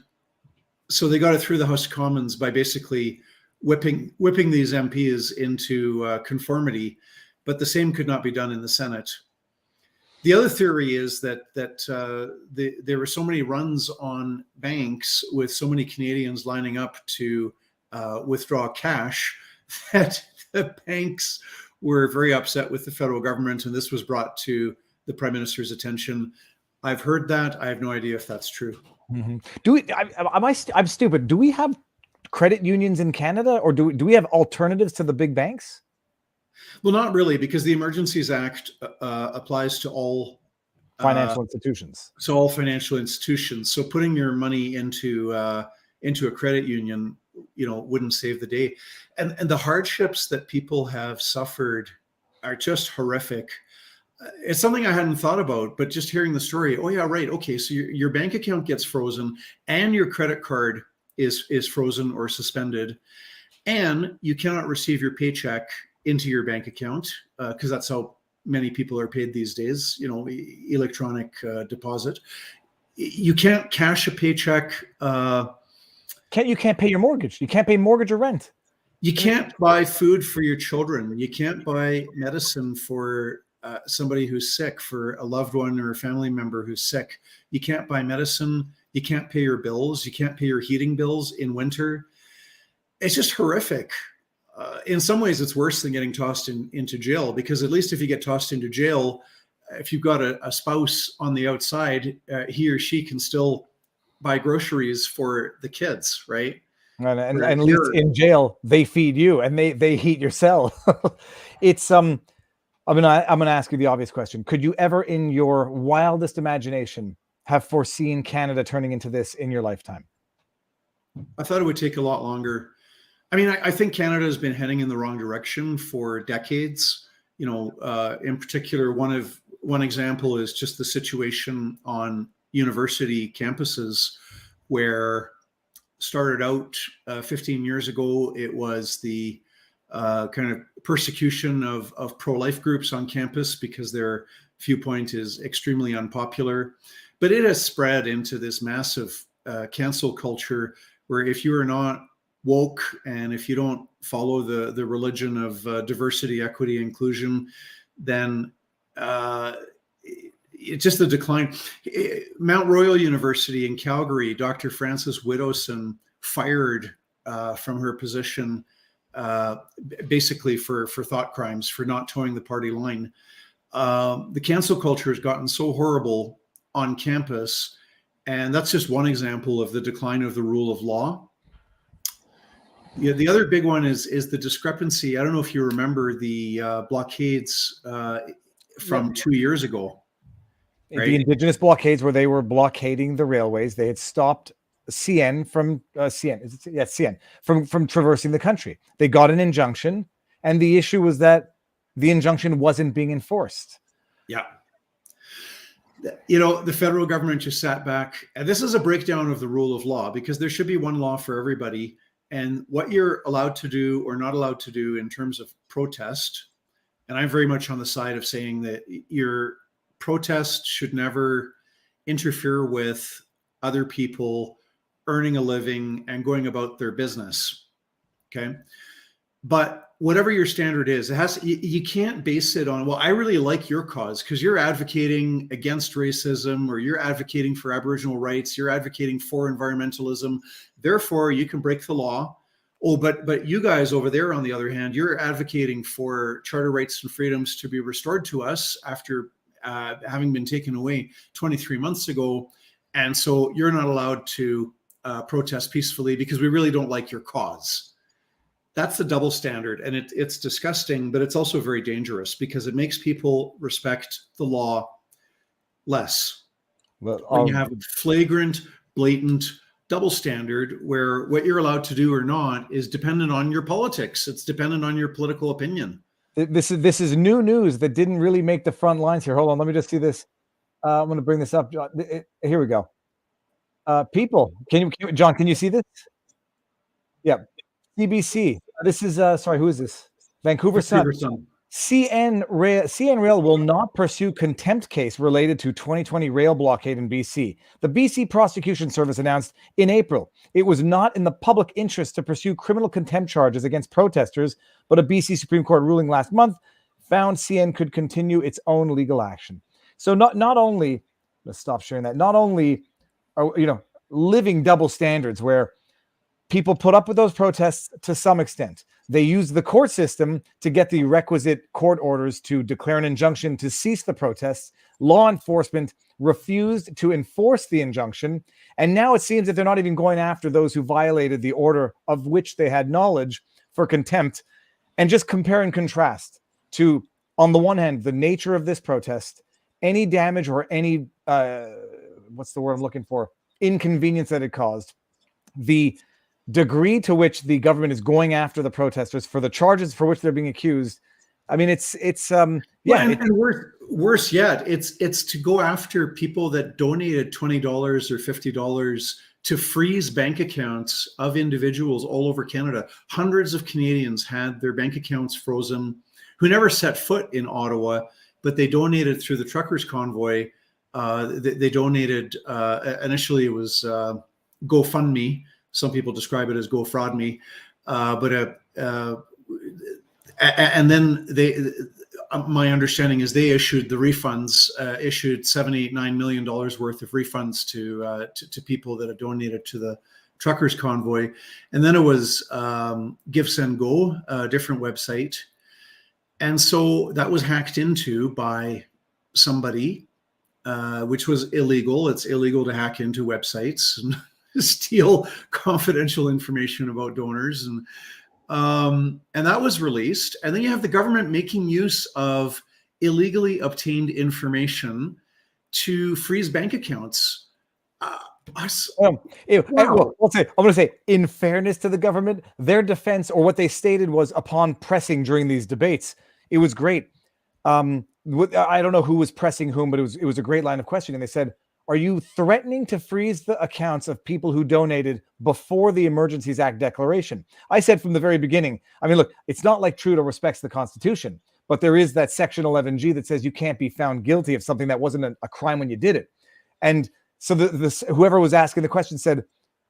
so they got it through the House of Commons by basically whipping these MPs into conformity, but the same could not be done in the Senate. The other theory is that there were so many runs on banks with so many Canadians lining up to withdraw cash that the banks were very upset with the federal government, and this was brought to the Prime Minister's attention. I've heard that. I have no idea if that's true. Mm-hmm. I'm stupid. Do we have credit unions in Canada, or do we have alternatives to the big banks? Well, not really, because the Emergencies Act applies to all financial institutions. So all financial institutions. So putting your money into a credit union, wouldn't save the day. And the hardships that people have suffered are just horrific. It's something I hadn't thought about, but just hearing the story, oh yeah, right. Okay. So your bank account gets frozen and your credit card is frozen or suspended, and you cannot receive your paycheck into your bank account because that's how many people are paid these days, electronic deposit. You can't cash a paycheck. You can't pay your mortgage. You can't pay mortgage or rent. You can't buy food for your children. You can't buy medicine for somebody who's sick, for a loved one or a family member who's sick. You can't buy medicine. You can't pay your bills. You can't pay your heating bills in winter. It's just horrific. In some ways, it's worse than getting tossed into jail, because at least if you get tossed into jail, if you've got a spouse on the outside, he or she can still buy groceries for the kids, right? And at least in jail, they feed you and they heat your cell. It's I'm gonna ask you the obvious question. Could you ever, in your wildest imagination, have foreseen Canada turning into this in your lifetime? I thought it would take a lot longer. I mean, I think Canada has been heading in the wrong direction for decades. In particular, one example is just the situation on university campuses, where started out 15 years ago, it was the kind of persecution of pro-life groups on campus because their viewpoint is extremely unpopular. But it has spread into this massive cancel culture, where if you are not woke and if you don't follow the religion of diversity, equity, inclusion, then it's just the decline. Mount Royal University in Calgary, Dr. Frances Widdowson fired from her position basically for thought crimes, for not towing the party line. The cancel culture has gotten so horrible on campus, and that's just one example of the decline of the rule of law. Yeah, the other big one is the discrepancy. I don't know if you remember the blockades from 2 years ago. Right? The Indigenous blockades, where they were blockading the railways. They had stopped CN from traversing the country. They got an injunction, and the issue was that the injunction wasn't being enforced. Yeah. The federal government just sat back, and this is a breakdown of the rule of law, because there should be one law for everybody. And what you're allowed to do or not allowed to do in terms of protest, and I'm very much on the side of saying that your protest should never interfere with other people earning a living and going about their business. Okay. But whatever your standard is, you can't base it on, well, I really like your cause because you're advocating against racism, or you're advocating for Aboriginal rights, you're advocating for environmentalism, therefore you can break the law. Oh, but you guys over there, on the other hand, you're advocating for charter rights and freedoms to be restored to us after having been taken away 23 months ago. And so you're not allowed to protest peacefully because we really don't like your cause. That's the double standard, and it's disgusting, but it's also very dangerous because it makes people respect the law less. Well, when you have a flagrant, blatant double standard where what you're allowed to do or not is dependent on your politics. It's dependent on your political opinion. This is new news that didn't really make the front lines here. Hold on, let me just see this. I'm going to bring this up. Here we go. People, John, can you see this? Yeah. CBC. This is sorry, who is this? Vancouver Sun. CN Rail will not pursue contempt case related to 2020 rail blockade in BC. The BC Prosecution Service announced in April it was not in the public interest to pursue criminal contempt charges against protesters, but a BC Supreme Court ruling last month found CN could continue its own legal action. So not only, let's stop sharing that. Not only are living double standards where people put up with those protests to some extent. They use the court system to get the requisite court orders to declare an injunction to cease the protests. Law enforcement refused to enforce the injunction. And now it seems that they're not even going after those who violated the order of which they had knowledge for contempt. And just compare and contrast to, on the one hand, the nature of this protest, any damage or any, what's the word I'm looking for? Inconvenience that it caused. The degree to which the government is going after the protesters for the charges for which they're being accused. I mean, it's and worse yet, it's to go after people that donated $20 or $50 to freeze bank accounts of individuals all over Canada. Hundreds of Canadians had their bank accounts frozen who never set foot in Ottawa, but they donated through the truckers convoy. They donated, initially it was GoFundMe. Some people describe it as GoFraudMe. And then my understanding is they issued the refunds, issued $79 million worth of refunds to people that had donated to the truckers convoy. And then it was GiveSendGo, a different website. And so that was hacked into by somebody, which was illegal. It's illegal to hack into websites and steal confidential information about donors. And that was released. And then you have the government making use of illegally obtained information to freeze bank accounts. I'm going to say, in fairness to the government, their defense or what they stated was upon pressing during these debates, it was great. I don't know who was pressing whom, but it was a great line of questioning. They said, are you threatening to freeze the accounts of people who donated before the Emergencies Act declaration? I said from the very beginning, I mean, look, it's not like Trudeau respects the Constitution, but there is that Section 11G that says you can't be found guilty of something that wasn't a crime when you did it. And so whoever was asking the question said,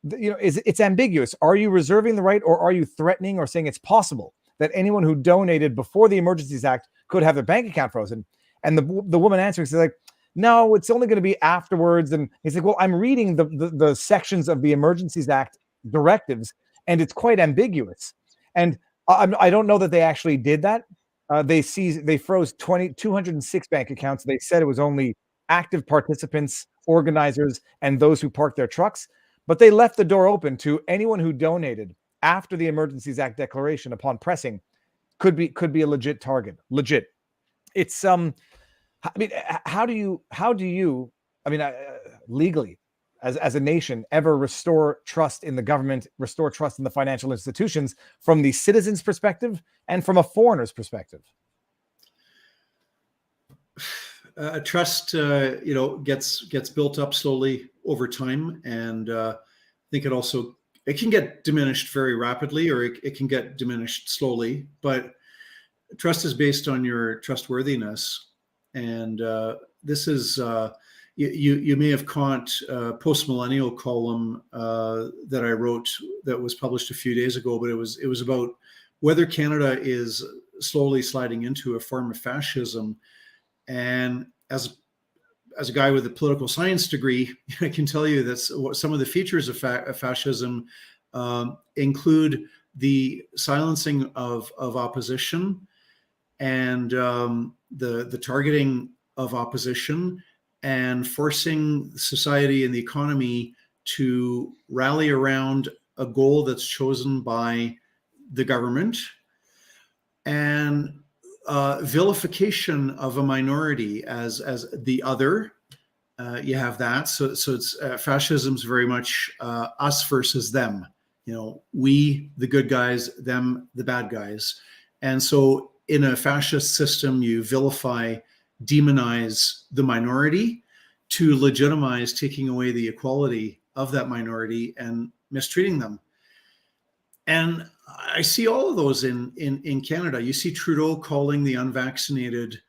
it's ambiguous. Are you reserving the right, or are you threatening or saying it's possible that anyone who donated before the Emergencies Act could have their bank account frozen? And the woman answering says, like, no, it's only going to be afterwards. And he's like, well, I'm reading the sections of the Emergencies Act directives, and it's quite ambiguous. And I don't know that they actually did that. They froze 206 bank accounts. They said it was only active participants, organizers, and those who parked their trucks. But they left the door open to anyone who donated after the Emergencies Act declaration upon pressing could be a legit target. Legit. It's I mean, how do you I mean, legally as a nation ever restore trust in the government, restore trust in the financial institutions from the citizen's perspective and from a foreigner's perspective? Trust, gets built up slowly over time, and I think it can get diminished very rapidly, or it can get diminished slowly. But trust is based on your trustworthiness, and this is you may have caught a post-millennial column that I wrote that was published a few days ago, but it was about whether Canada is slowly sliding into a form of fascism. And as a guy with a political science degree, I can tell you that what some of the features of fascism include the silencing of opposition, and the targeting of opposition, and forcing society and the economy to rally around a goal that's chosen by the government, and vilification of a minority as the other. You have that. So it's fascism's very much us versus them. We the good guys, them the bad guys. And so in a fascist system, you vilify, demonize the minority to legitimize taking away the equality of that minority and mistreating them. And I see all of those in Canada. You see Trudeau calling the unvaccinated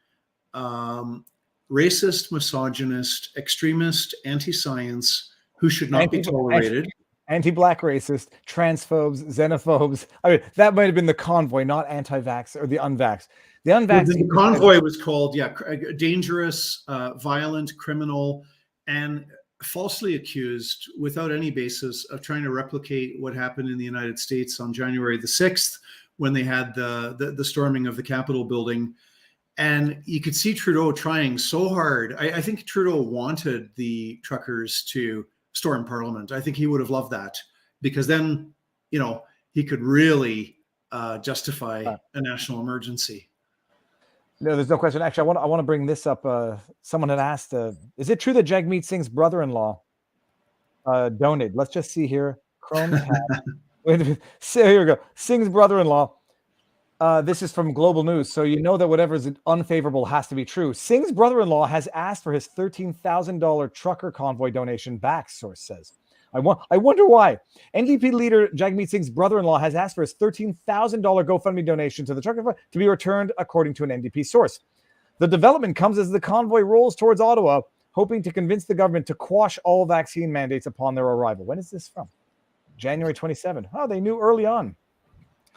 racist, misogynist, extremist, anti-science, who should not be tolerated. Anti-black racist, transphobes, xenophobes. I mean, that might have been the convoy, not anti-vax or the unvaxxed. The unvaxxed. The convoy was called, dangerous, violent, criminal, and falsely accused without any basis of trying to replicate what happened in the United States on January the 6th, when they had the storming of the Capitol building. And you could see Trudeau trying so hard. I think Trudeau wanted the truckers to storm Parliament. I think he would have loved that, because then, he could really justify a national emergency. No, there's no question. Actually, I want to bring this up. Someone had asked, is it true that Jagmeet Singh's brother-in-law donated? Let's just see here. Chrome tab. So here we go. Singh's brother-in-law. This is from Global News, so you know that whatever is unfavorable has to be true. Singh's brother-in-law has asked for his $13,000 trucker convoy donation back, source says. I wonder why. NDP leader Jagmeet Singh's brother-in-law has asked for his $13,000 GoFundMe donation to the trucker to be returned, according to an NDP source. The development comes as the convoy rolls towards Ottawa, hoping to convince the government to quash all vaccine mandates upon their arrival. When is this from? January 27. Oh, they knew early on.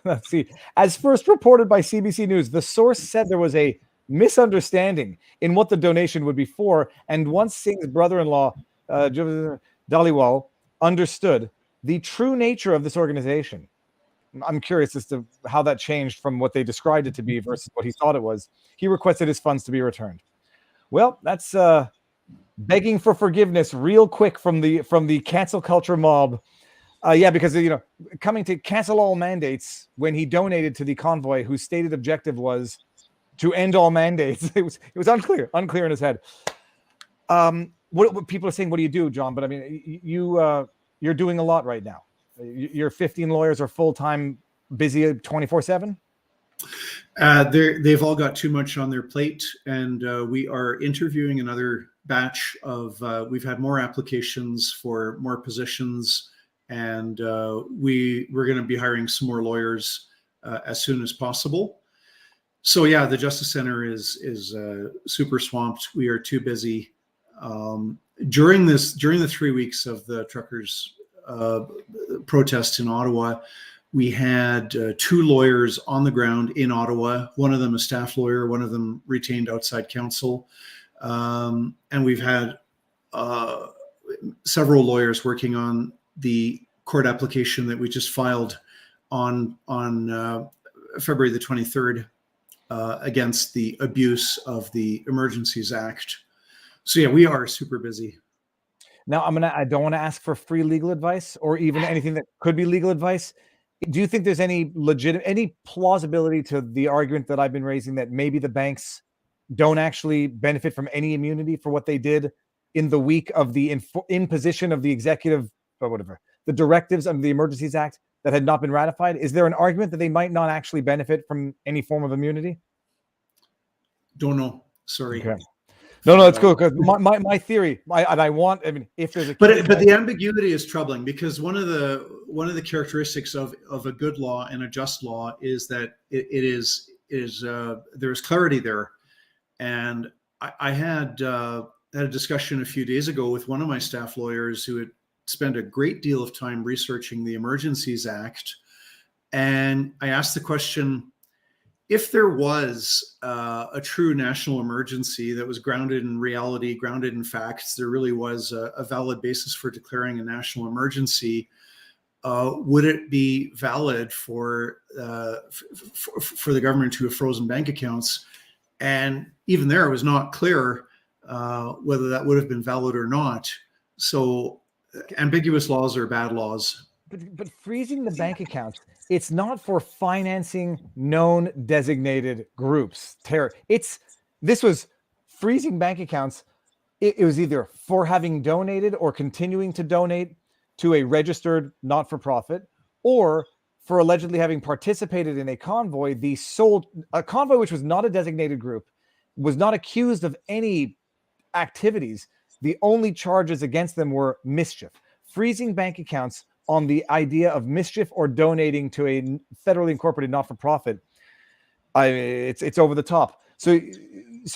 Let's see. As first reported by CBC News, the source said there was a misunderstanding in what the donation would be for, and once Singh's brother-in-law, Dhaliwal, understood the true nature of this organization. I'm curious as to how that changed from what they described it to be versus what he thought it was. He requested his funds to be returned. Well, that's begging for forgiveness real quick from the cancel culture mob. Yeah, because coming to cancel all mandates when he donated to the convoy, whose stated objective was to end all mandates. It was unclear in his head. What people are saying, what do you do, John? But I mean, you're doing a lot right now. Your 15 lawyers are full-time busy 24/7. They've all got too much on their plate, and we are interviewing another batch of. We've had more applications for more positions, and we're going to be hiring some more lawyers as soon as possible. So yeah, the Justice Center is super swamped. We are too busy. During the 3 weeks of the truckers' protests in Ottawa, we had 2 lawyers on the ground in Ottawa. One of them a staff lawyer, one of them retained outside counsel, and we've had several lawyers working on the court application that we just filed on February the 23rd against the abuse of the Emergencies Act. So yeah, we are super busy. Now I don't want to ask for free legal advice or even anything that could be legal advice. Do you think there's any plausibility to the argument that I've been raising that maybe the banks don't actually benefit from any immunity for what they did in the week of the imposition of the executive, or whatever, the directives under the Emergencies Act that had not been ratified? Is there an argument that they might not actually benefit from any form of immunity? Don't know. Sorry. Okay. No, it's cool, because my theory, if there's a but the ambiguity is troubling, because one of the characteristics of a good law and a just law is that there's clarity there. And I had a discussion a few days ago with one of my staff lawyers who had spent a great deal of time researching the Emergencies Act, and I asked the question: if there was a true national emergency that was grounded in reality, grounded in facts, there really was a valid basis for declaring a national emergency, would it be valid for the government to have frozen bank accounts? And even there, it was not clear whether that would have been valid or not. So ambiguous laws are bad laws. But freezing the bank accounts, it's not for financing known designated groups. This was freezing bank accounts. It was either for having donated or continuing to donate to a registered not-for-profit, or for allegedly having participated in a convoy. A convoy which was not a designated group, was not accused of any activities. The only charges against them were mischief. Freezing bank accounts on the idea of mischief or donating to a federally incorporated not-for-profit, it's over the top. So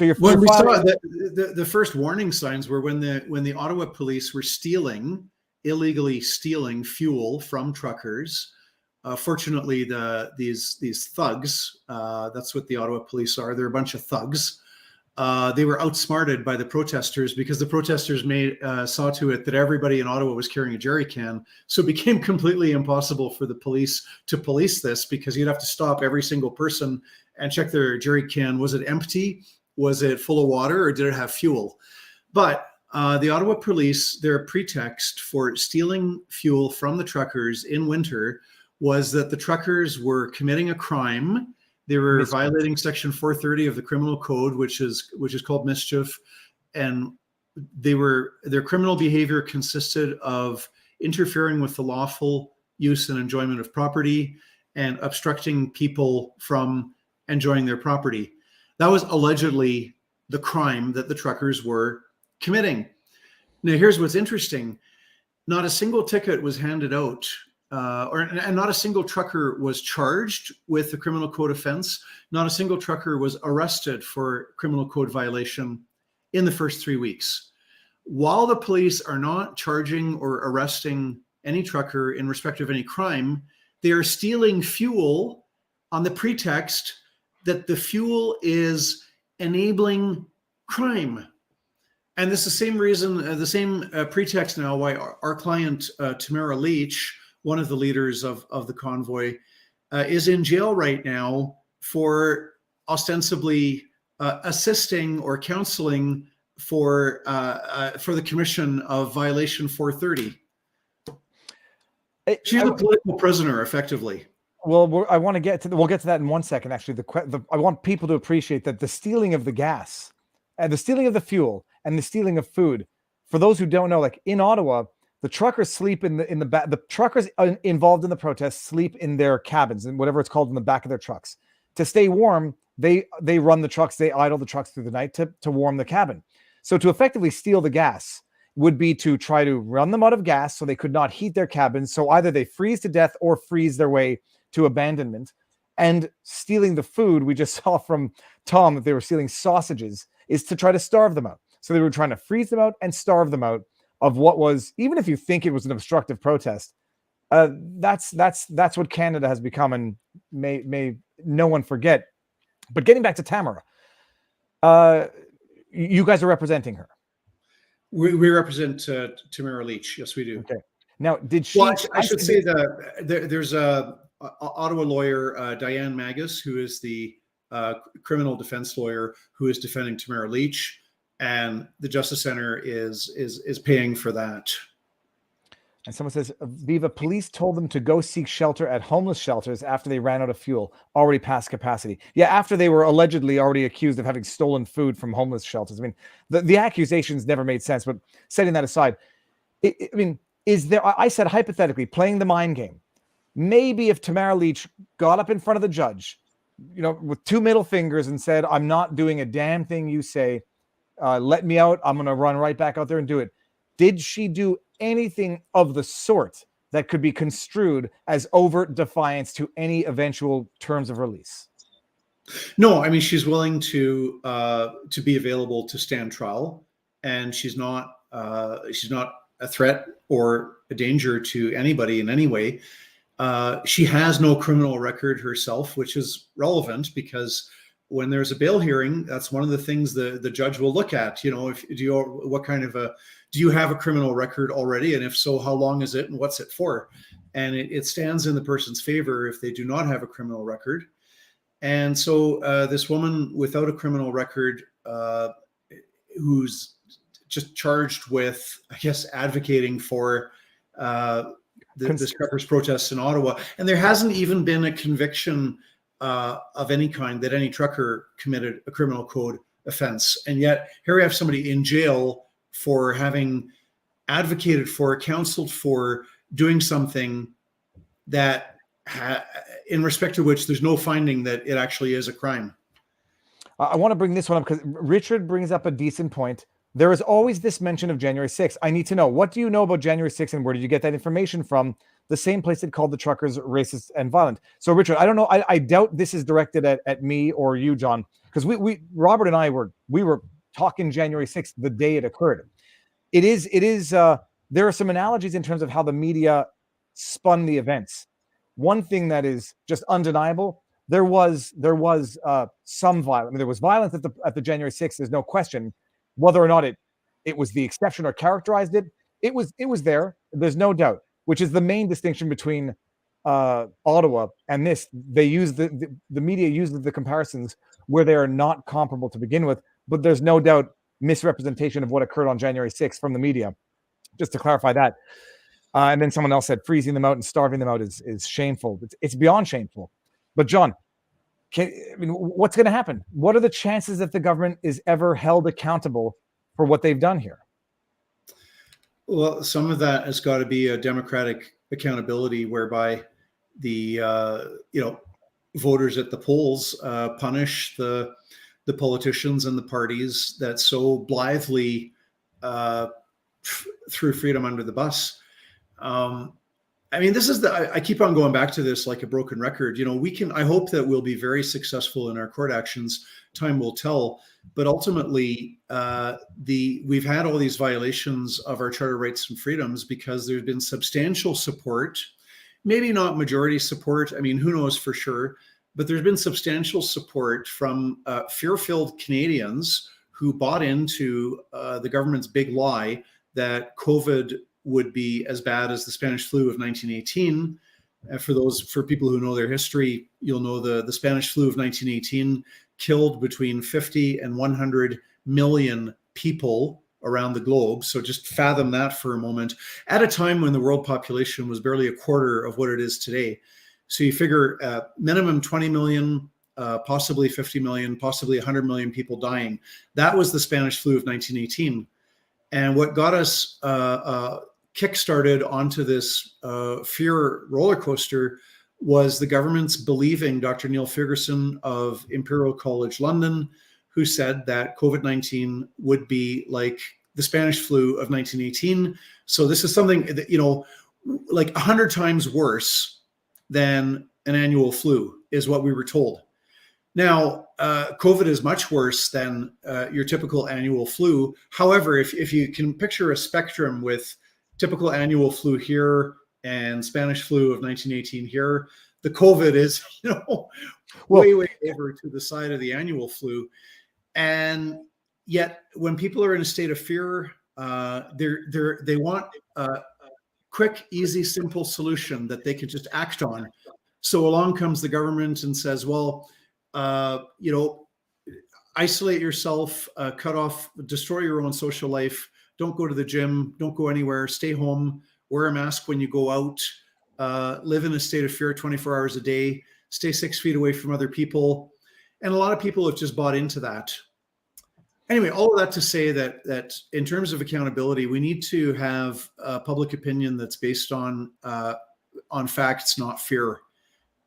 you're when we saw the first warning signs were when the Ottawa police were illegally stealing fuel from truckers. Fortunately, these thugs, that's what the Ottawa police are. They're a bunch of thugs. They were outsmarted by the protesters, because the protesters saw to it that everybody in Ottawa was carrying a jerry can. So it became completely impossible for the police to police this, because you'd have to stop every single person and check their jerry can. Was it empty? Was it full of water, or did it have fuel? But the Ottawa police, their pretext for stealing fuel from the truckers in winter was that the truckers were committing a crime. They were violating Section 430 of the Criminal Code, which is called mischief, and their criminal behavior consisted of interfering with the lawful use and enjoyment of property and obstructing people from enjoying their property. That was allegedly the crime that the truckers were committing. Now, here's what's interesting: not a single ticket was handed out and not a single trucker was charged with a criminal code offense. Not a single trucker was arrested for criminal code violation in the first 3 weeks. While the police are not charging or arresting any trucker in respect of any crime, they are stealing fuel on the pretext that the fuel is enabling crime. And this is the same reason, the same pretext now why our client, Tamara Leach, one of the leaders of the convoy, is in jail right now for ostensibly assisting or counseling for the commission of violation 430. She's a political prisoner, effectively. Well, I want to get to we'll get to that in 1 second. Actually, I want people to appreciate that the stealing of the gas, and the stealing of the fuel, and the stealing of food. For those who don't know, like in Ottawa, the truckers sleep in the back. The truckers involved in the protests sleep in their cabins and whatever it's called in the back of their trucks to stay warm. They run the trucks. They idle the trucks through the night to warm the cabin. So to effectively steal the gas would be to try to run them out of gas so they could not heat their cabins. So either they freeze to death or freeze their way to abandonment. And stealing the food, we just saw from Tom that they were stealing sausages, is to try to starve them out. So they were trying to freeze them out and starve them out of what was, even if you think it was an obstructive protest, that's what Canada has become, and may no one forget. But getting back to Tamara, you guys are representing her. We represent Tamara Leach. Yes, we do. Okay. Now, did she? Well, I should say that there's a Ottawa lawyer, Diane Magus, who is the criminal defense lawyer who is defending Tamara Leach, and the Justice Center is paying for that. And someone says, Viva, police told them to go seek shelter at homeless shelters after they ran out of fuel, already past capacity. Yeah, after they were allegedly already accused of having stolen food from homeless shelters. I mean, the accusations never made sense, but setting that aside, I mean, is there, I said hypothetically, playing the mind game, maybe if Tamara Leach got up in front of the judge, with two middle fingers and said, I'm not doing a damn thing you say, let me out, I'm going to run right back out there and do it. Did she do anything of the sort that could be construed as overt defiance to any eventual terms of release? No, I mean, she's willing to be available to stand trial, and she's not a threat or a danger to anybody in any way. She has no criminal record herself, which is relevant because when there's a bail hearing, that's one of the things the judge will look at. Do you have a criminal record already? And if so, how long is it and what's it for? And it stands in the person's favor if they do not have a criminal record. And so this woman without a criminal record, who's just charged with, I guess, advocating for the truckers' protests in Ottawa. And there hasn't even been a conviction of any kind that any trucker committed a criminal code offense. And yet here we have somebody in jail for having advocated for, counseled for, doing something that in respect to which there's no finding that it actually is a crime. I want to bring this one up because Richard brings up a decent point. There is always this mention of January 6th. I need to know, what do you know about January 6th and where did you get that information from? The same place that called the truckers racist and violent. So Richard, I don't know. I doubt this is directed at me or you, John, because Robert and I were talking January 6th, the day it occurred. It is there are some analogies in terms of how the media spun the events. One thing that is just undeniable, there was some violence. I mean, there was violence at the January 6th. There's no question. Whether or not it was the exception or characterized it was there. There's no doubt, which is the main distinction between Ottawa and this. They use the media uses the comparisons where they are not comparable to begin with, but there's no doubt misrepresentation of what occurred on January 6th from the media. Just to clarify that. And then someone else said freezing them out and starving them out is shameful. It's beyond shameful. But John, what's going to happen? What are the chances that the government is ever held accountable for what they've done here? Well, some of that has got to be a democratic accountability whereby the voters at the polls punish the politicians and the parties that so blithely threw freedom under the bus. I mean, this is I keep on going back to this like a broken record. You know, I hope that we'll be very successful in our court actions. Time will tell. But ultimately, we've had all these violations of our charter rights and freedoms because there's been substantial support, maybe not majority support. I mean, who knows for sure, but there's been substantial support from fear-filled Canadians who bought into the government's big lie that COVID would be as bad as the Spanish flu of 1918. For people who know their history, you'll know the Spanish flu of 1918 killed between 50 and 100 million people around the globe. So just fathom that for a moment, at a time when the world population was barely a quarter of what it is today. So you figure minimum 20 million, possibly 50 million, possibly 100 million people dying. That was the Spanish flu of 1918. And what got us kickstarted onto this fear roller coaster was the government's believing Dr. Neil Ferguson of Imperial College London, who said that COVID-19 would be like the Spanish flu of 1918. So this is something that, you know, like 100 times worse than an annual flu is what we were told. Now, COVID is much worse than your typical annual flu. However, if you can picture a spectrum with typical annual flu here and Spanish flu of 1918 here, the COVID is, you know, way over to the side of the annual flu. And yet, when people are in a state of fear, they want a quick, easy, simple solution that they could just act on. So along comes the government and says, well, you know, isolate yourself, cut off, destroy your own social life. Don't go to the gym. Don't go anywhere. Stay home. Wear a mask when you go out. Live in a state of fear 24 hours a day. Stay 6 feet away from other people. And a lot of people have just bought into that. Anyway, all of that to say that in terms of accountability, we need to have a public opinion that's based on facts, not fear.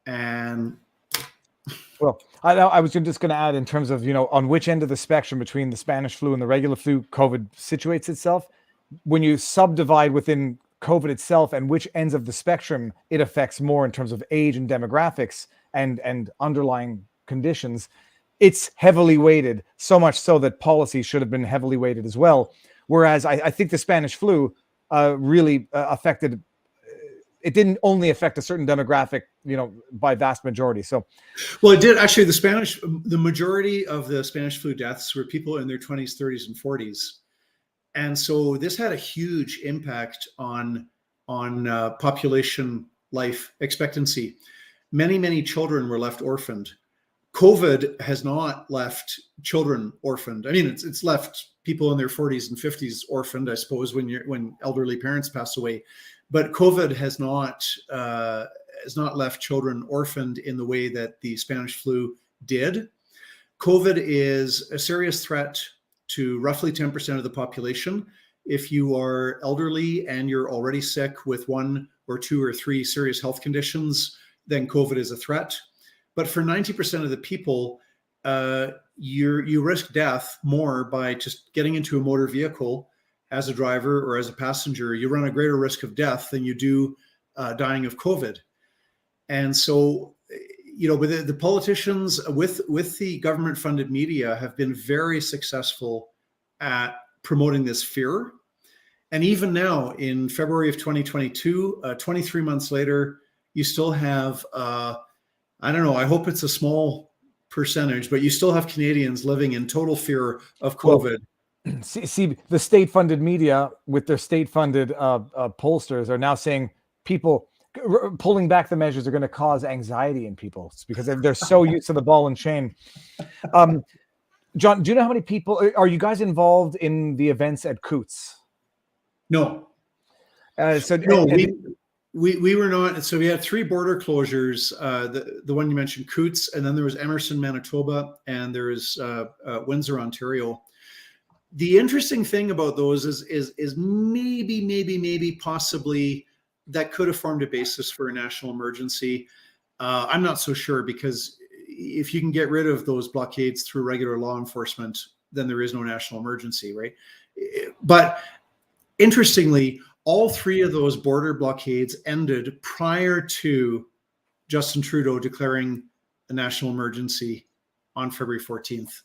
And well, I was just going to add, in terms of, you know, on which end of the spectrum between the Spanish flu and the regular flu COVID situates itself, when you subdivide within COVID itself and which ends of the spectrum it affects more in terms of age and demographics and underlying conditions, it's heavily weighted, so much so that policy should have been heavily weighted as well. Whereas I think the Spanish flu really affected, it didn't only affect a certain demographic, you know, by vast majority. So, well, it did actually. The majority of the Spanish flu deaths were people in their 20s, 30s, and 40s. And so this had a huge impact on population life expectancy. Many children were left orphaned. COVID has not left children orphaned. I mean, it's left people in their 40s and 50s orphaned, I suppose, when elderly parents pass away. But COVID has not left children orphaned in the way that the Spanish flu did. COVID is a serious threat to roughly 10% of the population. If you are elderly and you're already sick with 1 or 2 or 3 serious health conditions, then COVID is a threat. But for 90% of the people, you risk death more by just getting into a motor vehicle as a driver or as a passenger. You run a greater risk of death than you do dying of COVID. And so, you know, but the politicians with the government-funded media have been very successful at promoting this fear. And even now, in February of 2022, 23 months later, you still have, I don't know, I hope it's a small percentage, but you still have Canadians living in total fear of COVID. Well, see, the state-funded media with their state-funded pollsters are now saying people pulling back the measures are going to cause anxiety in people because they're so used to the ball and chain. John, do you know how many people are you guys involved in the events at Coutts? No. We were not. So we had 3 border closures. The one you mentioned, Coutts, and then there was Emerson, Manitoba, and there is Windsor, Ontario. The interesting thing about those is maybe possibly that could have formed a basis for a national emergency. I'm not so sure, because if you can get rid of those blockades through regular law enforcement, then there is no national emergency, right? But interestingly, All three of those border blockades ended prior to Justin Trudeau declaring a national emergency on February 14th.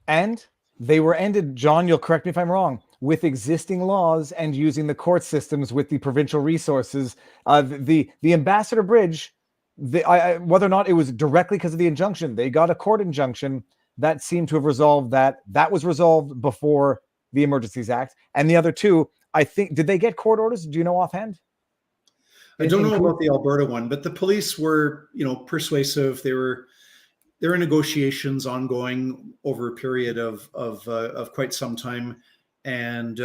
And they were ended, John, you'll correct me if I'm wrong, with existing laws and using the court systems with the provincial resources. The Ambassador Bridge, whether or not it was directly because of the injunction, they got a court injunction that seemed to have resolved that. That was resolved before the Emergencies Act. And the other two, I think, did they get court orders? Do you know offhand? I don't know about the Alberta one, but the police were, persuasive. There were negotiations ongoing over a period of quite some time, and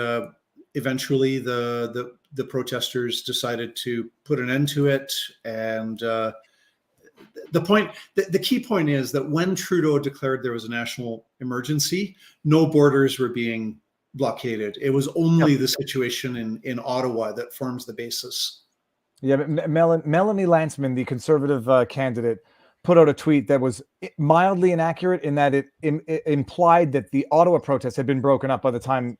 eventually the protesters decided to put an end to it. And the key point is that when Trudeau declared there was a national emergency, no borders were being blockaded. It was only the situation in Ottawa that forms the basis. Yeah, but Melanie Lantsman, the Conservative candidate, put out a tweet that was mildly inaccurate in that it implied that the Ottawa protests had been broken up by the time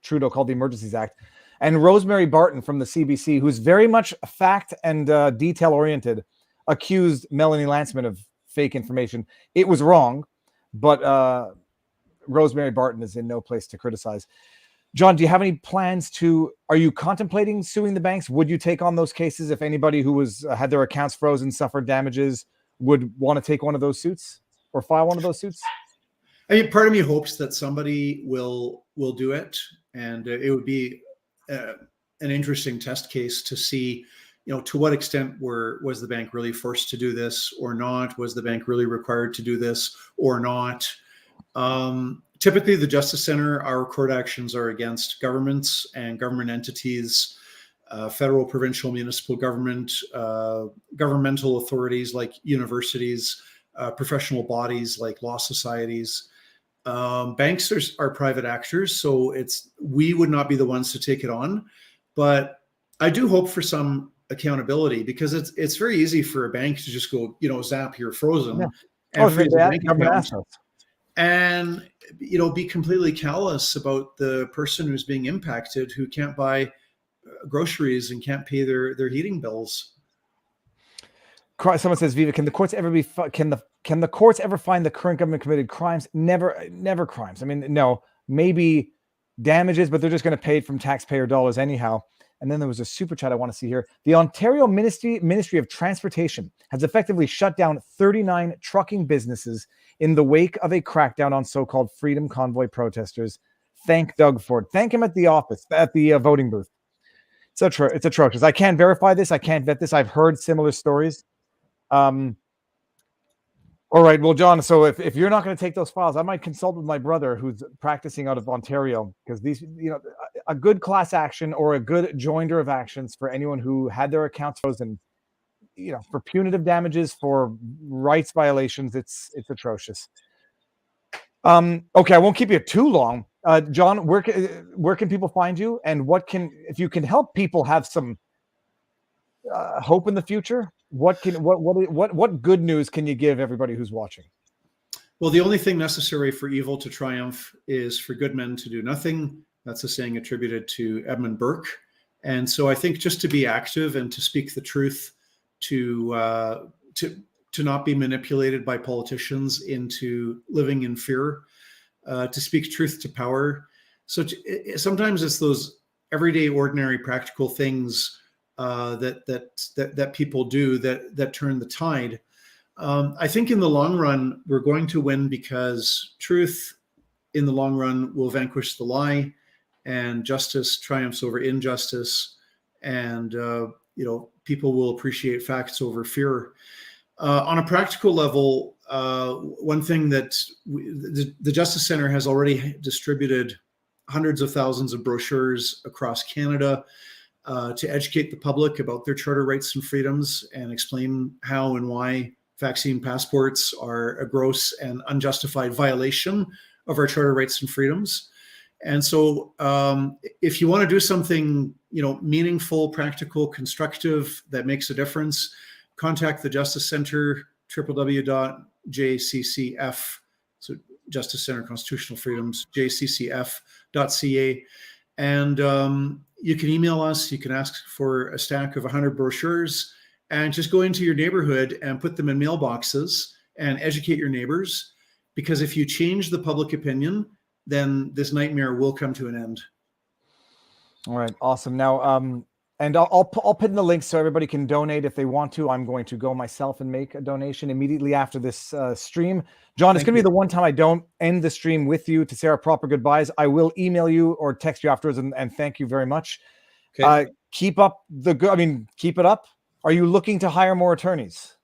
Trudeau called the Emergencies Act. And Rosemary Barton from the CBC, who's very much fact and detail-oriented, accused Melanie Lantsman of fake information. It was wrong, but Rosemary Barton is in no place to criticize. John, do you have any plans are you contemplating suing the banks? Would you take on those cases if anybody who had their accounts frozen, suffered damages, would want to take one of those suits or file one of those suits? I mean, part of me hopes that somebody will do it, and it would be an interesting test case to see, to what extent was the bank really forced to do this or not? Was the bank really required to do this or not? Typically, the Justice Center, our court actions are against governments and government entities, federal, provincial, municipal government, governmental authorities like universities, professional bodies like law societies. Banks are private actors, so we would not be the ones to take it on. But I do hope for some accountability, because it's very easy for a bank to just go, zap, you're frozen, and freeze the bank account, and be completely callous about the person who's being impacted, who can't buy groceries and can't pay their heating bills. Someone says, Viva, can the courts ever find the current government committed crimes? Never crimes. I mean, no, maybe damages, but they're just going to pay it from taxpayer dollars anyhow. And then there was a super chat I want to see here. The Ontario Ministry of Transportation has effectively shut down 39 trucking businesses in the wake of a crackdown on so-called Freedom Convoy protesters. Thank Doug Ford. Thank him at the office, at the voting booth. It's atrocious. I can't verify this. I can't vet this. I've heard similar stories. All right. Well, John, so if you're not going to take those files, I might consult with my brother who's practicing out of Ontario, because these, a good class action or a good joinder of actions for anyone who had their accounts frozen, for punitive damages, for rights violations, it's atrocious. Okay. I won't keep you too long. John, where can people find you, and if you can help people have some hope in the future, what good news can you give everybody who's watching? Well, the only thing necessary for evil to triumph is for good men to do nothing. That's a saying attributed to Edmund Burke. And so I think just to be active and to speak the truth, to not be manipulated by politicians into living in fear, to speak truth to power. So sometimes it's those everyday, ordinary, practical things that people do that turn the tide. I think in the long run, we're going to win, because truth in the long run will vanquish the lie, and justice triumphs over injustice. And, people will appreciate facts over fear. On a practical level, one thing that the Justice Center has already distributed hundreds of thousands of brochures across Canada to educate the public about their charter rights and freedoms, and explain how and why vaccine passports are a gross and unjustified violation of our charter rights and freedoms. And so if you want to do something, meaningful, practical, constructive, that makes a difference, contact the Justice Center, www.jccf, so Justice Center Constitutional Freedoms, jccf.ca. And, you can email us. You can ask for a stack of 100 brochures and just go into your neighborhood and put them in mailboxes and educate your neighbors. Because if you change the public opinion, then this nightmare will come to an end. All right, awesome. Now, and I'll pin the links so everybody can donate if they want to. I'm going to go myself and make a donation immediately after this stream. John, it's going to be the one time I don't end the stream with you to say our proper goodbyes. I will email you or text you afterwards and thank you very much. Okay. Keep up the good. I mean, keep it up. Are you looking to hire more attorneys?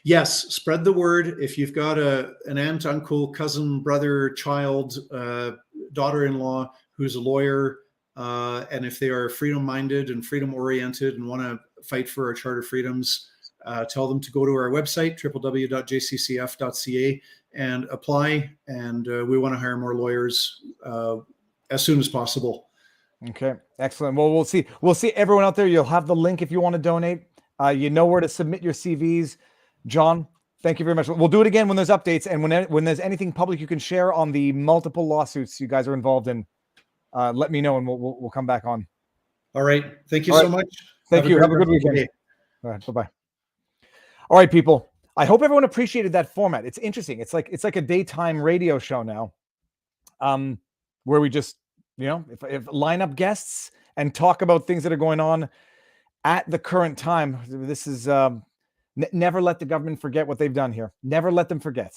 Yes, spread the word. If you've got an aunt, uncle, cousin, brother, child, daughter-in-law who's a lawyer, and if they are freedom-minded and freedom-oriented and want to fight for our charter freedoms, tell them to go to our website, www.jccf.ca, and apply. And we want to hire more lawyers as soon as possible. Okay, excellent. Well, we'll see. We'll see everyone out there. You'll have the link if you want to donate. You know where to submit your CVs. John, thank you very much. We'll do it again when there's updates and when there's anything public you can share on the multiple lawsuits you guys are involved in. Let me know and we'll come back on. All right. Thank you so much. Thank you. Have a good weekend. All right. Bye-bye. All right, people. I hope everyone appreciated that format. It's interesting. It's like a daytime radio show now, where we just, if line up guests and talk about things that are going on at the current time. This is never let the government forget what they've done here. Never let them forget.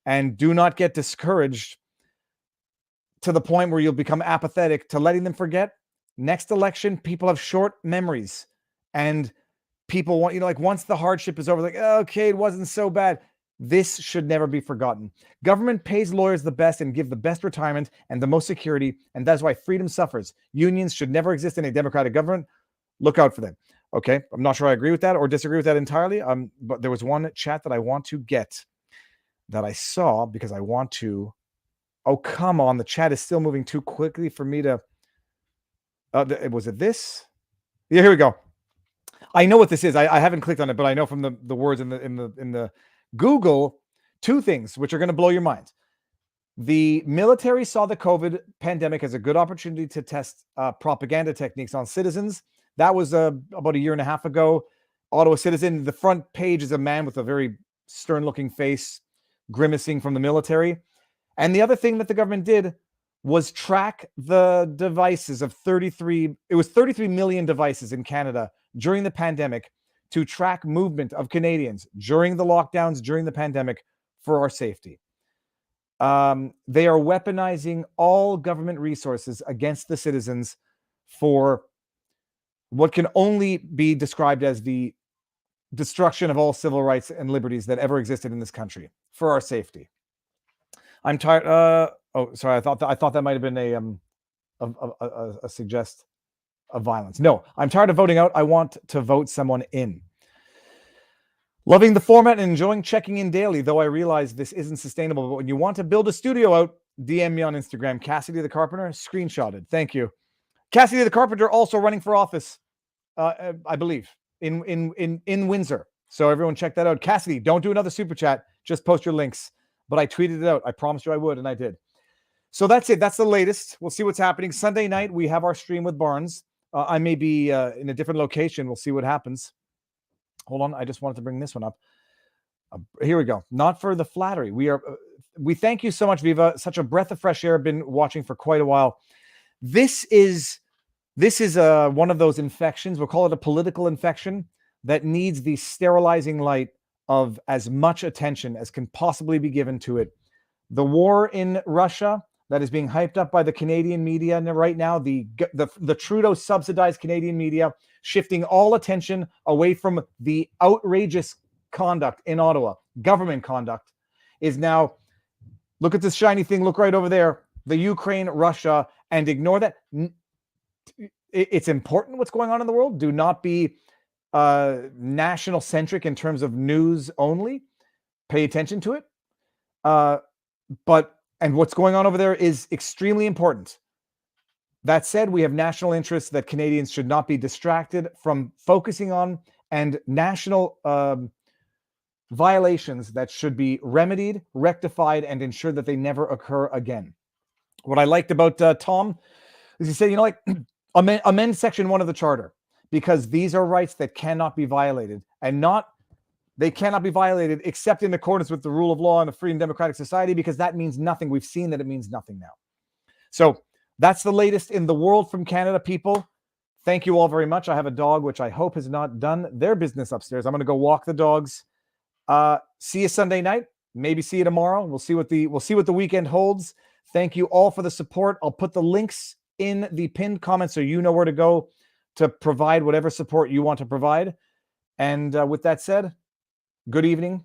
And do not get discouraged to the point where you'll become apathetic to letting them forget. Next election, people have short memories. And people want, once the hardship is over, okay, it wasn't so bad. This should never be forgotten. Government pays lawyers the best and give the best retirement and the most security. And that's why freedom suffers. Unions should never exist in a democratic government. Look out for them. Okay, I'm not sure I agree with that or disagree with that entirely. But there was one chat that I want to get that I saw because I want to. Oh, come on. The chat is still moving too quickly for me to. Was it this? Yeah, here we go. I know what this is. I haven't clicked on it, but I know from the words in the Google, two things which are going to blow your mind. The military saw the COVID pandemic as a good opportunity to test propaganda techniques on citizens. That was about a year and a half ago. Ottawa Citizen, the front page is a man with a very stern-looking face, grimacing from the military. And the other thing that the government did was track the devices of 33 million devices in Canada during the pandemic to track movement of Canadians during the lockdowns, during the pandemic for our safety. They are weaponizing all government resources against the citizens for what can only be described as the destruction of all civil rights and liberties that ever existed in this country for our safety. I'm tired. Sorry. I thought that might have been a suggest of violence. No, I'm tired of voting out. I want to vote someone in. Loving the format and enjoying checking in daily, though I realize this isn't sustainable. But when you want to build a studio out, DM me on Instagram, Cassidy the Carpenter, screenshotted. Thank you. Cassidy the Carpenter also running for office, I believe, in Windsor. So everyone check that out. Cassidy, don't do another super chat. Just post your links. But I tweeted it out. I promised you I would, and I did. So that's it. That's the latest. We'll see what's happening. Sunday night, we have our stream with Barnes. I may be in a different location. We'll see what happens. Hold on. I just wanted to bring this one up. Here we go. Not for the flattery. We thank you so much, Viva. Such a breath of fresh air. Been watching for quite a while. This is one of those infections. We'll call it a political infection that needs the sterilizing light of as much attention as can possibly be given to it. The war in Russia that is being hyped up by the Canadian media right now, the Trudeau subsidized Canadian media, shifting all attention away from the outrageous conduct in Ottawa, government conduct, is now, look at this shiny thing, look right over there, the Ukraine, Russia, and ignore that. It's important what's going on in the world. Do not be national centric in terms of news only. Pay attention to it. And what's going on over there is extremely important. That said, we have national interests that Canadians should not be distracted from focusing on, and national violations that should be remedied, rectified, and ensured that they never occur again. What I liked about Tom is he said, amend section 1 of the charter, because these are rights that cannot be violated, and they cannot be violated except in accordance with the rule of law in a free and democratic society, because that means nothing. We've seen that it means nothing now. So that's the latest in the world from Canada, people. Thank you all very much. I have a dog, which I hope has not done their business upstairs. I'm going to go walk the dogs. See you Sunday night. Maybe see you tomorrow. We'll see what the weekend holds. Thank you all for the support. I'll put the links in the pinned comments so you know where to go to provide whatever support you want to provide. And with that said, good evening,